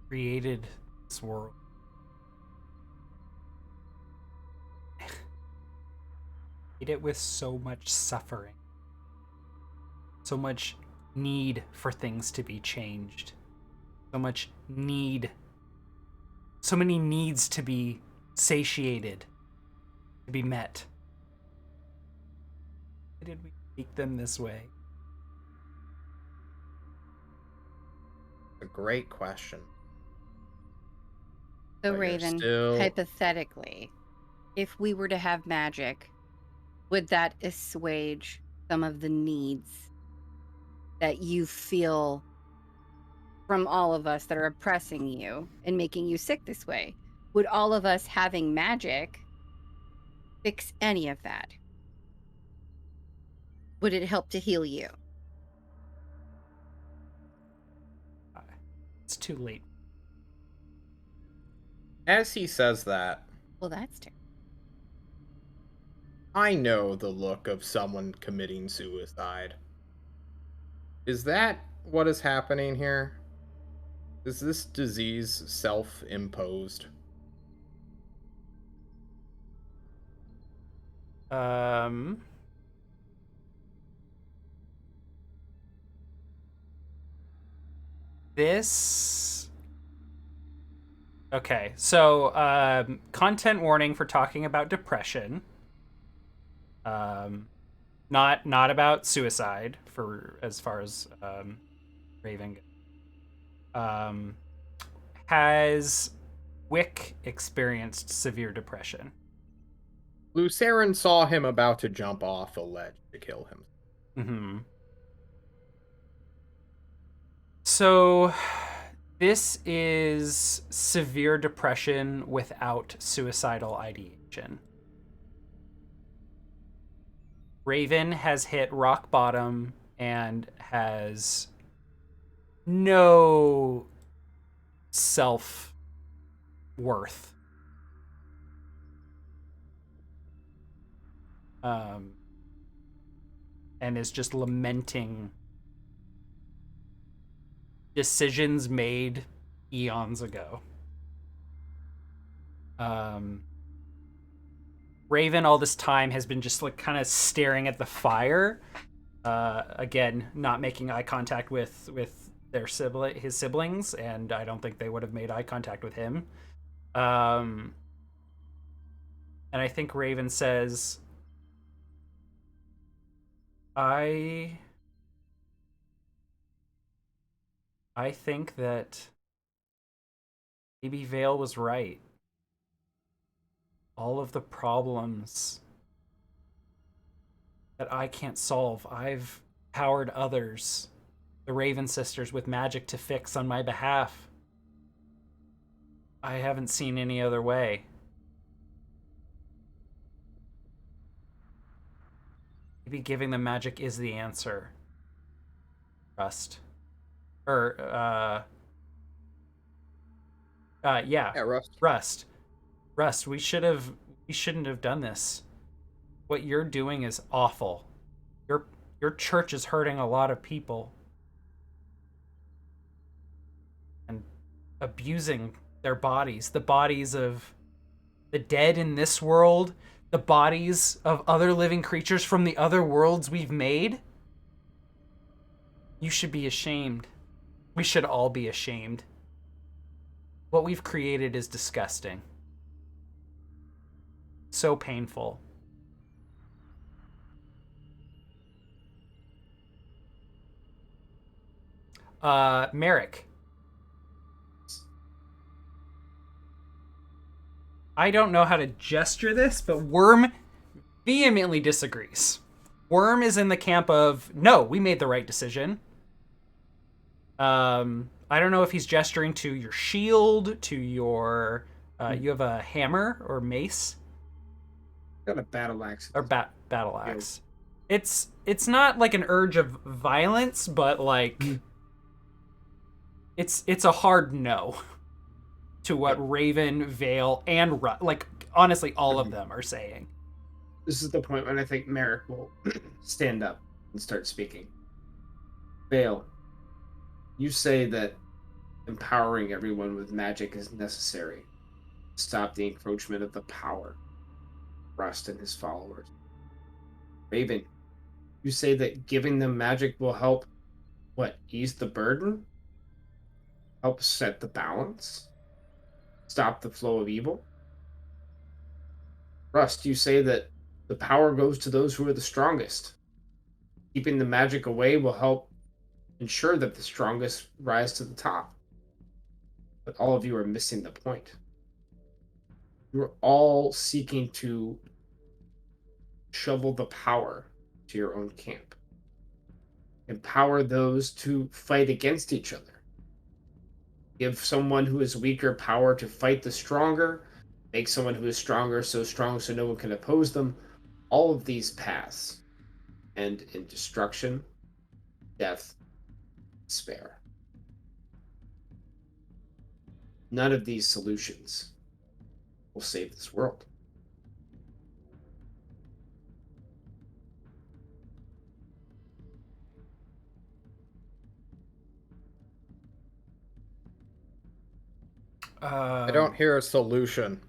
Created this world. Made it with so much suffering. So much need for things to be changed. So much need. So many needs to be satiated. To be met. Why did we make them this way? A great question. So, But you're Raven, still- hypothetically, if we were to have magic, would that assuage some of the needs that you feel from all of us that are oppressing you and making you sick this way? Would all of us having magic fix any of that? Would it help to heal you? It's too late. As he says that, Well, that's terrible. I know the look of someone committing suicide. Is that what is happening here? Is this disease self-imposed? This. Okay, so content warning for talking about depression. Not about suicide for as far as Raven goes. Has Wick experienced severe depression? Luceren saw him about to jump off a ledge to kill him. Mm-hmm. So this is severe depression without suicidal ideation. Raven has hit rock bottom and has no self-worth. And is just lamenting decisions made eons ago. Raven all this time has been just like kind of staring at the fire. Again, not making eye contact with his siblings, and I don't think they would have made eye contact with him. And I think Raven says, I think that maybe Vale was right. All of the problems that I can't solve, I've powered others, the Raven sisters, with magic to fix on my behalf. I haven't seen any other way. Maybe giving them magic is the answer. Rust. Yeah, Rust. Rust, we shouldn't have done this. What you're doing is awful. Your church is hurting a lot of people and abusing their bodies, the bodies of the dead in this world, the bodies of other living creatures from the other worlds we've made. You should be ashamed. We should all be ashamed. What we've created is disgusting. So painful. Merrick. I don't know how to gesture this, but Worm vehemently disagrees. Worm is in the camp of, no, we made the right decision. I don't know if he's gesturing to your shield, to your... you have a hammer or mace? Got a battle axe. Or battle axe. It's not like an urge of violence, but like... It's a hard no to what Raven, Vale, and like honestly all of them are saying. This is the point when I think Merrick will stand up and start speaking. Vale, you say that empowering everyone with magic is necessary to stop the encroachment of the power of Rust and his followers. Raven, you say that giving them magic will help, ease the burden? Help set the balance? Stop the flow of evil? Rust, you say that the power goes to those who are the strongest. Keeping the magic away will help ensure that the strongest rise to the top. But all of you are missing the point. You're all seeking to shovel the power to your own camp. Empower those to fight against each other. Give someone who is weaker power to fight the stronger. Make someone who is stronger so strong so no one can oppose them. All of these paths end in destruction, death, despair. None of these solutions will save this world. I don't hear a solution.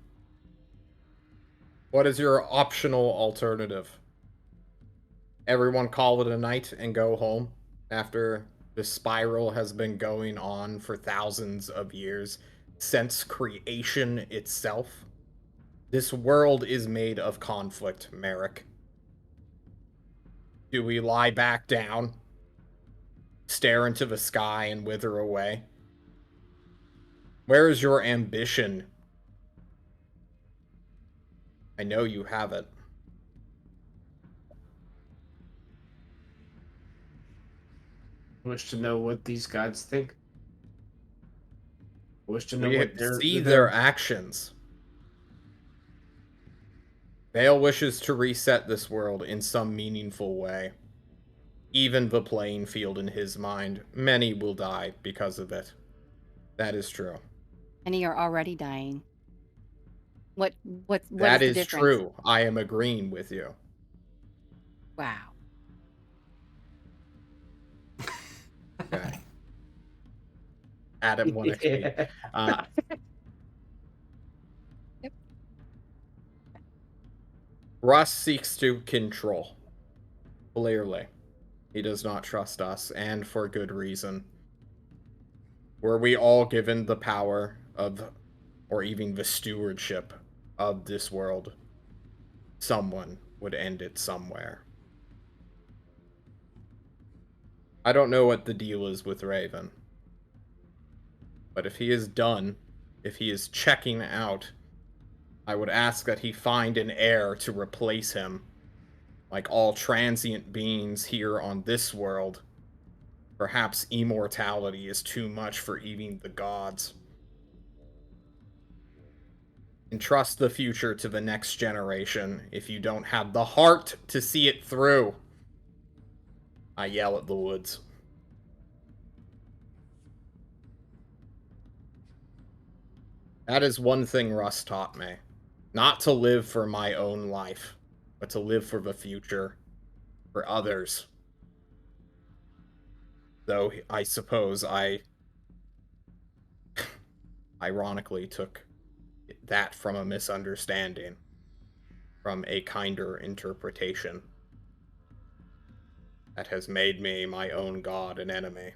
What is your optional alternative? Everyone call it a night and go home after the spiral has been going on for thousands of years since creation itself? This world is made of conflict, Merrick. Do we lie back down, stare into the sky, and wither away? Where is your ambition? I know you have it. I wish to know what these gods think. I wish to know We what they're... see their actions. Vale wishes to reset this world in some meaningful way. Even the playing field in his mind. Many will die because of it. That is true. Many are already dying. What That is is the difference? true. I am agreeing with you. Wow. Okay. Adam 1 XP. Yep. Russ seeks to control. Clearly. He does not trust us, and for good reason. Were we all given the power of, or even the stewardship of this world, someone would end it somewhere. I don't know what the deal is with Raven. But if he is done, if he is checking out, I would ask that he find an heir to replace him. Like all transient beings here on this world, perhaps immortality is too much for even the gods. Entrust the future to the next generation if you don't have the heart to see it through. I yell at the woods. That is one thing Russ taught me. Not to live for my own life, but to live for the future, for others. Though I suppose I ironically took that from a misunderstanding, from a kinder interpretation that has made me my own god and enemy.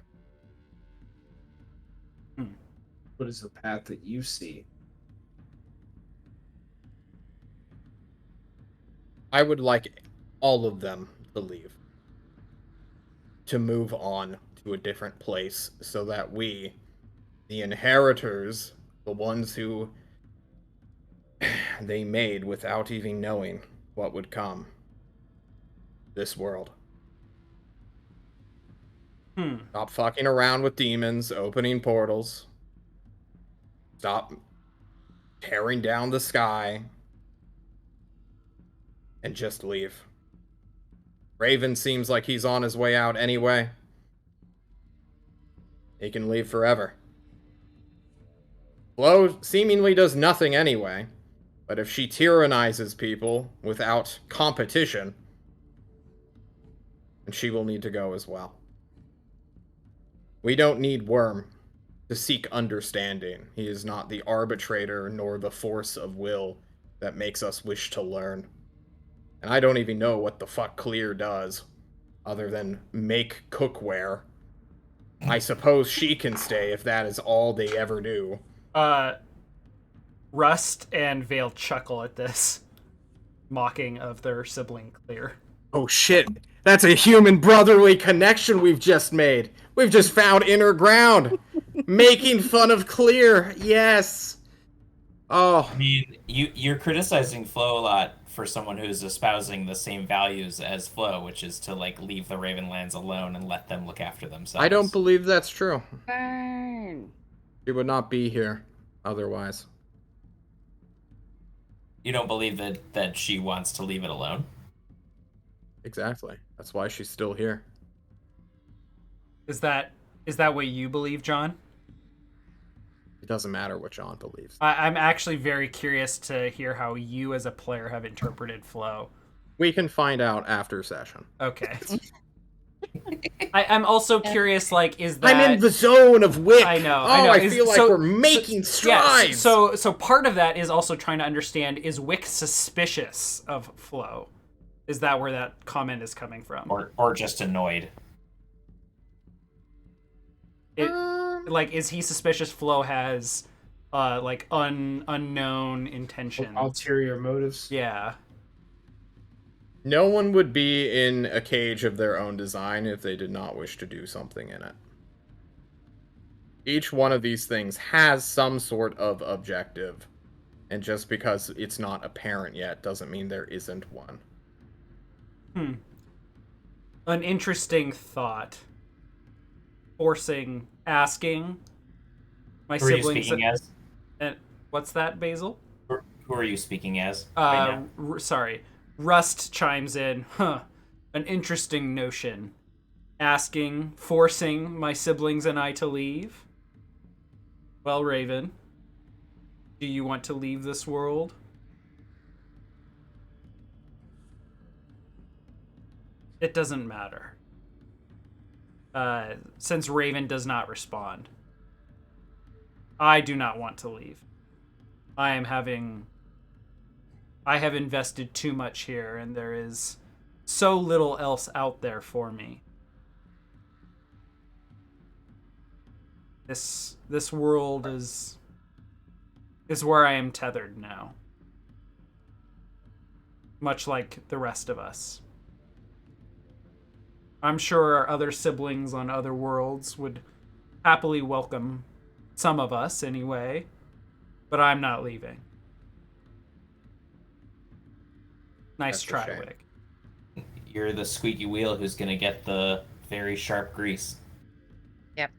What is the path that you see? I would like all of them to leave. To move on, to a different place so that we, the inheritors, the ones who they made without even knowing what would come, this world. Stop fucking around with demons, opening portals. Stop tearing down the sky. And just leave. Raven seems like he's on his way out anyway. He can leave forever. Flo seemingly does nothing anyway, but if she tyrannizes people without competition, then she will need to go as well. We don't need Worm to seek understanding. He is not the arbitrator nor the force of will that makes us wish to learn. And I don't even know what the fuck Clear does, other than make cookware. I suppose she can stay if that is all they ever do. Rust and Vale chuckle at this, mocking of their sibling Clear. Oh shit, that's a human brotherly connection we've just made. We've just found inner ground. Making fun of Clear, yes. Oh. I mean, you're criticizing Flo a lot for someone who's espousing the same values as Flo, which is to like leave the Ravenlands alone and let them look after themselves. I don't believe that's true. Burn. She would not be here otherwise. You don't believe that she wants to leave it alone? Exactly. That's why she's still here. Is that what you believe, John? It doesn't matter what John believes. I'm actually very curious to hear how you as a player have interpreted Flo. We can find out after session. Okay. I'm also curious, like, is that... I'm in the zone of Wick! I know. I feel like we're making strides! Yeah, so part of that is also trying to understand, is Wick suspicious of Flo? Is that where that comment is coming from? Or just annoyed? Like, is he suspicious Flo has, like, unknown intentions? Ulterior motives? Yeah. No one would be in a cage of their own design if they did not wish to do something in it. Each one of these things has some sort of objective, and just because it's not apparent yet doesn't mean there isn't one. An interesting thought. Asking my Who are you siblings... speaking as? And what's that, Basil? Who are you speaking as right now? Sorry. Rust chimes in. An interesting notion. Forcing my siblings and I to leave? Well, Raven, do you want to leave this world? It doesn't matter. Since Raven does not respond. I do not want to leave. I have invested too much here, and there is so little else out there for me. This world is where I am tethered now. Much like the rest of us. I'm sure our other siblings on other worlds would happily welcome some of us anyway, but I'm not leaving. Nice try, Wick. You're the squeaky wheel who's gonna get the very sharp grease. Yep.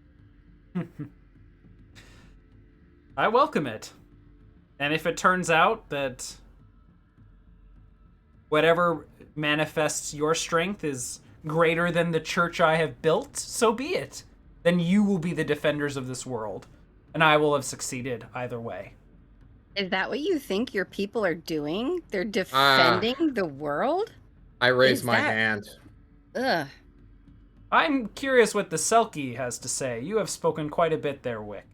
I welcome it. And if it turns out that whatever manifests your strength is greater than the church I have built, so be it. Then you will be the defenders of this world, and I will have succeeded either way. Is that what you think your people are doing? They're defending the world? I raise my hand. Ugh. I'm curious what the Selkie has to say. You have spoken quite a bit there, Wick.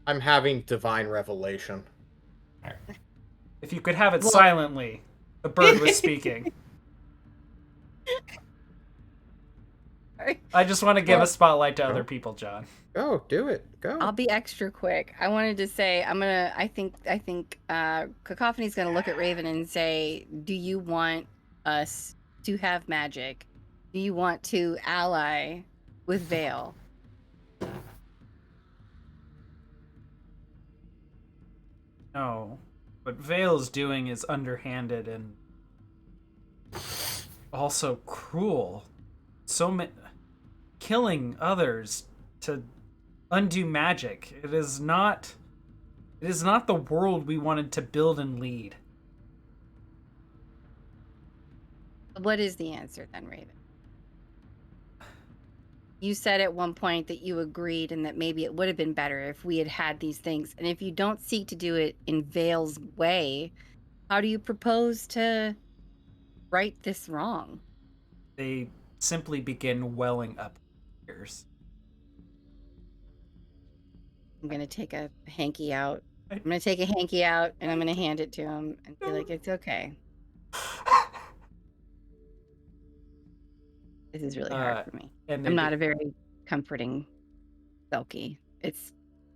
I'm having divine revelation. If you could have it silently. The bird was speaking. I just want to give a spotlight to other people, John. Go, do it. Go. I'll be extra quick. I wanted to say I think Cacophony's gonna look at Raven and say, do you want us to have magic? Do you want to ally with Vale. No. What Vale's doing is underhanded and also cruel. Killing others to undo magic. It is not the world we wanted to build and lead. What is the answer then, Raven? You said at one point that you agreed and that maybe it would have been better if we had had these things. And if you don't seek to do it in Vale's way, how do you propose to right this wrong? They simply begin welling up tears. I'm going to take a hanky out. I'm going to take a hanky out and I'm going to hand it to him and be like, it's okay. This is really hard for me. I'm not a very comforting Selkie. It's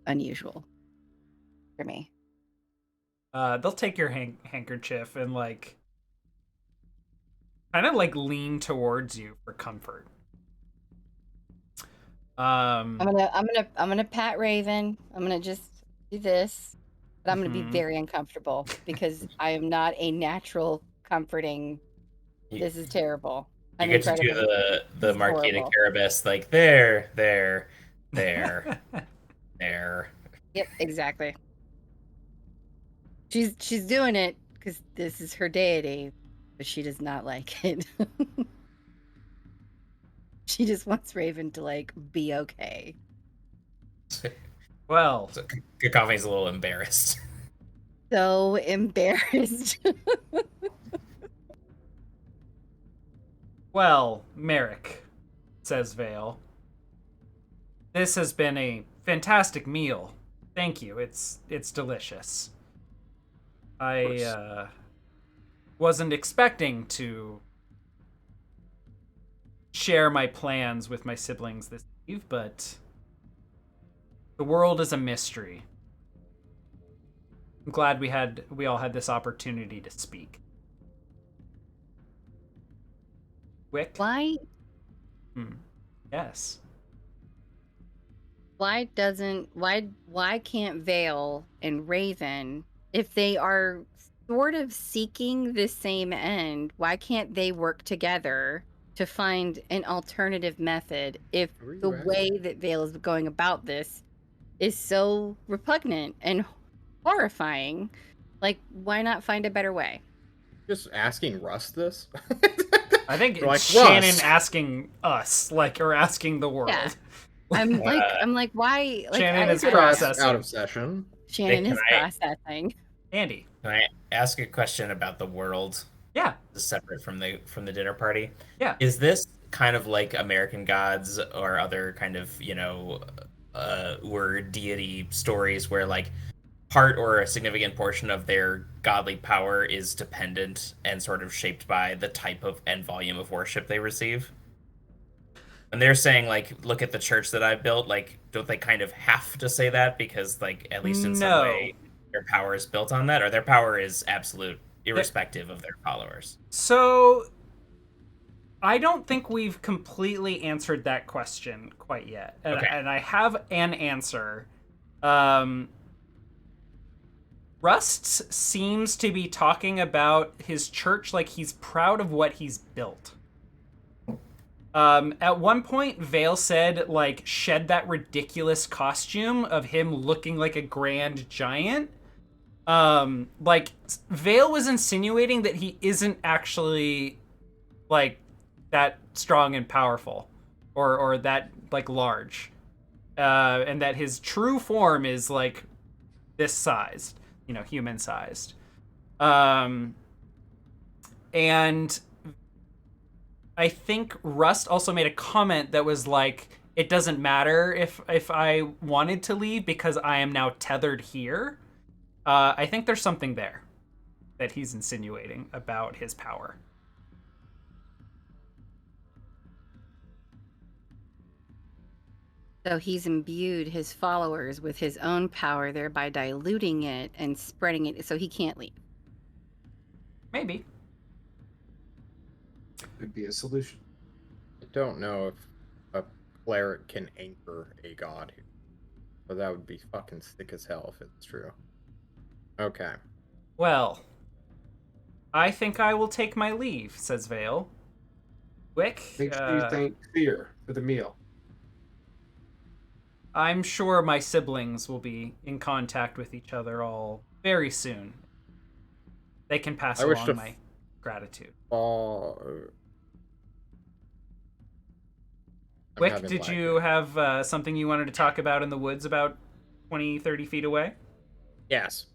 unusual for me. They'll take your handkerchief and kind of lean towards you for comfort. I'm gonna pat Raven. I'm gonna just do this, but I'm gonna be very uncomfortable because I am not a natural comforting. This is terrible. You get to do the Marquis de Carabas, like there. Yep, exactly. She's doing it because this is her deity, but she does not like it. She just wants Raven to be okay. Well, so Kakame's a little embarrassed. So embarrassed. Well, Merrick, says Vale. This has been a fantastic meal. Thank you. It's delicious. I wasn't expecting to share my plans with my siblings this eve, but the world is a mystery. I'm glad we all had this opportunity to speak. Wick? Why? Yes. Why can't Vale and Raven, if they are sort of seeking the same end, why can't they work together to find an alternative method if the way that Vale is going about this is so repugnant and horrifying? Why not find a better way? Just asking Russ this? I think it's Shannon asking us, or asking the world. Yeah. I'm like, why? Shannon is processing. Out of session. Shannon is processing. Andy, can I ask a question about the world? Yeah. Separate from the dinner party. Yeah. Is this kind of like American Gods or other kind of or deity stories where part or a significant portion of their godly power is dependent and sort of shaped by the type of and volume of worship they receive? And they're saying, look at the church that I've built, don't they kind of have to say that because, at least in some way, their power is built on that? Or their power is absolute, irrespective of their followers? So, I don't think we've completely answered that question quite yet. And I have an answer. Rust seems to be talking about his church like he's proud of what he's built. At one point, Vale said, shed that ridiculous costume of him looking like a grand giant. Vale was insinuating that he isn't actually, that strong and powerful. Or that, large. And that his true form is, this sized. Human-sized. And I think Rust also made a comment that was it doesn't matter if I wanted to leave because I am now tethered here. I think there's something there that he's insinuating about his power. So he's imbued his followers with his own power, thereby diluting it and spreading it so he can't leave. Maybe. Could be a solution. I don't know if a cleric can anchor a god here. But that would be fucking sick as hell if it's true. Okay. Well, I think I will take my leave, says Vale. Wick, Make sure you thank Fear for the meal. I'm sure my siblings will be in contact with each other all very soon. They can pass along my gratitude. Wick, did you have something you wanted to talk about in the woods about 20, 30 feet away? Yes.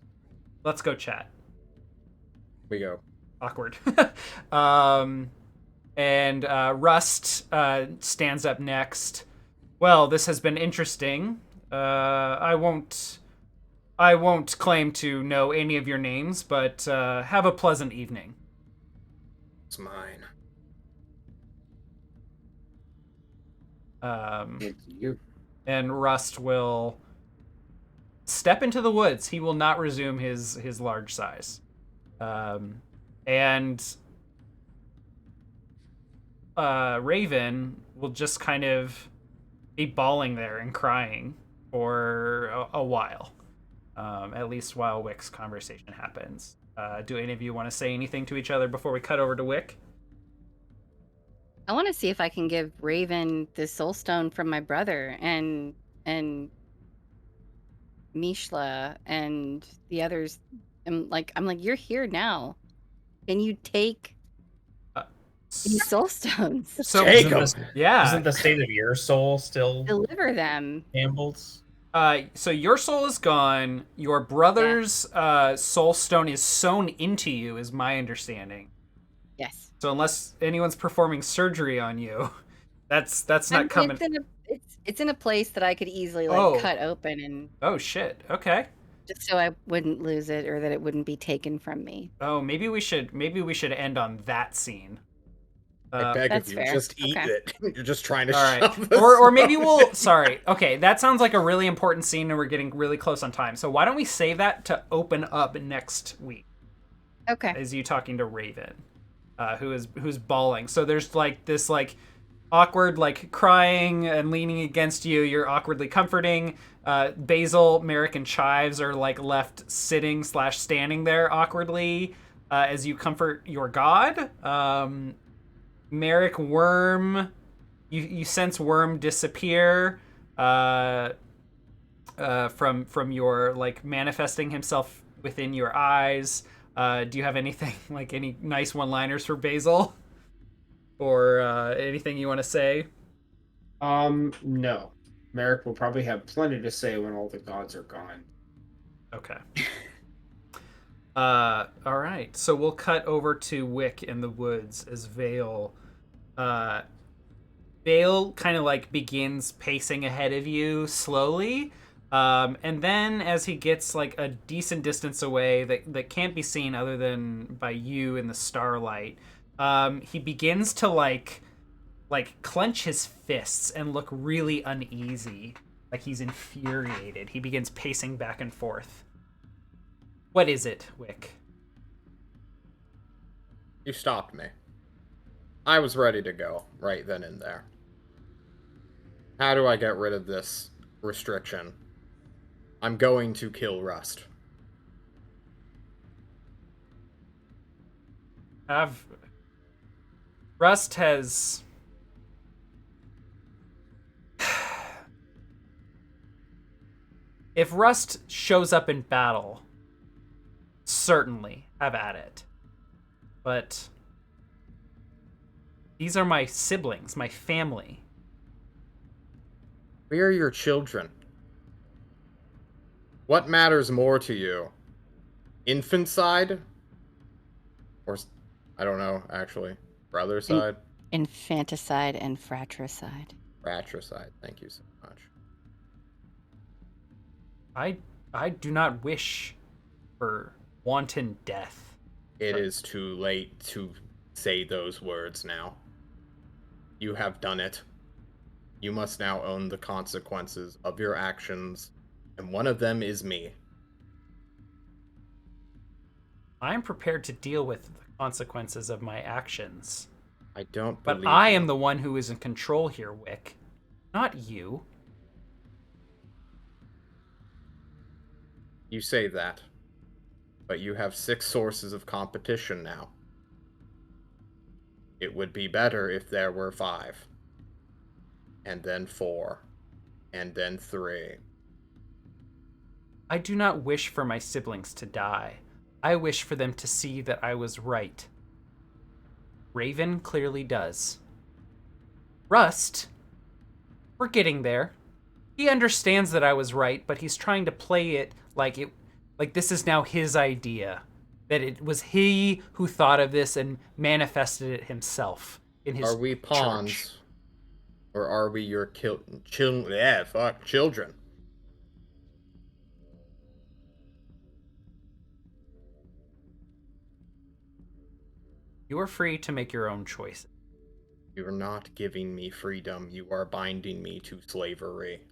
Let's go chat. We go. Awkward. And Rust stands up next. Well, this has been interesting. I won't claim to know any of your names, but have a pleasant evening. It's mine. It's you. And Rust will step into the woods. He will not resume his large size. And Raven will just kind of be bawling there and crying for a while. At least while Wick's conversation happens. Do any of you want to say anything to each other before we cut over to Wick? I want to see if I can give Raven the soul stone from my brother and Mishla and the others. I'm like, you're here now. Can you take these soul stones? So Jacob, Isn't the state of your soul still Deliver them. shambles? So your soul is gone. Your brother's soul stone is sewn into you, is my understanding. Yes. So unless anyone's performing surgery on you, that's not coming. It's in a place that I could easily cut open and. Oh shit. Okay. Just so I wouldn't lose it or that it wouldn't be taken from me. Oh, maybe we should end on that scene. I beg of you, just eat it. You're just trying to shove this or maybe we'll... Sorry. Okay, that sounds like a really important scene and we're getting really close on time. So why don't we save that to open up next week? Okay. Is you talking to Raven, who's bawling. So there's like this like awkward like crying and leaning against you. You're awkwardly comforting. Basil, Merrick, and Chives are like left sitting / standing there awkwardly as you comfort your god. Merrick, Worm, you sense Worm disappear from your like manifesting himself within your eyes. Do you have anything like any nice one-liners for Basil, or anything you want to say? No. Merrick will probably have plenty to say when all the gods are gone. Okay. All right. So we'll cut over to Wick in the woods as Vale kind of like begins pacing ahead of you slowly. And then as he gets like a decent distance away that can't be seen other than by you in the starlight, he begins to like clench his fists and look really uneasy, like he's infuriated. He begins pacing back and forth. What is it, Wick? You stopped me. I was ready to go right then and there. How do I get rid of this restriction? I'm going to kill Rust. Rust has... If Rust shows up in battle, certainly have at it. But these are my siblings, my family. We are your children. What matters more to you? Infanticide? Or, I don't know, actually. Brother side? Infanticide and fratricide. Fratricide, thank you so much. I do not wish for wanton death. It is too late to say those words now. You have done it. You must now own the consequences of your actions, and one of them is me. I am prepared to deal with the consequences of my actions. I don't But believe I you. am the one who is in control here, Wick. Not you. You say that, but you have 6 sources of competition now. It would be better if there were 5. And then 4. And then 3. I do not wish for my siblings to die. I wish for them to see that I was right. Raven clearly does. Rust, we're getting there. He understands that I was right, but he's trying to play it like this is now his idea. That it was he who thought of this and manifested it himself in his Are we pawns? church. Or are we your children? You are free to make your own choices. You are not giving me freedom. You are binding me to slavery.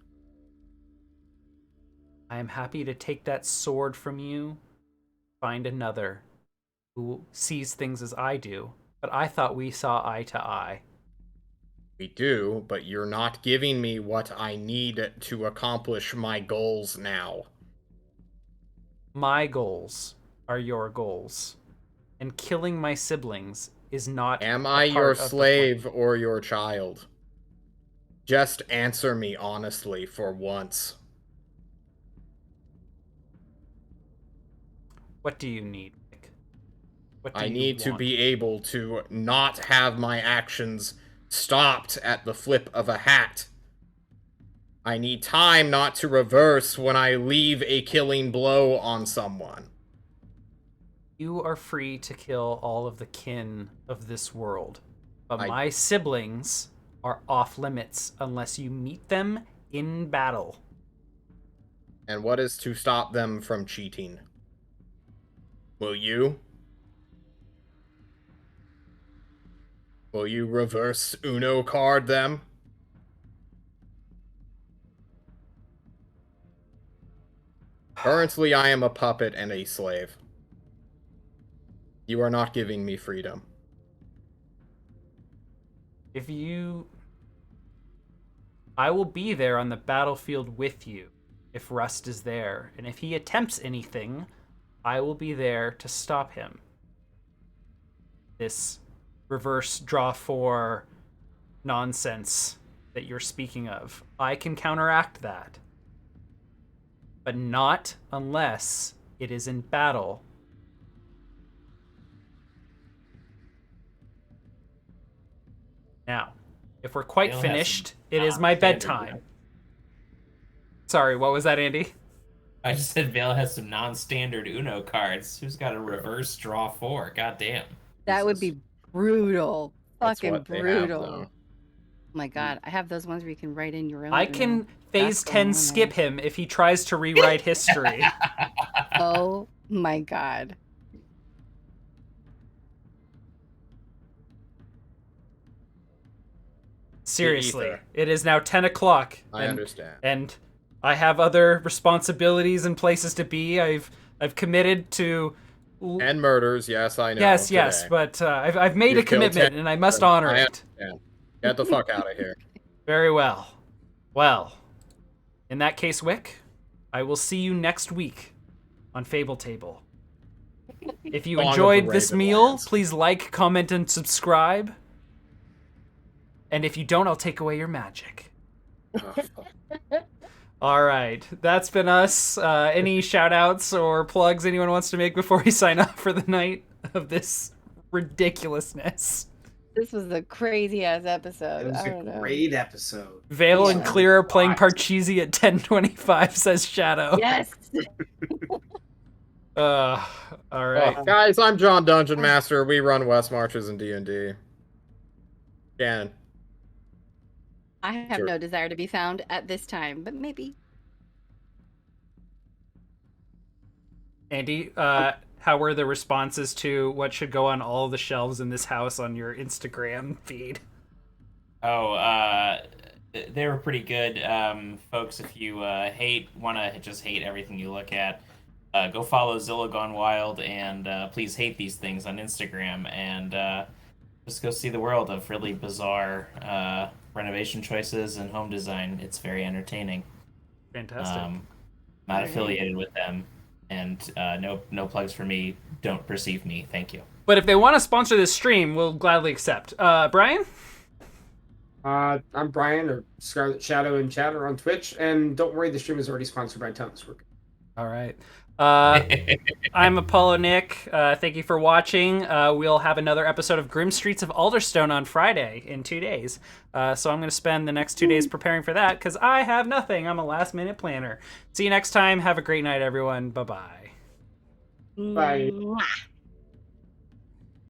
I am happy to take that sword from you, find another who sees things as I do, but I thought we saw eye to eye. We do, but you're not giving me what I need to accomplish my goals now. My goals are your goals, and killing my siblings is not. Am I your slave or your child? Just answer me honestly for once. What do you need, Nick? What do I you need to want? be able to not have my actions stopped at the flip of a hat. I need time not to reverse when I leave a killing blow on someone. You are free to kill all of the kin of this world, but my siblings are off limits unless you meet them in battle. And what is to stop them from cheating? Will you? Will you reverse Uno card them? Currently, I am a puppet and a slave. You are not giving me freedom. I will be there on the battlefield with you if Rust is there, and if he attempts anything, I will be there to stop him. This reverse draw 4 nonsense that you're speaking of, I can counteract that. But not unless it is in battle. Now, if we're quite finished, it is my bedtime. Sorry, what was that, Andy? I just said Vale has some non-standard Uno cards. Who's got a reverse draw 4? Goddamn. That would be brutal. That's Fucking what they have, brutal. though. Oh my god, I have those ones where you can write in your own. I can phase 10 skip him if he tries to rewrite history. Oh my god. Seriously, it is now 10 o'clock. I understand. And I have other responsibilities and places to be. I've committed to... And murders, yes, I know. Yes, but I've made a commitment, and I must honor it. Get the fuck out of here. Very well. Well, in that case, Wick, I will see you next week on Fable Table. If you enjoyed this meal, please like, comment, and subscribe. And if you don't, I'll take away your magic. All right, that's been us. Any shout-outs or plugs anyone wants to make before we sign off for the night of this ridiculousness? This was a crazy-ass episode. It was a great episode. Vale and Clear are playing Parcheesi at 10:25, says Shadow. Yes! All right. Guys, I'm John Dungeon Master. We run West Marches and D&D. Shannon. I have no desire to be found at this time, but maybe. Andy, how were the responses to what should go on all the shelves in this house on your Instagram feed? Oh, they were pretty good. Folks, if you want to just hate everything you look at, go follow Zilla Gone Wild and please hate these things on Instagram. And just go see the world of really bizarre renovation choices and home design. It's very entertaining. Fantastic. Not affiliated with them, and no plugs for me. Don't perceive me. Thank you. But if they want to sponsor this stream, we'll gladly accept. Brian? I'm Brian, or Scarlet Shadow in chat, or on Twitch. And don't worry, the stream is already sponsored by Tones. All right. I'm ApolloNik. Thank you for watching. We'll have another episode of Grim Streets of Alderstone on Friday in 2 days. So I'm going to spend the next 2 days preparing for that because I have nothing. I'm a last-minute planner. See you next time. Have a great night, everyone. Bye-bye. Bye. Mwah.